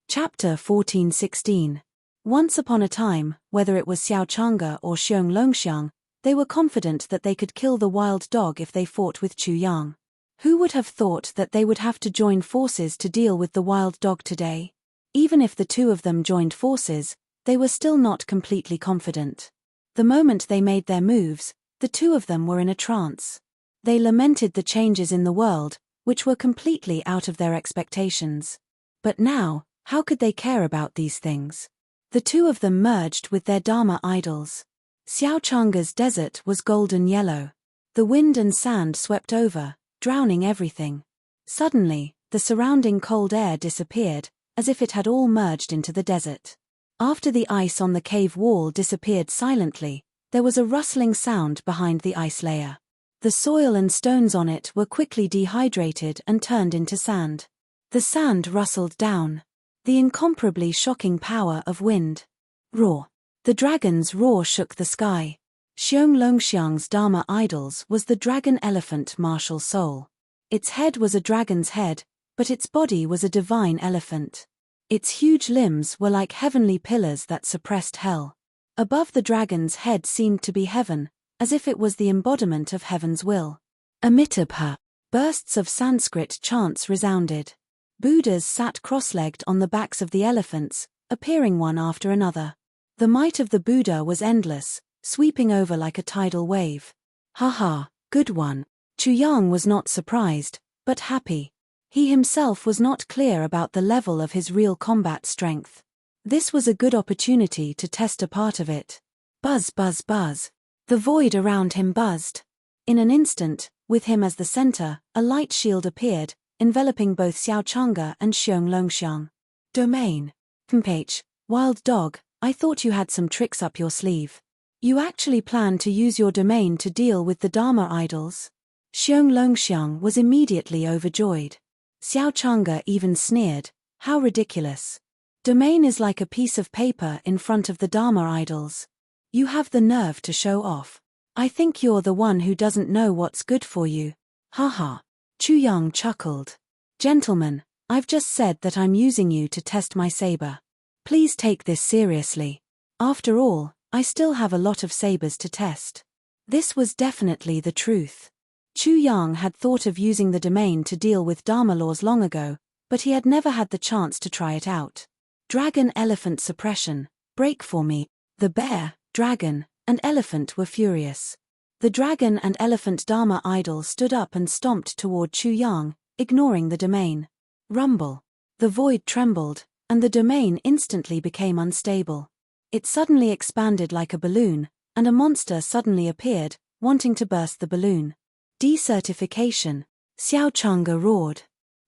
Chapter 14:16. Once upon a time, whether it was Xiao Chang'e or Xiong Longxiang, they were confident that they could kill the wild dog if they fought with Chu Yang. Who would have thought that they would have to join forces to deal with the wild dog today? Even if the two of them joined forces, they were still not completely confident. The moment they made their moves, the two of them were in a trance. They lamented the changes in the world, which were completely out of their expectations. But now, how could they care about these things? The two of them merged with their Dharma idols. Xiao Chang'e's desert was golden yellow. The wind and sand swept over, drowning everything. Suddenly, the surrounding cold air disappeared, as if it had all merged into the desert. After the ice on the cave wall disappeared silently, there was a rustling sound behind the ice layer. The soil and stones on it were quickly dehydrated and turned into sand. The sand rustled down. The incomparably shocking power of wind. Roar. The dragon's roar shook the sky. Xiong Longxiang's Dharma idols was the dragon elephant martial soul. Its head was a dragon's head, but its body was a divine elephant. Its huge limbs were like heavenly pillars that suppressed hell. Above the dragon's head seemed to be heaven, as if it was the embodiment of heaven's will. Amitabha. Bursts of Sanskrit chants resounded. Buddhas sat cross-legged on the backs of the elephants, appearing one after another. The might of the Buddha was endless, sweeping over like a tidal wave. Ha, good one. Chu Yang was not surprised, but happy. He himself was not clear about the level of his real combat strength. This was a good opportunity to test a part of it. Buzz, buzz, buzz. The void around him buzzed. In an instant, with him as the center, a light shield appeared, enveloping both Xiao Chang'e and Xiong Longxiang. Domain. Mph, wild dog, I thought you had some tricks up your sleeve. You actually planned to use your domain to deal with the Dharma idols? Xiong Longxiang was immediately overjoyed. Xiao Chang'e even sneered, how ridiculous. Domain is like a piece of paper in front of the Dharma idols. You have the nerve to show off. I think you're the one who doesn't know what's good for you. Haha. Chu Yang chuckled. Gentlemen, I've just said that I'm using you to test my saber. Please take this seriously. After all, I still have a lot of sabers to test. This was definitely the truth. Chu Yang had thought of using the domain to deal with Dharma laws long ago, but he had never had the chance to try it out. Dragon elephant suppression, break for me. The bear, dragon, and elephant were furious. The dragon and elephant Dharma idol stood up and stomped toward Chu Yang, ignoring the domain. Rumble. The void trembled, and the domain instantly became unstable. It suddenly expanded like a balloon, and a monster suddenly appeared, wanting to burst the balloon. Decertification. Xiao Chang'e roared.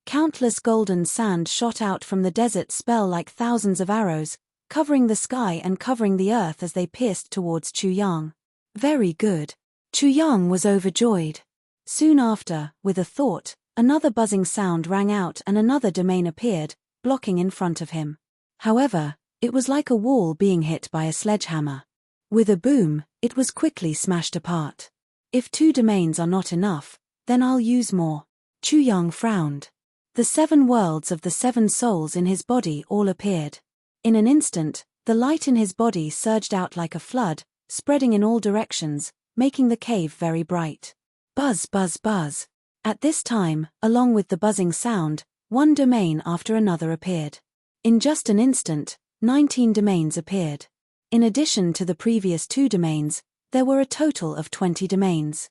Countless golden sand shot out from the desert spell like thousands of arrows, covering the sky and covering the earth as they pierced towards Chu Yang. Very good. Chu Yang was overjoyed. Soon after, with a thought, another buzzing sound rang out and another domain appeared, blocking in front of him. However, it was like a wall being hit by a sledgehammer. With a boom, it was quickly smashed apart. If 2 domains are not enough, then I'll use more. Chu Yang frowned. The 7 worlds of the 7 souls in his body all appeared. In an instant, the light in his body surged out like a flood, spreading in all directions, making the cave very bright. Buzz, buzz, buzz. At this time, along with the buzzing sound, 1 domain after another appeared. In just an instant, 19 domains appeared. In addition to the previous 2 domains, there were a total of 20 domains.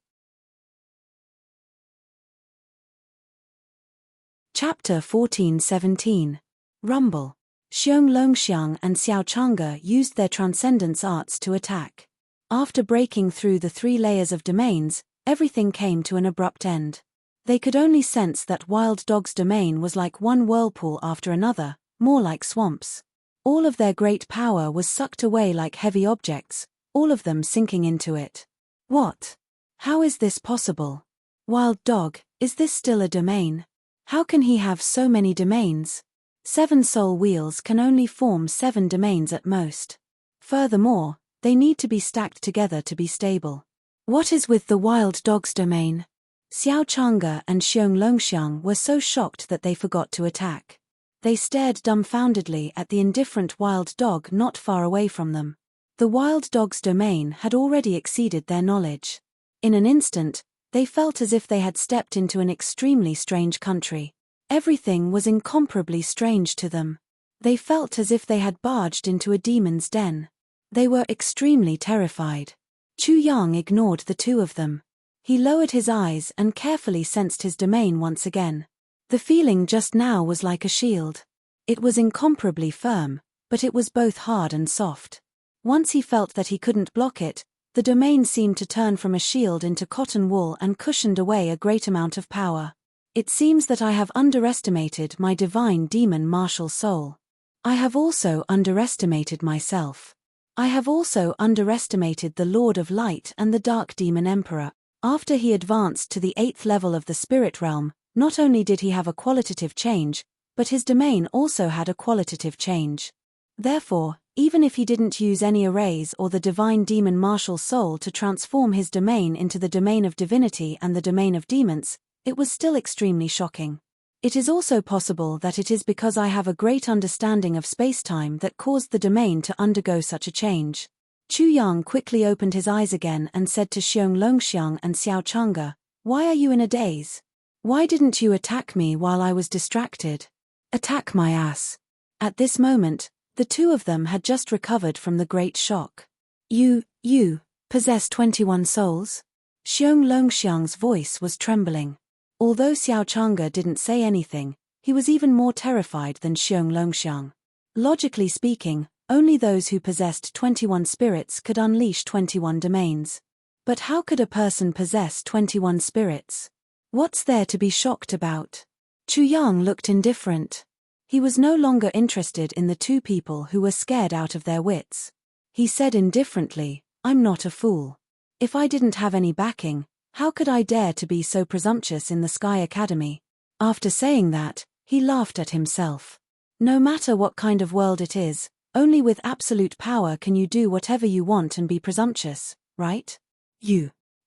Chapter 14:17. Rumble. Xiong Longxiang and Xiao Chang'e used their transcendence arts to attack. After breaking through the 3 layers of domains, everything came to an abrupt end. They could only sense that Wild Dog's domain was like one whirlpool after another, more like swamps. All of their great power was sucked away like heavy objects, all of them sinking into it. What? How is this possible? Wild Dog, is this still a domain? How can he have so many domains? 7 soul wheels can only form 7 domains at most. Furthermore, they need to be stacked together to be stable. What is with the wild dog's domain? Xiao Chang'e and Xiong Longxiang were so shocked that they forgot to attack. They stared dumbfoundedly at the indifferent wild dog not far away from them. The wild dog's domain had already exceeded their knowledge. In an instant, they felt as if they had stepped into an extremely strange country. Everything was incomparably strange to them. They felt as if they had barged into a demon's den. They were extremely terrified. Chu Yang ignored the two of them. He lowered his eyes and carefully sensed his domain once again. The feeling just now was like a shield. It was incomparably firm, but it was both hard and soft. Once he felt that he couldn't block it, the domain seemed to turn from a shield into cotton wool and cushioned away a great amount of power. It seems that I have underestimated my divine demon martial soul. I have also underestimated myself. I have also underestimated the Lord of Light and the Dark Demon Emperor. After he advanced to the 8th level of the spirit realm, not only did he have a qualitative change, but his domain also had a qualitative change. Therefore, even if he didn't use any arrays or the divine demon martial soul to transform his domain into the domain of divinity and the domain of demons, it was still extremely shocking. It is also possible that it is because I have a great understanding of space-time that caused the domain to undergo such a change. Chu Yang quickly opened his eyes again and said to Xiong Longxiang and Xiao Chang'e, "Why are you in a daze? Why didn't you attack me while I was distracted?" "Attack my ass." At this moment, the two of them had just recovered from the great shock. You possess 21 souls?" Xiong Longxiang's voice was trembling. Although Xiao Chang'e didn't say anything, he was even more terrified than Xiong Longxiang. Logically speaking, only those who possessed 21 spirits could unleash 21 domains. But how could a person possess 21 spirits? What's there to be shocked about? Chu Yang looked indifferent. He was no longer interested in the two people who were scared out of their wits. He said indifferently, "I'm not a fool. If I didn't have any backing, how could I dare to be so presumptuous in the Sky Academy?" After saying that, he laughed at himself. No matter what kind of world it is, only with absolute power can you do whatever you want and be presumptuous, right?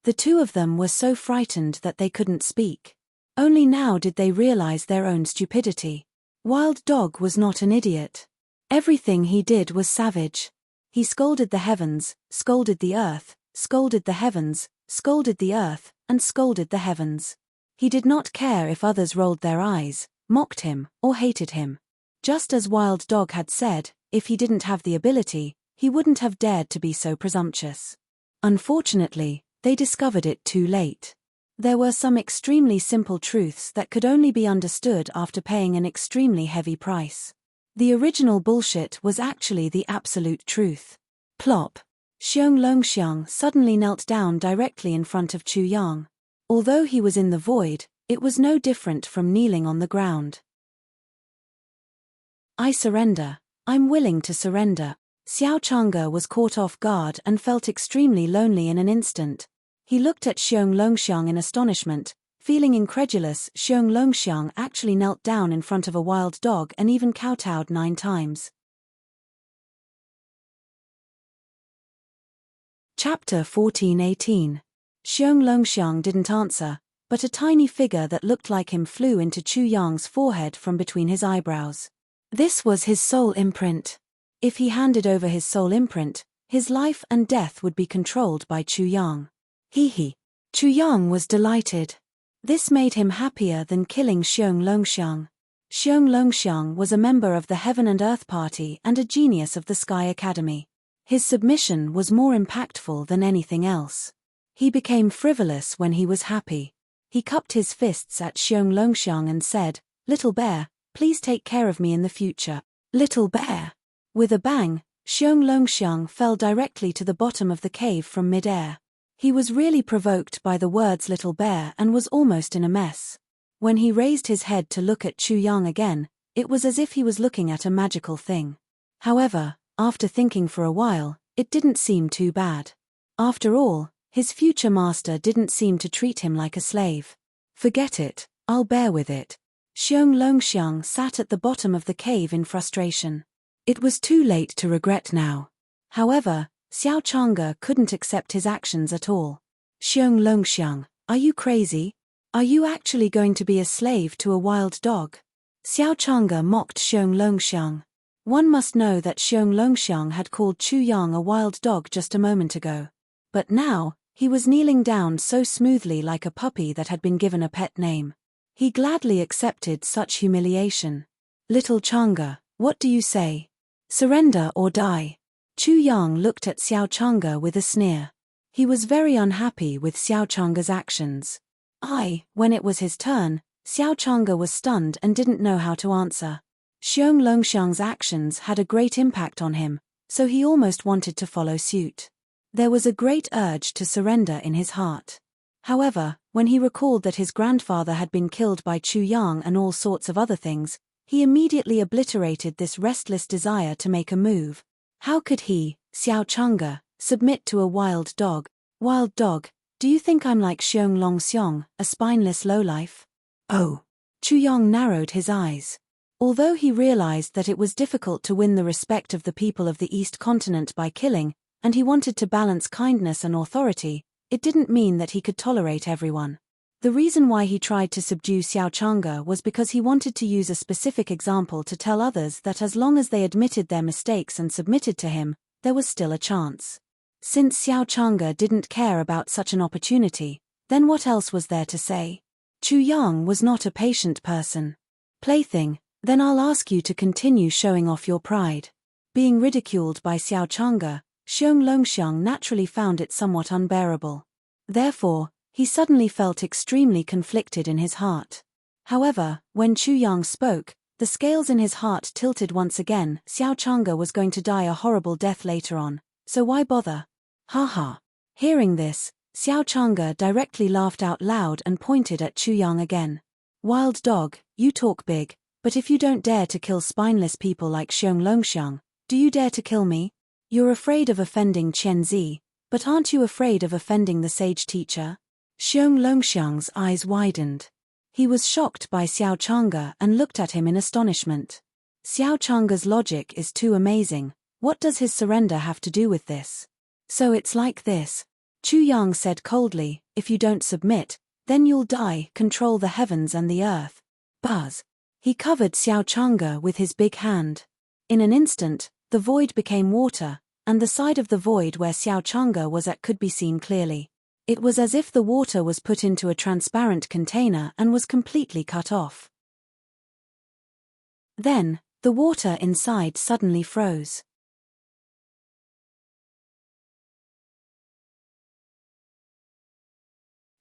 The two of them were so frightened that they couldn't speak. Only now did they realize their own stupidity. Wild Dog was not an idiot. Everything he did was savage. He scolded the heavens, scolded the earth, scolded the heavens, scolded the earth, and scolded the heavens. He did not care if others rolled their eyes, mocked him, or hated him. Just as Wild Dog had said, if he didn't have the ability, he wouldn't have dared to be so presumptuous. Unfortunately, they discovered it too late. There were some extremely simple truths that could only be understood after paying an extremely heavy price. The original bullshit was actually the absolute truth. Plop. Xiong Longxiang suddenly knelt down directly in front of Chu Yang. Although he was in the void, it was no different from kneeling on the ground. "I surrender. I'm willing to surrender." Xiao Chang'e was caught off guard and felt extremely lonely in an instant. He looked at Xiong Longxiang in astonishment, feeling incredulous. Xiong Longxiang actually knelt down in front of a wild dog and even kowtowed 9 times. Chapter 14:18. Xiong Longxiang didn't answer, but a tiny figure that looked like him flew into Chu Yang's forehead from between his eyebrows. This was his soul imprint. If he handed over his soul imprint, his life and death would be controlled by Chu Yang. Chu Yang was delighted. This made him happier than killing Xiong Longxiang. Xiong Longxiang was a member of the Heaven and Earth Party and a genius of the Sky Academy. His submission was more impactful than anything else. He became frivolous when he was happy. He cupped his fists at Xiong Longxiang and said, "Little bear, please take care of me in the future." "Little bear." With a bang, Xiong Longxiang fell directly to the bottom of the cave from mid-air. He was really provoked by the words little bear and was almost in a mess. When he raised his head to look at Chu Yang again, it was as if he was looking at a magical thing. However, after thinking for a while, it didn't seem too bad. After all, his future master didn't seem to treat him like a slave. "Forget it, I'll bear with it." Xiong Longxiang sat at the bottom of the cave in frustration. It was too late to regret now. However, Xiao Chang'e couldn't accept his actions at all. Xiong Longxiang, are you crazy? Are you actually going to be a slave to a wild dog? Xiao Chang'e mocked Xiong Longxiang. One must know that Xiong Longxiang had called Chu Yang a wild dog just a moment ago. But now, he was kneeling down so smoothly like a puppy that had been given a pet name. He gladly accepted such humiliation. Little Chang'e, what do you say? Surrender or die? Chu Yang looked at Xiao Chang'e with a sneer. He was very unhappy with Xiao Chang'e's actions. When it was his turn, Xiao Chang'e was stunned and didn't know how to answer. Xiong Longxiang's actions had a great impact on him, so he almost wanted to follow suit. There was a great urge to surrender in his heart. However, when he recalled that his grandfather had been killed by Chu Yang and all sorts of other things, he immediately obliterated this restless desire to make a move. How could he, Xiao Chang'e, submit to a wild dog? Wild dog, do you think I'm like Xiong Longxiang, a spineless lowlife? Oh. Chu Yang narrowed his eyes. Although he realized that it was difficult to win the respect of the people of the East Continent by killing, and he wanted to balance kindness and authority, it didn't mean that he could tolerate everyone. The reason why he tried to subdue Xiao Chang'e was because he wanted to use a specific example to tell others that as long as they admitted their mistakes and submitted to him, there was still a chance. Since Xiao Chang'e didn't care about such an opportunity, then what else was there to say? Chu Yang was not a patient person. Plaything, then I'll ask you to continue showing off your pride. Being ridiculed by Xiao Chang'e, Xiong Longxiang naturally found it somewhat unbearable. Therefore, he suddenly felt extremely conflicted in his heart. However, when Chu Yang spoke, the scales in his heart tilted once again. Xiao Chang'e was going to die a horrible death later on, so why bother? Ha. Hearing this, Xiao Chang'e directly laughed out loud and pointed at Chu Yang again. Wild dog, you talk big, but if you don't dare to kill spineless people like Xiong Longxiang, do you dare to kill me? You're afraid of offending Chen Zi, but aren't you afraid of offending the sage teacher? Xiong Longxiang's eyes widened. He was shocked by Xiao Chang'e and looked at him in astonishment. Xiao Chang'e's logic is too amazing. What does his surrender have to do with this? So it's like this. Chu Yang said coldly, if you don't submit, then you'll die. Control the heavens and the earth. Buzz. He covered Xiao Chang'e with his big hand. In an instant, the void became water, and the side of the void where Xiao Chang'e was at could be seen clearly. It was as if the water was put into a transparent container and was completely cut off. Then, the water inside suddenly froze.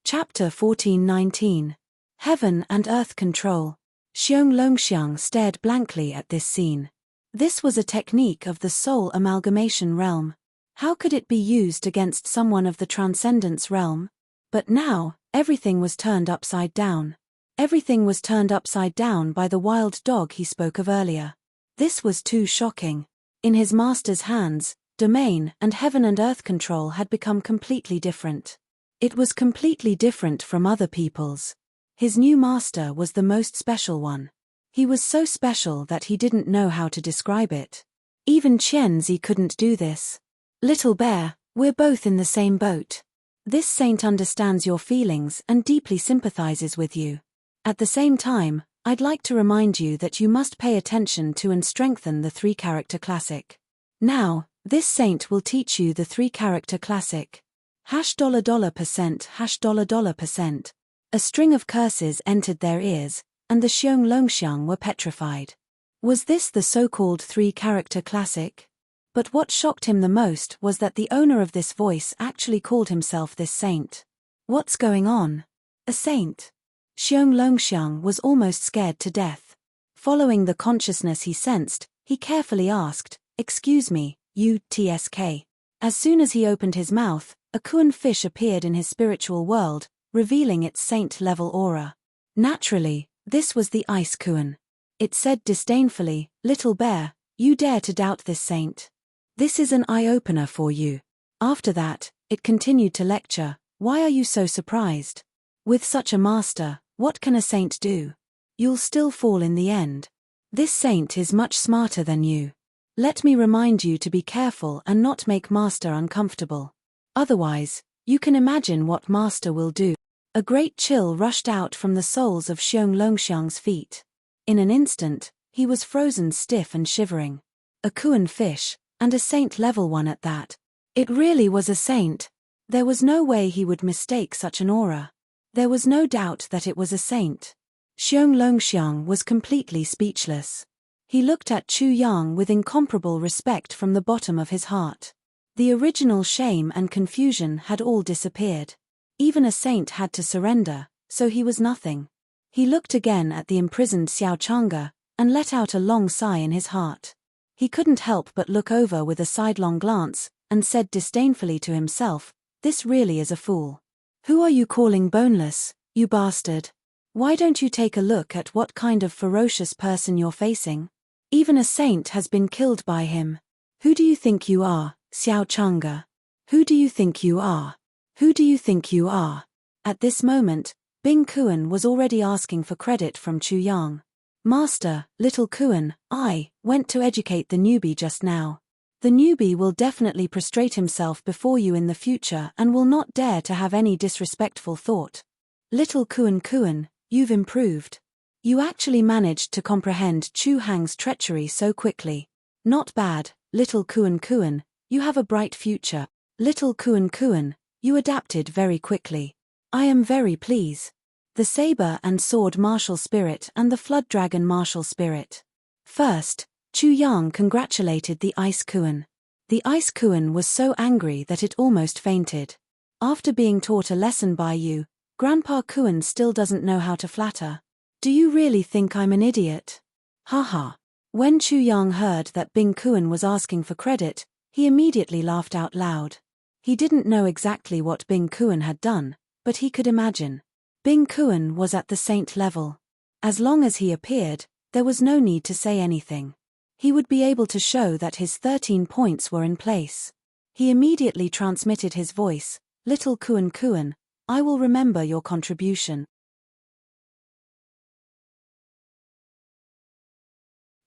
Chapter 14:19. Heaven and Earth Control. Xiong Longxiang stared blankly at this scene. This was a technique of the soul amalgamation realm. How could it be used against someone of the transcendence realm? But now, everything was turned upside down. Everything was turned upside down by the wild dog he spoke of earlier. This was too shocking. In his master's hands, domain and heaven and earth control had become completely different. It was completely different from other people's. His new master was the most special one. He was so special that he didn't know how to describe it. Even Chen Zi couldn't do this. Little bear, we're both in the same boat. This saint understands your feelings and deeply sympathizes with you. At the same time, I'd like to remind you that you must pay attention to and strengthen the three-character classic. Now, this saint will teach you the three-character classic. $%. A string of curses entered their ears, and the Xiong Longxiang were petrified. Was this the so-called three-character classic? But what shocked him the most was that the owner of this voice actually called himself this saint. What's going on? A saint? Xiong Longxiang was almost scared to death. Following the consciousness he sensed, he carefully asked, "Excuse me, you, TSK." As soon as he opened his mouth, a Kuan fish appeared in his spiritual world, revealing its saint-level aura. Naturally, this was the Ice Kuan. It said disdainfully, "Little bear, you dare to doubt this saint? This is an eye-opener for you." After that, it continued to lecture, "Why are you so surprised? With such a master, what can a saint do? You'll still fall in the end. This saint is much smarter than you. Let me remind you to be careful and not make Master uncomfortable. Otherwise, you can imagine what Master will do. A great chill rushed out from the soles of Xiong Longxiang's feet. In an instant, he was frozen stiff and shivering. A Kuan fish, and a saint level 1 at that. It really was a saint. There was no way he would mistake such an aura. There was no doubt that it was a saint. Xiong Longxiang was completely speechless. He looked at Chu Yang with incomparable respect from the bottom of his heart. The original shame and confusion had all disappeared. Even a saint had to surrender, so he was nothing. He looked again at the imprisoned Xiao Chang'e, and let out a long sigh in his heart. He couldn't help but look over with a sidelong glance, and said disdainfully to himself, "This really is a fool. Who are you calling boneless, you bastard? Why don't you take a look at what kind of ferocious person you're facing? Even a saint has been killed by him. Who do you think you are, Xiao Chang'e? Who do you think you are? Who do you think you are?" At this moment, Bing Kuan was already asking for credit from Chu Yang. "Master, little Kuan, I went to educate the newbie just now. The newbie will definitely prostrate himself before you in the future and will not dare to have any disrespectful thought. Little Kuan, you've improved. You actually managed to comprehend Chu Hang's treachery so quickly. Not bad, little Kuan, you have a bright future. Little Kuan, you adapted very quickly. I am very pleased." The saber and sword martial spirit and the flood dragon martial spirit. First, Chu Yang congratulated the Ice Kuan. The Ice Kuan was so angry that it almost fainted. "After being taught a lesson by you, Grandpa Kuan still doesn't know how to flatter. Do you really think I'm an idiot? Haha." When Chu Yang heard that Bing Kuan was asking for credit, he immediately laughed out loud. He didn't know exactly what Bing Kuan had done, but he could imagine. Bing Kuan was at the saint level. As long as he appeared, there was no need to say anything. He would be able to show that his 13 points were in place. He immediately transmitted his voice, "Little Kuan, I will remember your contribution."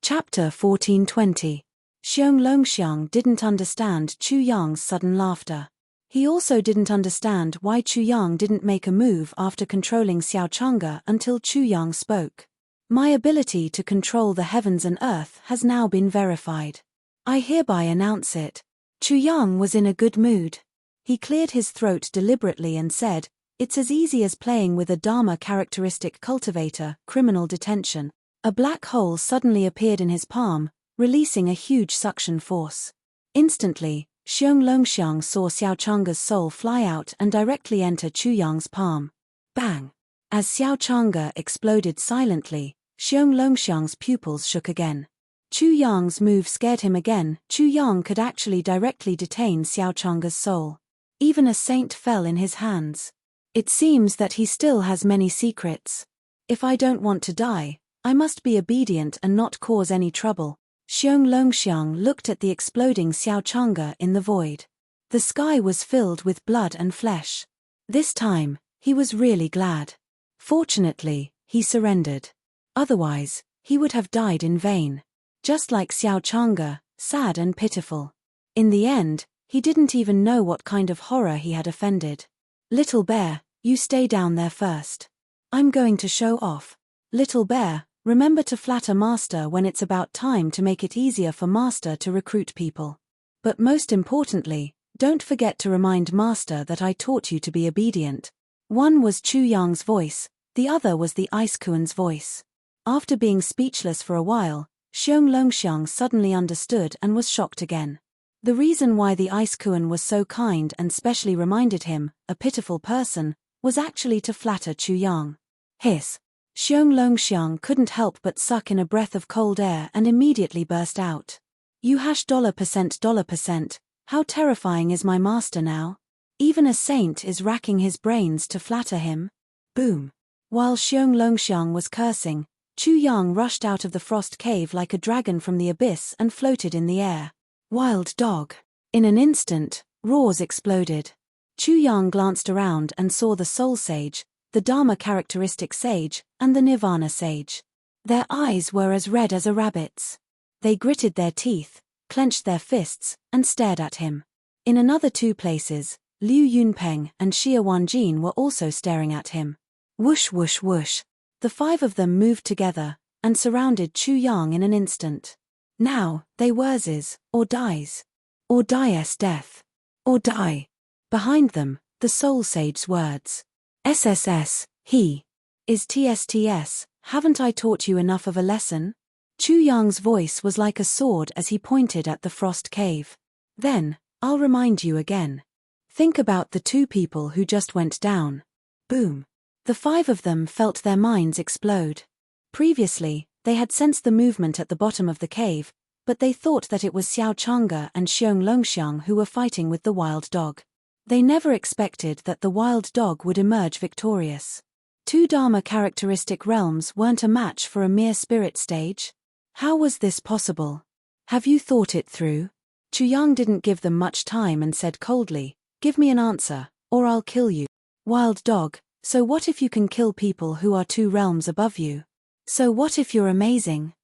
Chapter 1420. Xiong Longxiang didn't understand Chu Yang's sudden laughter. He also didn't understand why Chu Yang didn't make a move after controlling Xiao Chang'e until Chu Yang spoke. "My ability to control the heavens and earth has now been verified. I hereby announce it." Chu Yang was in a good mood. He cleared his throat deliberately and said, "It's as easy as playing with a Dharma characteristic cultivator, criminal detention." A black hole suddenly appeared in his palm, releasing a huge suction force. Instantly, Xiong Longxiang saw Xiao Chang'e's soul fly out and directly enter Chu Yang's palm. Bang! As Xiao Chang'e exploded silently, Xiong Longxiang's pupils shook again. Chu Yang's move scared him again. Chu Yang could actually directly detain Xiao Chang'e's soul. Even a saint fell in his hands. It seems that he still has many secrets. If I don't want to die, I must be obedient and not cause any trouble. Xiong Longxiang looked at the exploding Xiao Chang'e in the void. The sky was filled with blood and flesh. This time, he was really glad. Fortunately, he surrendered. Otherwise, he would have died in vain. Just like Xiao Chang'e, sad and pitiful. In the end, he didn't even know what kind of horror he had offended. "Little bear, you stay down there first. I'm going to show off. Little bear, remember to flatter Master when it's about time to make it easier for Master to recruit people. But most importantly, don't forget to remind Master that I taught you to be obedient." One was Chu Yang's voice, the other was the Ice Kuan's voice. After being speechless for a while, Xiong Longxiang suddenly understood and was shocked again. The reason why the Ice Kuan was so kind and specially reminded him, a pitiful person, was actually to flatter Chu Yang. Hiss! Xiong Longxiang couldn't help but suck in a breath of cold air and immediately burst out. "You $%, how terrifying is my master now? Even a saint is racking his brains to flatter him." Boom! While Xiong Longxiang was cursing, Chu Yang rushed out of the frost cave like a dragon from the abyss and floated in the air. Wild dog! In an instant, roars exploded. Chu Yang glanced around and saw the Soul Sage, the Dharma characteristic sage, and the Nirvana sage. Their eyes were as red as a rabbit's. They gritted their teeth, clenched their fists, and stared at him. In another 2 places, Liu Yunpeng and Xia Wanjin were also staring at him. Whoosh whoosh whoosh. The 5 of them moved together, and surrounded Chu Yang in an instant. Now, they were or dies. Or dies death. Or die. Behind them, the Soul Sage's words. SSS, he. Is TSTS, haven't I taught you enough of a lesson? Chu Yang's voice was like a sword as he pointed at the frost cave. Then, I'll remind you again. Think about the 2 people who just went down. Boom. The 5 of them felt their minds explode. Previously, they had sensed the movement at the bottom of the cave, but they thought that it was Xiao Chang'e and Xiong Longxiang who were fighting with the wild dog. They never expected that the wild dog would emerge victorious. 2 Dharma characteristic realms weren't a match for a mere spirit stage? How was this possible? Have you thought it through? Chu Yang didn't give them much time and said coldly, give me an answer, or I'll kill you. Wild dog, so what if you can kill people who are 2 realms above you? So what if you're amazing?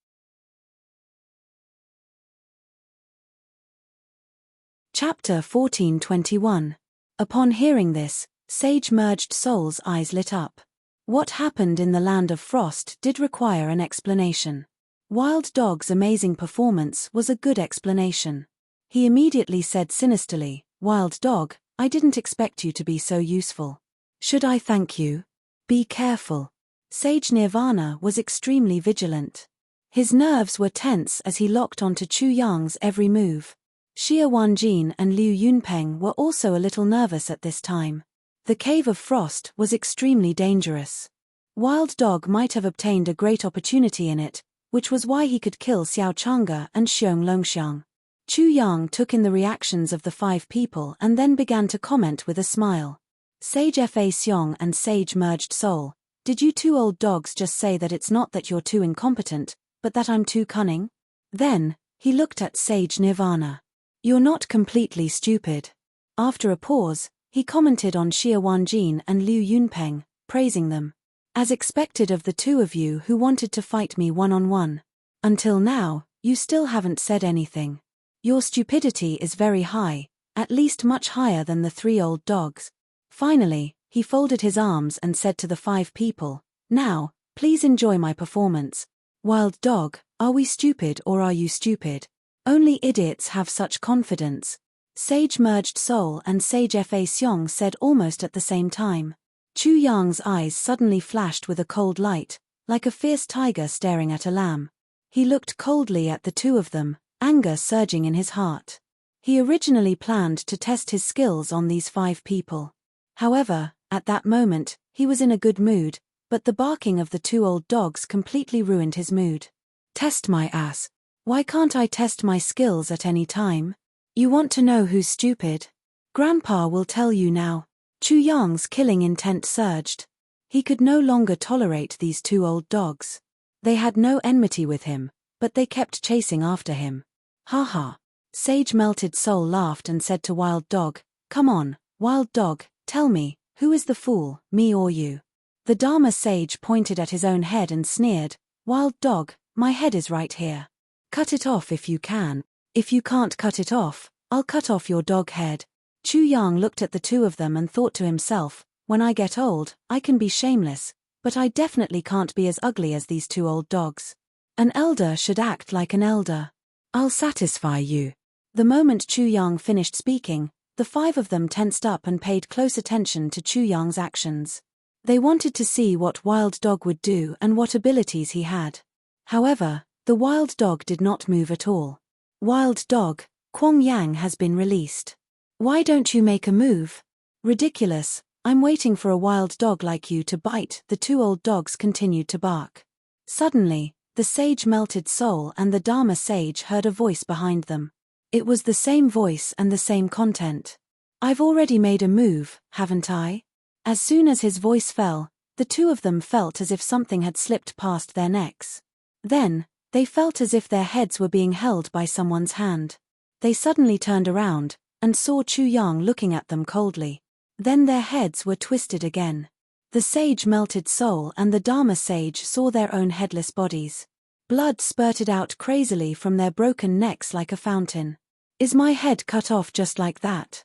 Chapter 14:21. Upon hearing this, Sage Merged Soul's eyes lit up. What happened in the Land of Frost did require an explanation. Wild Dog's amazing performance was a good explanation. He immediately said sinisterly, Wild Dog, I didn't expect you to be so useful. Should I thank you? Be careful. Sage Nirvana was extremely vigilant. His nerves were tense as he locked onto Chu Yang's every move. Xia Wanjin and Liu Yunpeng were also a little nervous at this time. The Cave of Frost was extremely dangerous. Wild Dog might have obtained a great opportunity in it, which was why he could kill Xiao Chang'e and Xiong Longxiang. Chu Yang took in the reactions of the 5 people and then began to comment with a smile. Sage Fa Xiong and Sage Merged Soul, did you 2 old dogs just say that it's not that you're too incompetent, but that I'm too cunning? Then, he looked at Sage Nirvana. You're not completely stupid. After a pause, he commented on Xia Wanjin and Liu Yunpeng, praising them. As expected of the 2 of you who wanted to fight me one-on-one. Until now, you still haven't said anything. Your stupidity is very high, at least much higher than the 3 old dogs. Finally, he folded his arms and said to the 5 people, now, please enjoy my performance. Wild Dog, are we stupid or are you stupid? Only idiots have such confidence. Sage Merged Soul and Sage Fa Xiong said almost at the same time. Chu Yang's eyes suddenly flashed with a cold light, like a fierce tiger staring at a lamb. He looked coldly at the 2 of them, anger surging in his heart. He originally planned to test his skills on these 5 people. However, at that moment, he was in a good mood, but the barking of the 2 old dogs completely ruined his mood. Test my ass. Why can't I test my skills at any time? You want to know who's stupid? Grandpa will tell you now. Chu Yang's killing intent surged. He could no longer tolerate these 2 old dogs. They had no enmity with him, but they kept chasing after him. Ha ha. Sage Melted Soul laughed and said to Wild Dog, come on, Wild Dog, tell me, who is the fool, me or you? The Dharma Sage pointed at his own head and sneered, Wild Dog, my head is right here. Cut it off if you can. If you can't cut it off, I'll cut off your dog head. Chu Yang looked at the 2 of them and thought to himself, when I get old, I can be shameless, but I definitely can't be as ugly as these 2 old dogs. An elder should act like an elder. I'll satisfy you. The moment Chu Yang finished speaking, the 5 of them tensed up and paid close attention to Chu Yang's actions. They wanted to see what Wild Dog would do and what abilities he had. However, the Wild Dog did not move at all. Wild Dog, Kuang Yang has been released. Why don't you make a move? Ridiculous, I'm waiting for a wild dog like you to bite. The 2 old dogs continued to bark. Suddenly, the Sage Melted Soul and the Dharma Sage heard a voice behind them. It was the same voice and the same content. I've already made a move, haven't I? As soon as his voice fell, the 2 of them felt as if something had slipped past their necks. Then, they felt as if their heads were being held by someone's hand. They suddenly turned around, and saw Chu Yang looking at them coldly. Then their heads were twisted again. The sage melted soul and the Dharma sage saw their own headless bodies. Blood spurted out crazily from their broken necks like a fountain. Is my head cut off just like that?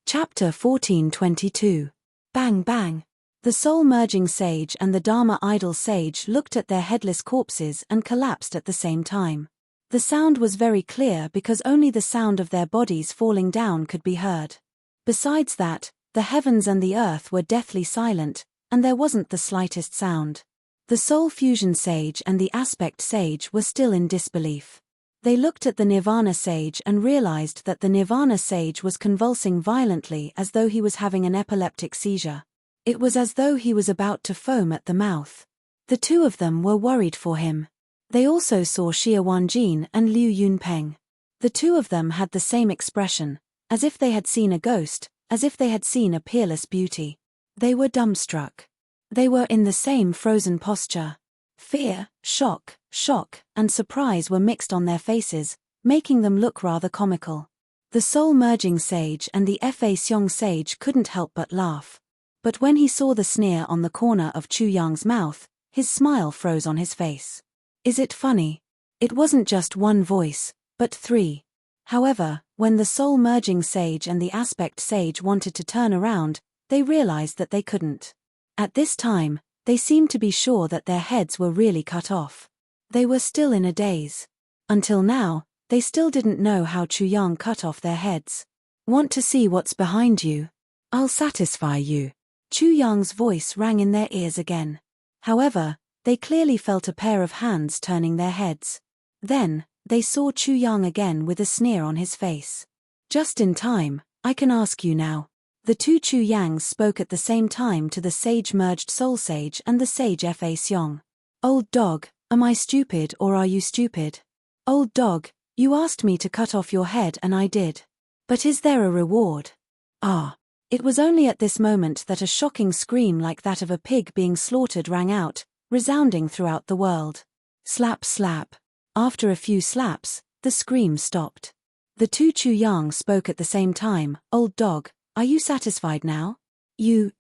Chapter 14:22. Bang bang. The soul-merging sage and the Dharma idol sage looked at their headless corpses and collapsed at the same time. The sound was very clear because only the sound of their bodies falling down could be heard. Besides that, the heavens and the earth were deathly silent, and there wasn't the slightest sound. The soul fusion sage and the aspect sage were still in disbelief. They looked at the Nirvana sage and realized that the Nirvana sage was convulsing violently as though he was having an epileptic seizure. It was as though he was about to foam at the mouth. The two of them were worried for him. They also saw Xia Wanjin and Liu Yunpeng. The two of them had the same expression, as if they had seen a ghost, as if they had seen a peerless beauty. They were dumbstruck. They were in the same frozen posture. Fear, shock, and surprise were mixed on their faces, making them look rather comical. The soul-merging sage and the Fa Xiong sage couldn't help but laugh. But when he saw the sneer on the corner of Chu Yang's mouth, his smile froze on his face. Is it funny? It wasn't just one voice, but three. However, when the soul-merging sage and the aspect sage wanted to turn around, they realized that they couldn't. At this time, they seemed to be sure that their heads were really cut off. They were still in a daze. Until now, they still didn't know how Chu Yang cut off their heads. Want to see what's behind you? I'll satisfy you. Chu Yang's voice rang in their ears again. However, they clearly felt a pair of hands turning their heads. Then, they saw Chu Yang again with a sneer on his face. Just in time, I can ask you now. The two Chu Yangs spoke at the same time to the sage-merged soul sage and the sage Fa Xiong. Old dog, am I stupid or are you stupid? Old dog, you asked me to cut off your head and I did. But is there a reward? Ah. It was only at this moment that a shocking scream like that of a pig being slaughtered rang out, resounding throughout the world. Slap slap. After a few slaps, the scream stopped. The two Chu Yang spoke at the same time. Old dog, are you satisfied now? You,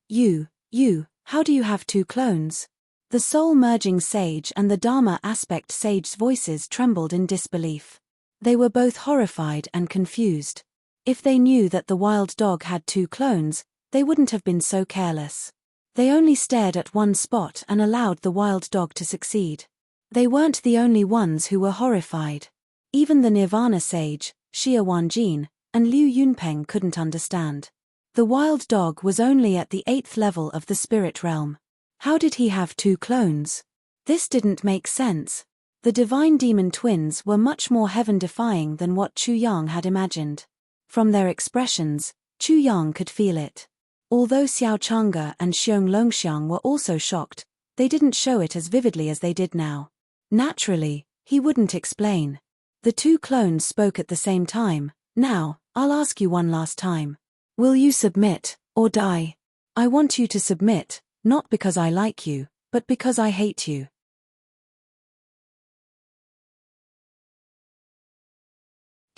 how do you have two clones? The soul-merging sage and the Dharma aspect sage's voices trembled in disbelief. They were both horrified and confused. If they knew that the wild dog had two clones, they wouldn't have been so careless. They only stared at one spot and allowed the wild dog to succeed. They weren't the only ones who were horrified. Even the Nirvana sage, Xia Wanjin, and Liu Yunpeng couldn't understand. The wild dog was only at the 8th level of the spirit realm. How did he have two clones? This didn't make sense. The divine demon twins were much more heaven-defying than what Chu Yang had imagined. From their expressions, Chu Yang could feel it. Although Xiao Chang'e and Xiong Longxiang were also shocked, they didn't show it as vividly as they did now. Naturally, he wouldn't explain. The two clones spoke at the same time. Now, I'll ask you one last time. Will you submit, or die? I want you to submit, not because I like you, but because I hate you.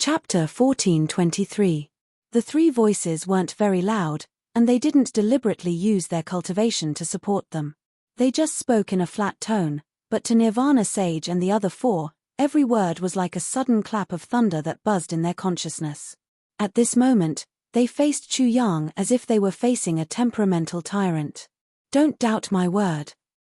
Chapter 14:23. The three voices weren't very loud, and they didn't deliberately use their cultivation to support them. They just spoke in a flat tone, but to Nirvana Sage and the other four, every word was like a sudden clap of thunder that buzzed in their consciousness. At this moment, they faced Chu Yang as if they were facing a temperamental tyrant. Don't doubt my word.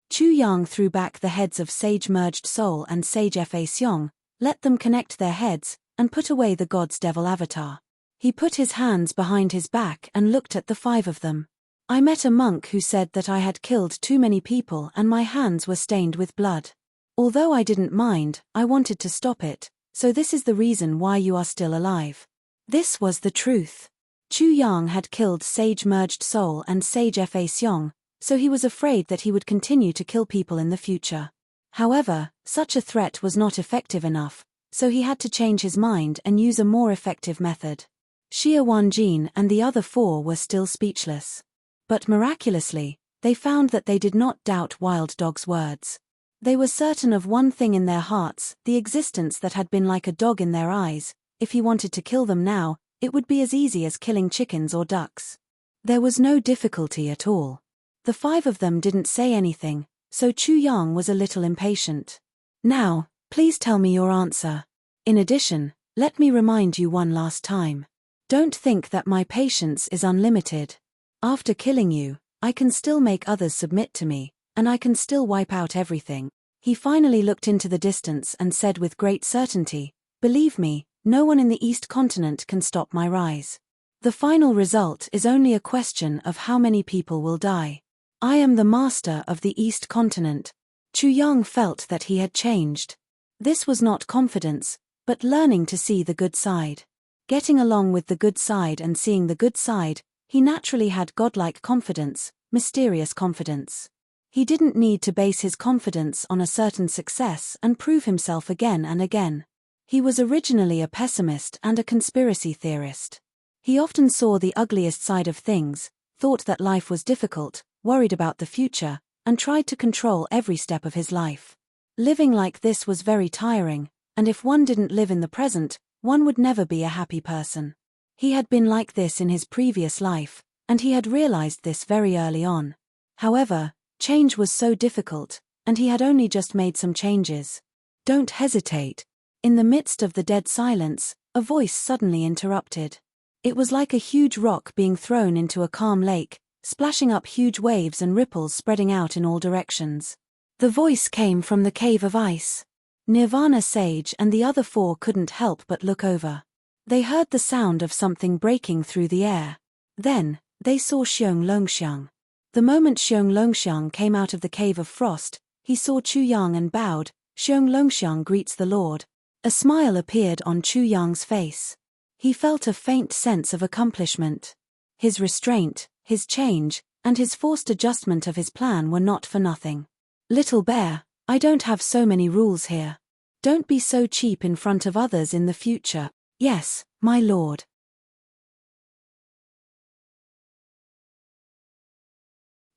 Chu Yang threw back the heads of Sage-merged Soul and Sage Fa Xiong, let them connect their heads, and put away the god's devil avatar. He put his hands behind his back and looked at the five of them. I met a monk who said that I had killed too many people and my hands were stained with blood. Although I didn't mind, I wanted to stop it, so this is the reason why you are still alive. This was the truth. Chu Yang had killed Sage-merged Soul and Sage Fa Xiong, so he was afraid that he would continue to kill people in the future. However, such a threat was not effective enough, so he had to change his mind and use a more effective method. Xia Wanjin and the other four were still speechless. But miraculously, they found that they did not doubt Wild Dog's words. They were certain of one thing in their hearts, the existence that had been like a dog in their eyes. If he wanted to kill them now, It would be as easy as killing chickens or ducks. There was no difficulty at all. The 5 of them didn't say anything, so Chu Yang was a little impatient. Now, please tell me your answer. In addition, let me remind you one last time. Don't think that my patience is unlimited. After killing you, I can still make others submit to me, and I can still wipe out everything. He finally looked into the distance and said with great certainty, "Believe me, no one in the East Continent can stop my rise. The final result is only a question of how many people will die. I am the master of the East Continent." Chu Yang felt that he had changed. This was not confidence, but learning to see the good side. Getting along with the good side and seeing the good side, he naturally had godlike confidence, mysterious confidence. He didn't need to base his confidence on a certain success and prove himself again and again. He was originally a pessimist and a conspiracy theorist. He often saw the ugliest side of things, thought that life was difficult, worried about the future, and tried to control every step of his life. Living like this was very tiring, and if one didn't live in the present, one would never be a happy person. He had been like this in his previous life, and he had realized this very early on. However, change was so difficult, and he had only just made some changes. Don't hesitate. In the midst of the dead silence, a voice suddenly interrupted. It was like a huge rock being thrown into a calm lake, splashing up huge waves and ripples spreading out in all directions. The voice came from the cave of ice. Nirvana Sage and the other 4 couldn't help but look over. They heard the sound of something breaking through the air. Then, they saw Xiong Longxiang. The moment Xiong Longxiang came out of the cave of frost, he saw Chu Yang and bowed. "Xiong Longxiang greets the Lord." A smile appeared on Chu Yang's face. He felt a faint sense of accomplishment. His restraint, his change, and his forced adjustment of his plan were not for nothing. "Little bear, I don't have so many rules here. Don't be so cheap in front of others in the future." "Yes, my lord."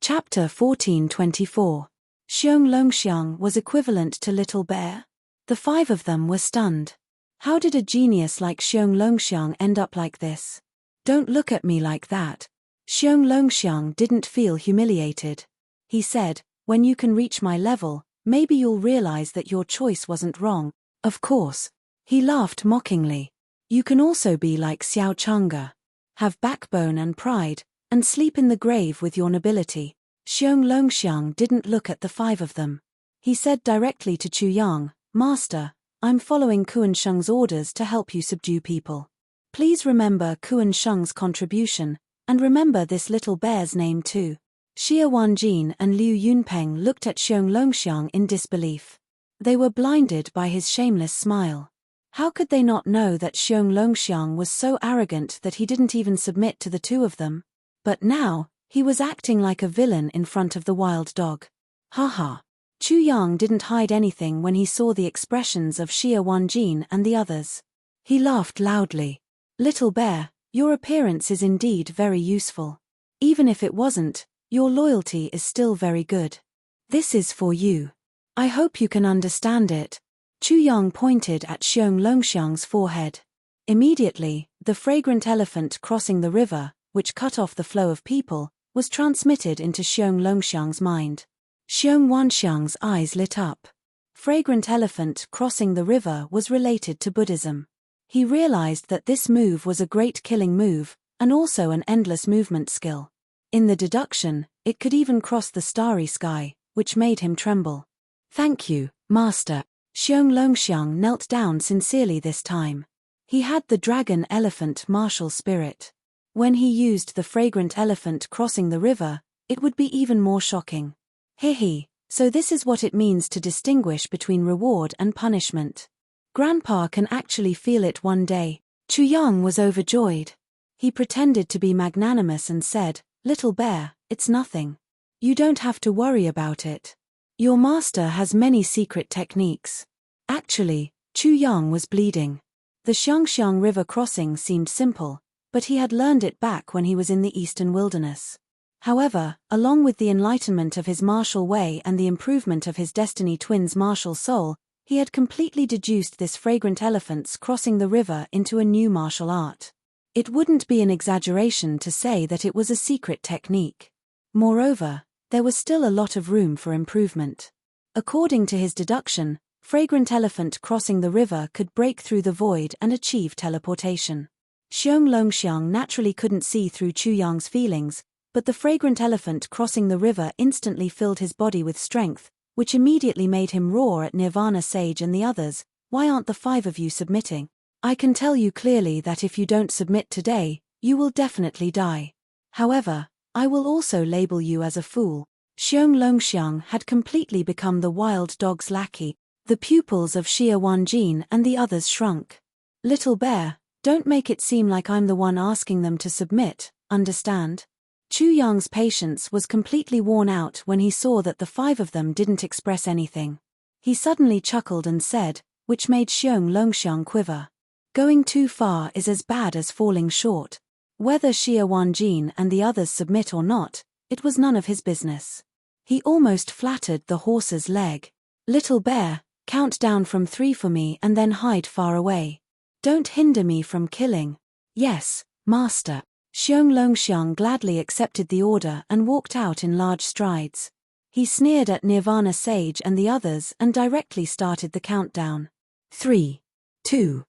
Chapter 1424. Xiong Longxiang was equivalent to Little Bear. The 5 of them were stunned. How did a genius like Xiong Longxiang end up like this? "Don't look at me like that." Xiong Longxiang didn't feel humiliated. He said, "When you can reach my level, maybe you'll realize that your choice wasn't wrong." "Of course." He laughed mockingly. "You can also be like Xiao Chang'e. Have backbone and pride, and sleep in the grave with your nobility." Xiong Longxiang didn't look at the 5 of them. He said directly to Chu Yang, "Master, I'm following Kuan Sheng's orders to help you subdue people. Please remember Kuan Sheng's contribution, and remember this little bear's name too." Xie Wanjin and Liu Yunpeng looked at Xiong Longxiang in disbelief. They were blinded by his shameless smile. How could they not know that Xiong Longxiang was so arrogant that he didn't even submit to the 2 of them? But now, he was acting like a villain in front of the wild dog. Haha. Chu Yang didn't hide anything when he saw the expressions of Xie Wanjin and the others. He laughed loudly. "Little bear, your appearance is indeed very useful. Even if it wasn't, your loyalty is still very good. This is for you. I hope you can understand it." Chu Yang pointed at Xiong Longxiang's forehead. Immediately, the fragrant elephant crossing the river, which cut off the flow of people, was transmitted into Xiong Longxiang's mind. Xiong Wanxiang's eyes lit up. Fragrant elephant crossing the river was related to Buddhism. He realized that this move was a great killing move, and also an endless movement skill. In the deduction, it could even cross the starry sky, which made him tremble. "Thank you, Master." Xiong Longxiang knelt down sincerely this time. He had the dragon elephant martial spirit. When he used the fragrant elephant crossing the river, it would be even more shocking. Hehe, so this is what it means to distinguish between reward and punishment. Grandpa can actually feel it one day. Chu Yang was overjoyed. He pretended to be magnanimous and said, "Little bear, it's nothing. You don't have to worry about it. Your master has many secret techniques." Actually, Chu Yang was bleeding. The Xiangxiang River crossing seemed simple, but he had learned it back when he was in the eastern wilderness. However, along with the enlightenment of his martial way and the improvement of his Destiny Twin's martial soul, he had completely deduced this fragrant elephant's crossing the river into a new martial art. It wouldn't be an exaggeration to say that it was a secret technique. Moreover, there was still a lot of room for improvement. According to his deduction, fragrant elephant crossing the river could break through the void and achieve teleportation. Xiong Longxiang naturally couldn't see through Chu Yang's feelings, but the fragrant elephant crossing the river instantly filled his body with strength, which immediately made him roar at Nirvana Sage and the others. Why aren't the 5 of you submitting? I can tell you clearly that if you don't submit today, you will definitely die. However, I will also label you as a fool. Xiong Longxiang had completely become the wild dog's lackey. The pupils of Xia Wanjin and the others shrunk. Little bear, don't make it seem like I'm the one asking them to submit, understand? Chu Yang's patience was completely worn out when he saw that the 5 of them didn't express anything. He suddenly chuckled and said, which made Xiong Longxiang quiver. Going too far is as bad as falling short. Whether Xia Wanjin and the others submit or not, it was none of his business. He almost flattered the horse's leg. Little bear, count down from 3 for me and then hide far away. Don't hinder me from killing. Yes, master. Xiong Longxiang gladly accepted the order and walked out in large strides. He sneered at Nirvana Sage and the others and directly started the countdown. 3, 2.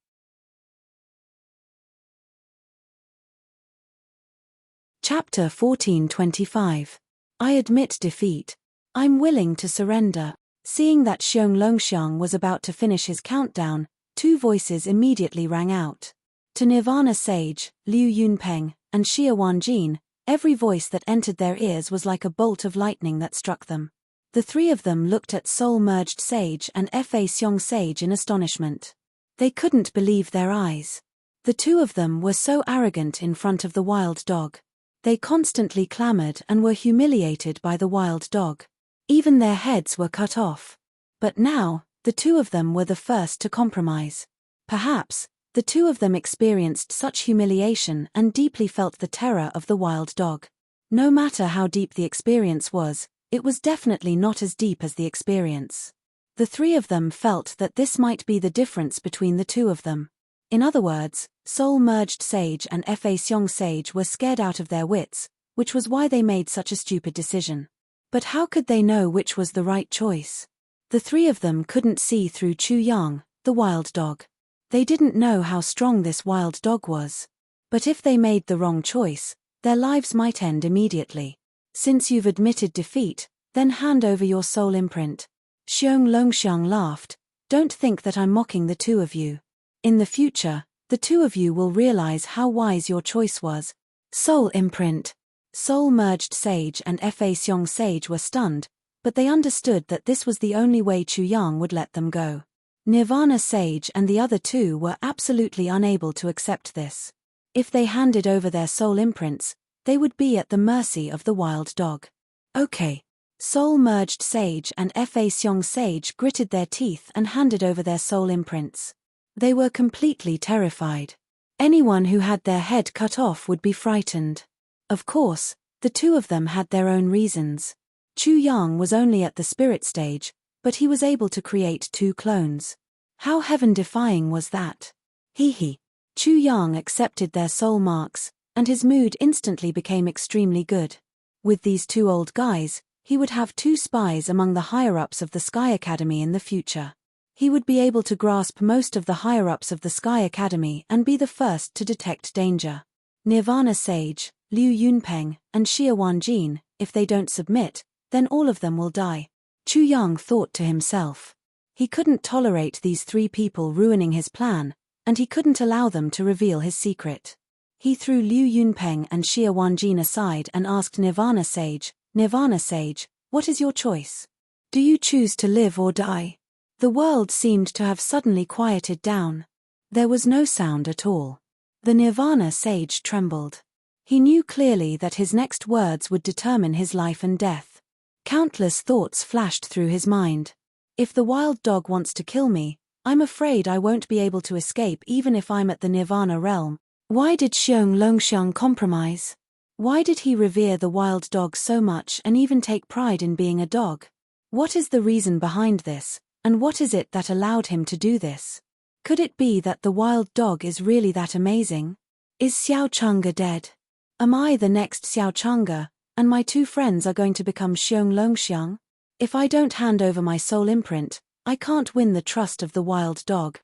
Chapter 1425. I admit defeat. I'm willing to surrender. Seeing that Xiong Longxiang was about to finish his countdown, 2 voices immediately rang out. To Nirvana Sage, Liu Yunpeng, and Xia Wanjin, every voice that entered their ears was like a bolt of lightning that struck them. The 3 of them looked at Soul-merged Sage and Fa Xiong Sage in astonishment. They couldn't believe their eyes. The 2 of them were so arrogant in front of the wild dog. They constantly clamored and were humiliated by the wild dog. Even their heads were cut off. But now, the 2 of them were the first to compromise. Perhaps, the 2 of them experienced such humiliation and deeply felt the terror of the wild dog. No matter how deep the experience was, it was definitely not as deep as the experience. The 3 of them felt that this might be the difference between the 2 of them. In other words, Soul-merged Sage and Fa Xiong Sage were scared out of their wits, which was why they made such a stupid decision. But how could they know which was the right choice? The 3 of them couldn't see through Chu Yang, the wild dog. They didn't know how strong this wild dog was. But if they made the wrong choice, their lives might end immediately. Since you've admitted defeat, then hand over your soul imprint. Xiong Longxiang laughed. Don't think that I'm mocking the 2 of you. In the future, the 2 of you will realize how wise your choice was. Soul imprint. Soul-merged Sage and Fa Xiong Sage were stunned, but they understood that this was the only way Chu Yang would let them go. Nirvana Sage and the other 2 were absolutely unable to accept this. If they handed over their soul imprints, they would be at the mercy of the wild dog. Okay. Soul-merged Sage and Fa Xiong Sage gritted their teeth and handed over their soul imprints. They were completely terrified. Anyone who had their head cut off would be frightened. Of course, the 2 of them had their own reasons. Chu Yang was only at the spirit stage, but he was able to create 2 clones. How heaven-defying was that? Hee. Chu Yang accepted their soul marks, and his mood instantly became extremely good. With these 2 old guys, he would have 2 spies among the higher-ups of the Sky Academy in the future. He would be able to grasp most of the higher-ups of the Sky Academy and be the first to detect danger. Nirvana Sage, Liu Yunpeng, and Xia Wanjin, if they don't submit, then all of them will die. Chu Yang thought to himself. He couldn't tolerate these 3 people ruining his plan, and he couldn't allow them to reveal his secret. He threw Liu Yunpeng and Xia Wanjin aside and asked Nirvana Sage, what is your choice? Do you choose to live or die? The world seemed to have suddenly quieted down. There was no sound at all. The Nirvana Sage trembled. He knew clearly that his next words would determine his life and death. Countless thoughts flashed through his mind. If the wild dog wants to kill me, I'm afraid I won't be able to escape even if I'm at the Nirvana realm. Why did Xiong Longxiang compromise? Why did he revere the wild dog so much and even take pride in being a dog? What is the reason behind this, and what is it that allowed him to do this? Could it be that the wild dog is really that amazing? Is Xiao Chang'e dead? Am I the next Xiao Chang'e, and my two friends are going to become Xiong Longxiang? If I don't hand over my soul imprint, I can't win the trust of the wild dog.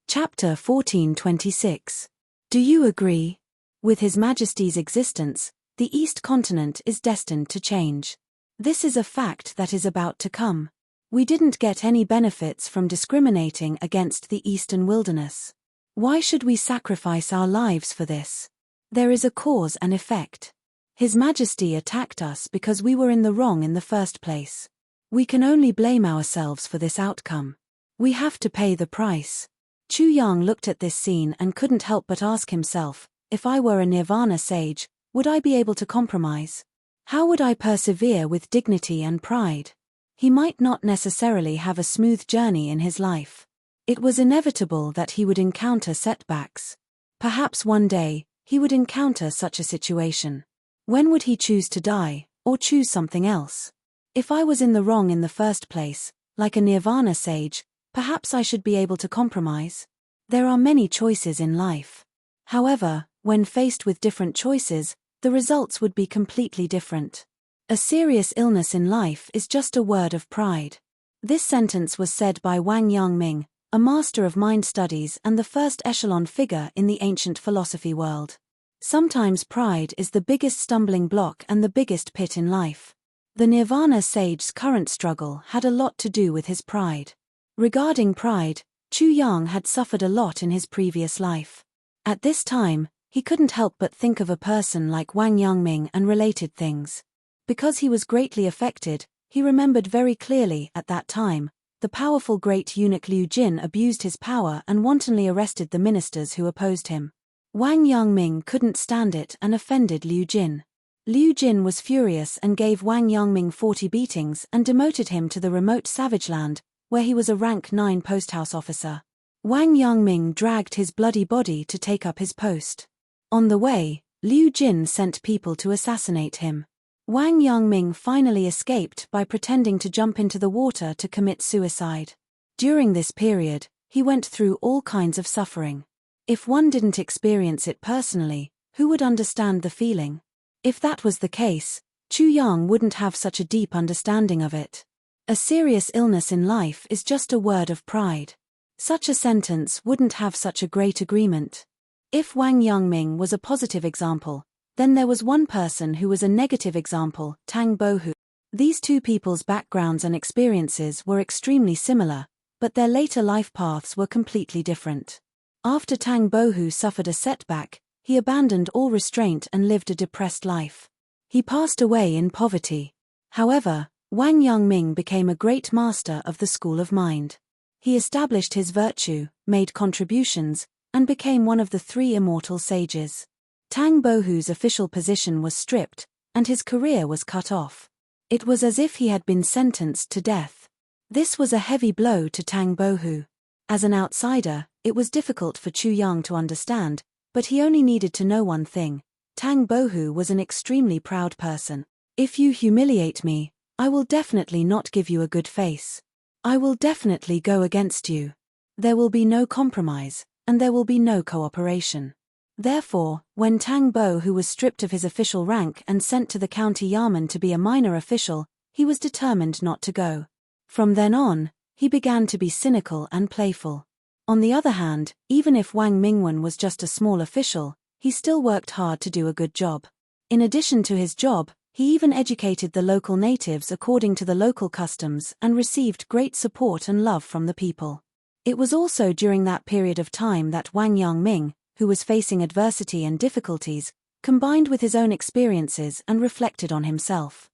Chapter 1426. Do you agree? With His Majesty's existence, the East Continent is destined to change. This is a fact that is about to come. We didn't get any benefits from discriminating against the Eastern wilderness. Why should we sacrifice our lives for this? There is a cause and effect. His Majesty attacked us because we were in the wrong in the first place. We can only blame ourselves for this outcome. We have to pay the price. Chu Yang looked at this scene and couldn't help but ask himself, if I were a Nirvana sage, would I be able to compromise? How would I persevere with dignity and pride? He might not necessarily have a smooth journey in his life. It was inevitable that he would encounter setbacks. Perhaps one day, he would encounter such a situation. When would he choose to die, or choose something else? If I was in the wrong in the first place, like a Nirvana sage, perhaps I should be able to compromise. There are many choices in life. However, when faced with different choices, the results would be completely different. A serious illness in life is just a word of pride. This sentence was said by Wang Yangming, a master of mind studies and the first echelon figure in the ancient philosophy world. Sometimes pride is the biggest stumbling block and the biggest pit in life. The Nirvana sage's current struggle had a lot to do with his pride. Regarding pride, Chu Yang had suffered a lot in his previous life. At this time, he couldn't help but think of a person like Wang Yangming and related things. Because he was greatly affected, he remembered very clearly at that time, the powerful great eunuch Liu Jin abused his power and wantonly arrested the ministers who opposed him. Wang Yangming couldn't stand it and offended Liu Jin. Liu Jin was furious and gave Wang Yangming 40 beatings and demoted him to the remote savage land, where he was a rank 9 posthouse officer. Wang Yangming dragged his bloody body to take up his post. On the way, Liu Jin sent people to assassinate him. Wang Yangming finally escaped by pretending to jump into the water to commit suicide. During this period, he went through all kinds of suffering. If one didn't experience it personally, who would understand the feeling? If that was the case, Chu Yang wouldn't have such a deep understanding of it. A serious illness in life is just a word of pride. Such a sentence wouldn't have such a great agreement. If Wang Yangming was a positive example, then there was one person who was a negative example, Tang Bohu. These two people's backgrounds and experiences were extremely similar, but their later life paths were completely different. After Tang Bohu suffered a setback, he abandoned all restraint and lived a depressed life. He passed away in poverty. However, Wang Yangming became a great master of the school of mind. He established his virtue, made contributions, and became one of the 3 immortal sages. Tang Bohu's official position was stripped, and his career was cut off. It was as if he had been sentenced to death. This was a heavy blow to Tang Bohu. As an outsider, it was difficult for Chu Yang to understand, but he only needed to know one thing. Tang Bohu was an extremely proud person. If you humiliate me, I will definitely not give you a good face. I will definitely go against you. There will be no compromise, and there will be no cooperation. Therefore, when Tang Bohu was stripped of his official rank and sent to the county yamen to be a minor official, he was determined not to go. From then on, he began to be cynical and playful. On the other hand, even if Wang Mingwen was just a small official, he still worked hard to do a good job. In addition to his job, he even educated the local natives according to the local customs and received great support and love from the people. It was also during that period of time that Wang Yangming, who was facing adversity and difficulties, combined with his own experiences and reflected on himself.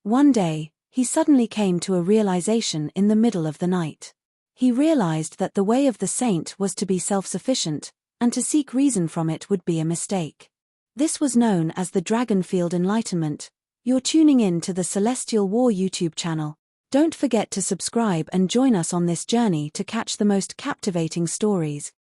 One day, he suddenly came to a realization in the middle of the night. He realized that the way of the saint was to be self-sufficient, and to seek reason from it would be a mistake. This was known as the Dragonfield Enlightenment. You're tuning in to the Celestial War YouTube channel. Don't forget to subscribe and join us on this journey to catch the most captivating stories,